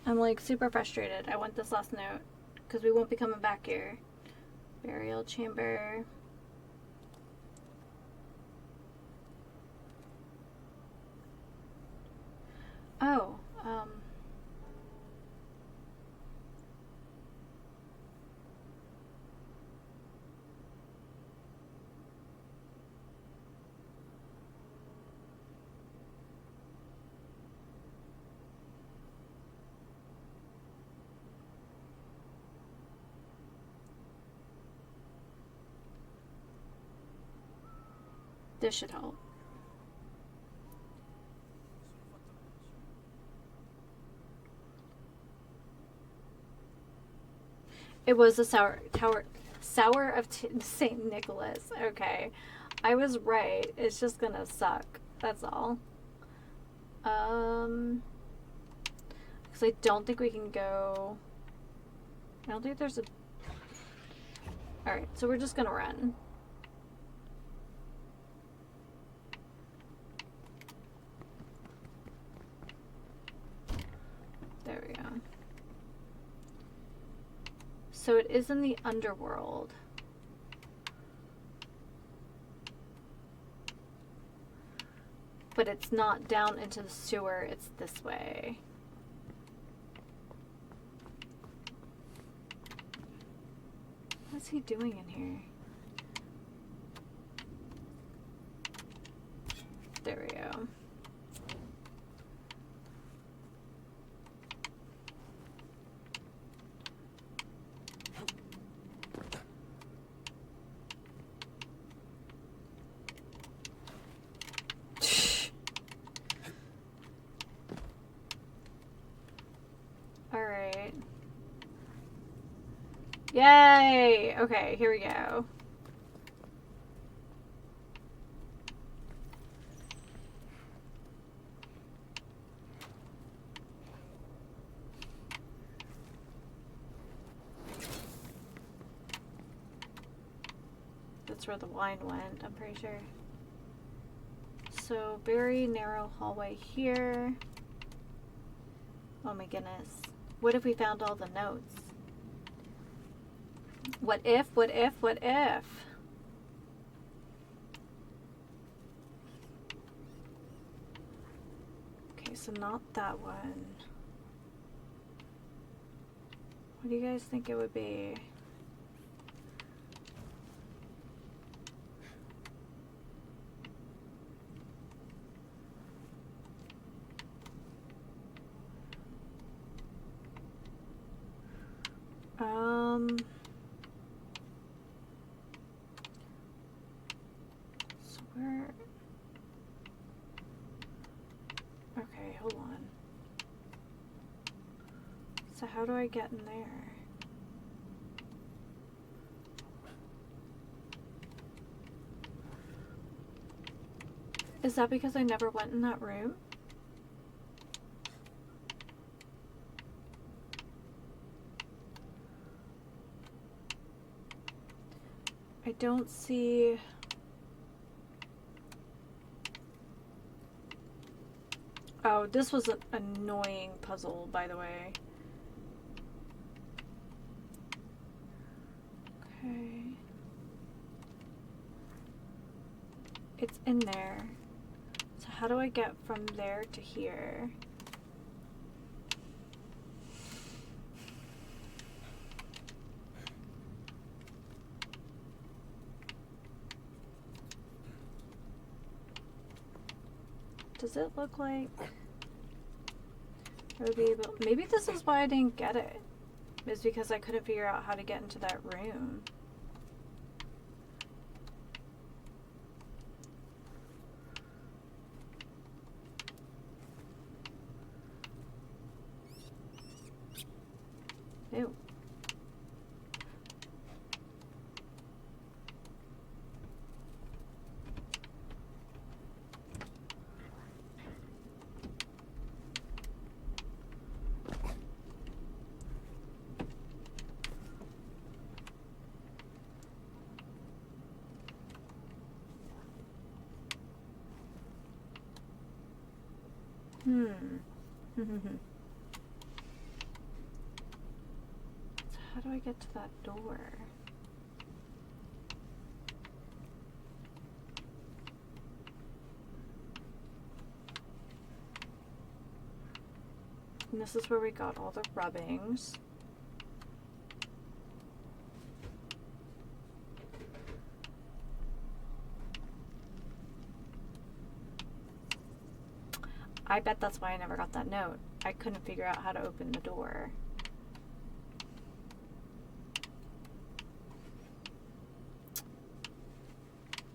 I'm like super frustrated. I want this last note because we won't be coming back here. Burial chamber. Oh, this should help. It was a sour of St. Nicholas. Okay, I was right. It's just gonna suck. That's all. Because I don't think we can go. I don't think there's a. All right, so we're just gonna run. There we go. So it is in the underworld. But it's not down into the sewer, it's this way. What's he doing in here? There we go. Alright. Yay! Okay, here we go. That's where the wine went, I'm pretty sure. So, very narrow hallway here. Oh my goodness. What if we found all the notes? What if, what if, what if? Okay, so not that one. What do you guys think it would be? So where? Okay, hold on. So how do I get in there? Is that because I never went in that room? don't see... Oh, this was an annoying puzzle, by the way. Okay. It's in there. So how do I get from there to here? Does it look like I would be able... Maybe this is why I didn't get it. It's because I couldn't figure out how to get into that room. Ew. So how do I get to that door? And this is where we got all the rubbings. I bet that's why I never got that note. I couldn't figure out how to open the door.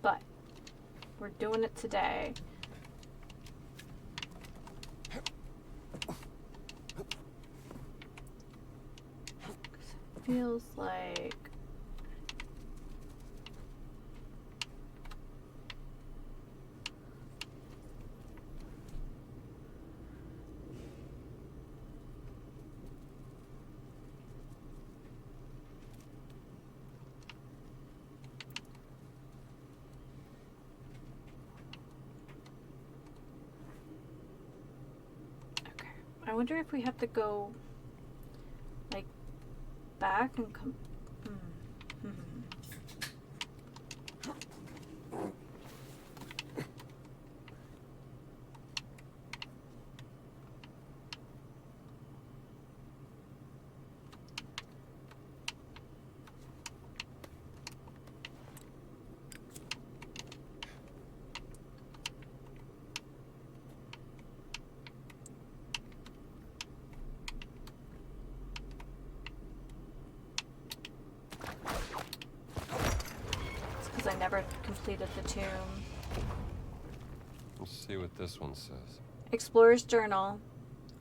But we're doing it today. Feels like... I wonder if we have to go, like, back and come... I never completed the tomb. Let's see what this one says. Explorer's Journal.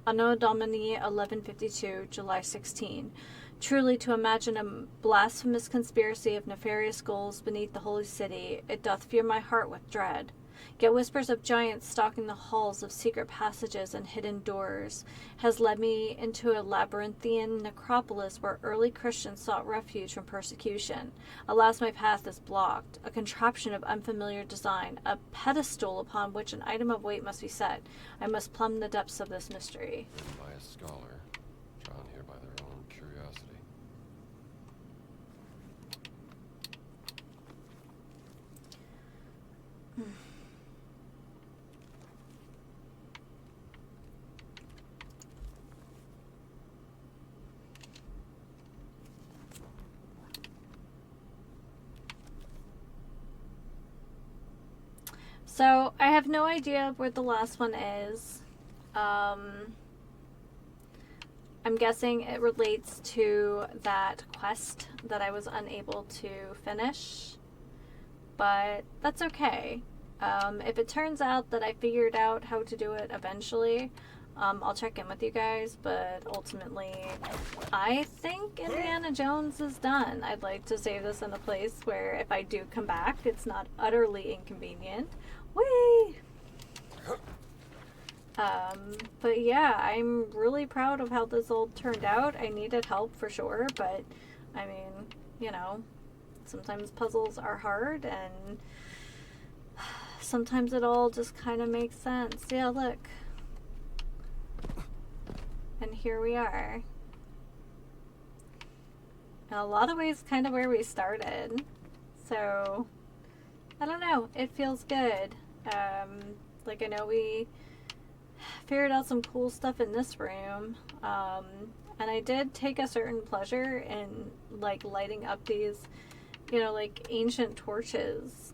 Anno Domini 1152, July 16. Truly, to imagine a blasphemous conspiracy of nefarious goals beneath the holy city, it doth fill my heart with dread. Yet whispers of giants stalking the halls of secret passages and hidden doors has led me into a labyrinthian necropolis where early Christians sought refuge from persecution. Alas, my path is blocked. A contraption of unfamiliar design, a pedestal upon which an item of weight must be set. I must plumb the depths of this mystery. Written by a scholar, drawn here by their own curiosity. So, I have no idea where the last one is. I'm guessing it relates to that quest that I was unable to finish. But that's okay. If it turns out that I figured out how to do it eventually, I'll check in with you guys. But ultimately, I think Indiana Jones is done. I'd like to save this in a place where if I do come back, it's not utterly inconvenient. Whee! But yeah, I'm really proud of how this all turned out. I needed help for sure, but I mean, you know, Sometimes puzzles are hard, and sometimes it all just kind of makes sense. Yeah, look. And here we are. In a lot of ways, kind of where we started. So, I don't know. It feels good. Like, I know we figured out some cool stuff in this room. And I did take a certain pleasure in, like, lighting up these, you know, like, ancient torches.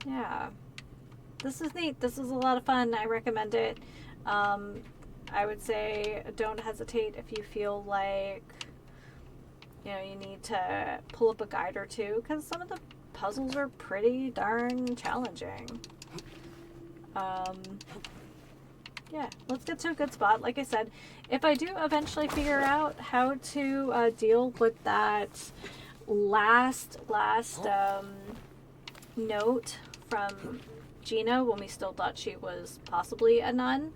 Yeah. This is neat. This is a lot of fun. I recommend it. I would say don't hesitate if you feel like, you know, you need to pull up a guide or two, because some of the puzzles are pretty darn challenging. Yeah, let's get to a good spot. Like I said, if I do eventually figure out how to deal with that last note from Gina when we still thought she was possibly a nun,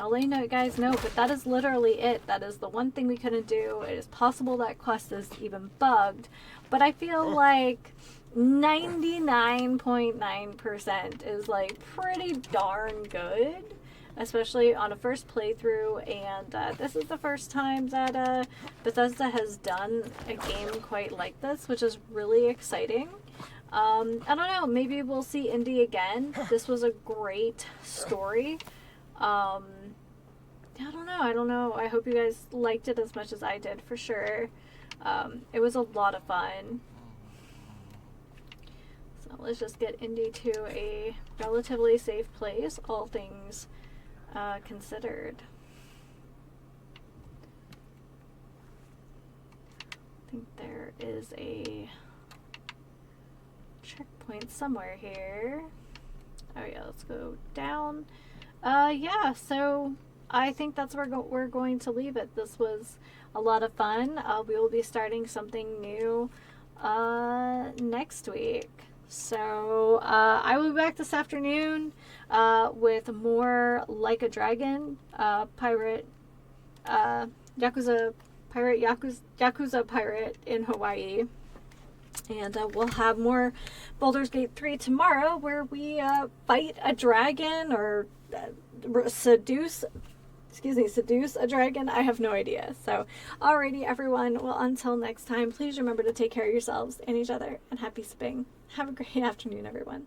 I'll let you guys know, but that is literally it. That is the one thing we couldn't do. It is possible that quest is even bugged, but I feel like 99.9% is like pretty darn good, especially on a first playthrough, and this is the first time that Bethesda has done a game quite like this, which is really exciting. I don't know, maybe we'll see Indy again. This was a great story. I don't know. I hope you guys liked it as much as I did, for sure. It was a lot of fun. So let's just get Indy to a relatively safe place, all things considered. I think there is a checkpoint somewhere here. Oh yeah, let's go down. Yeah, so I think that's where we're going to leave it. This was a lot of fun. We will be starting something new next week. So I will be back this afternoon with more Like a Dragon pirate Yakuza pirate in Hawaii. And we'll have more Baldur's Gate 3 tomorrow, where we fight a dragon or seduce a dragon. I have no idea. So, alrighty, everyone. Well, until next time, please remember to take care of yourselves and each other, and happy spring. Have a great afternoon, everyone.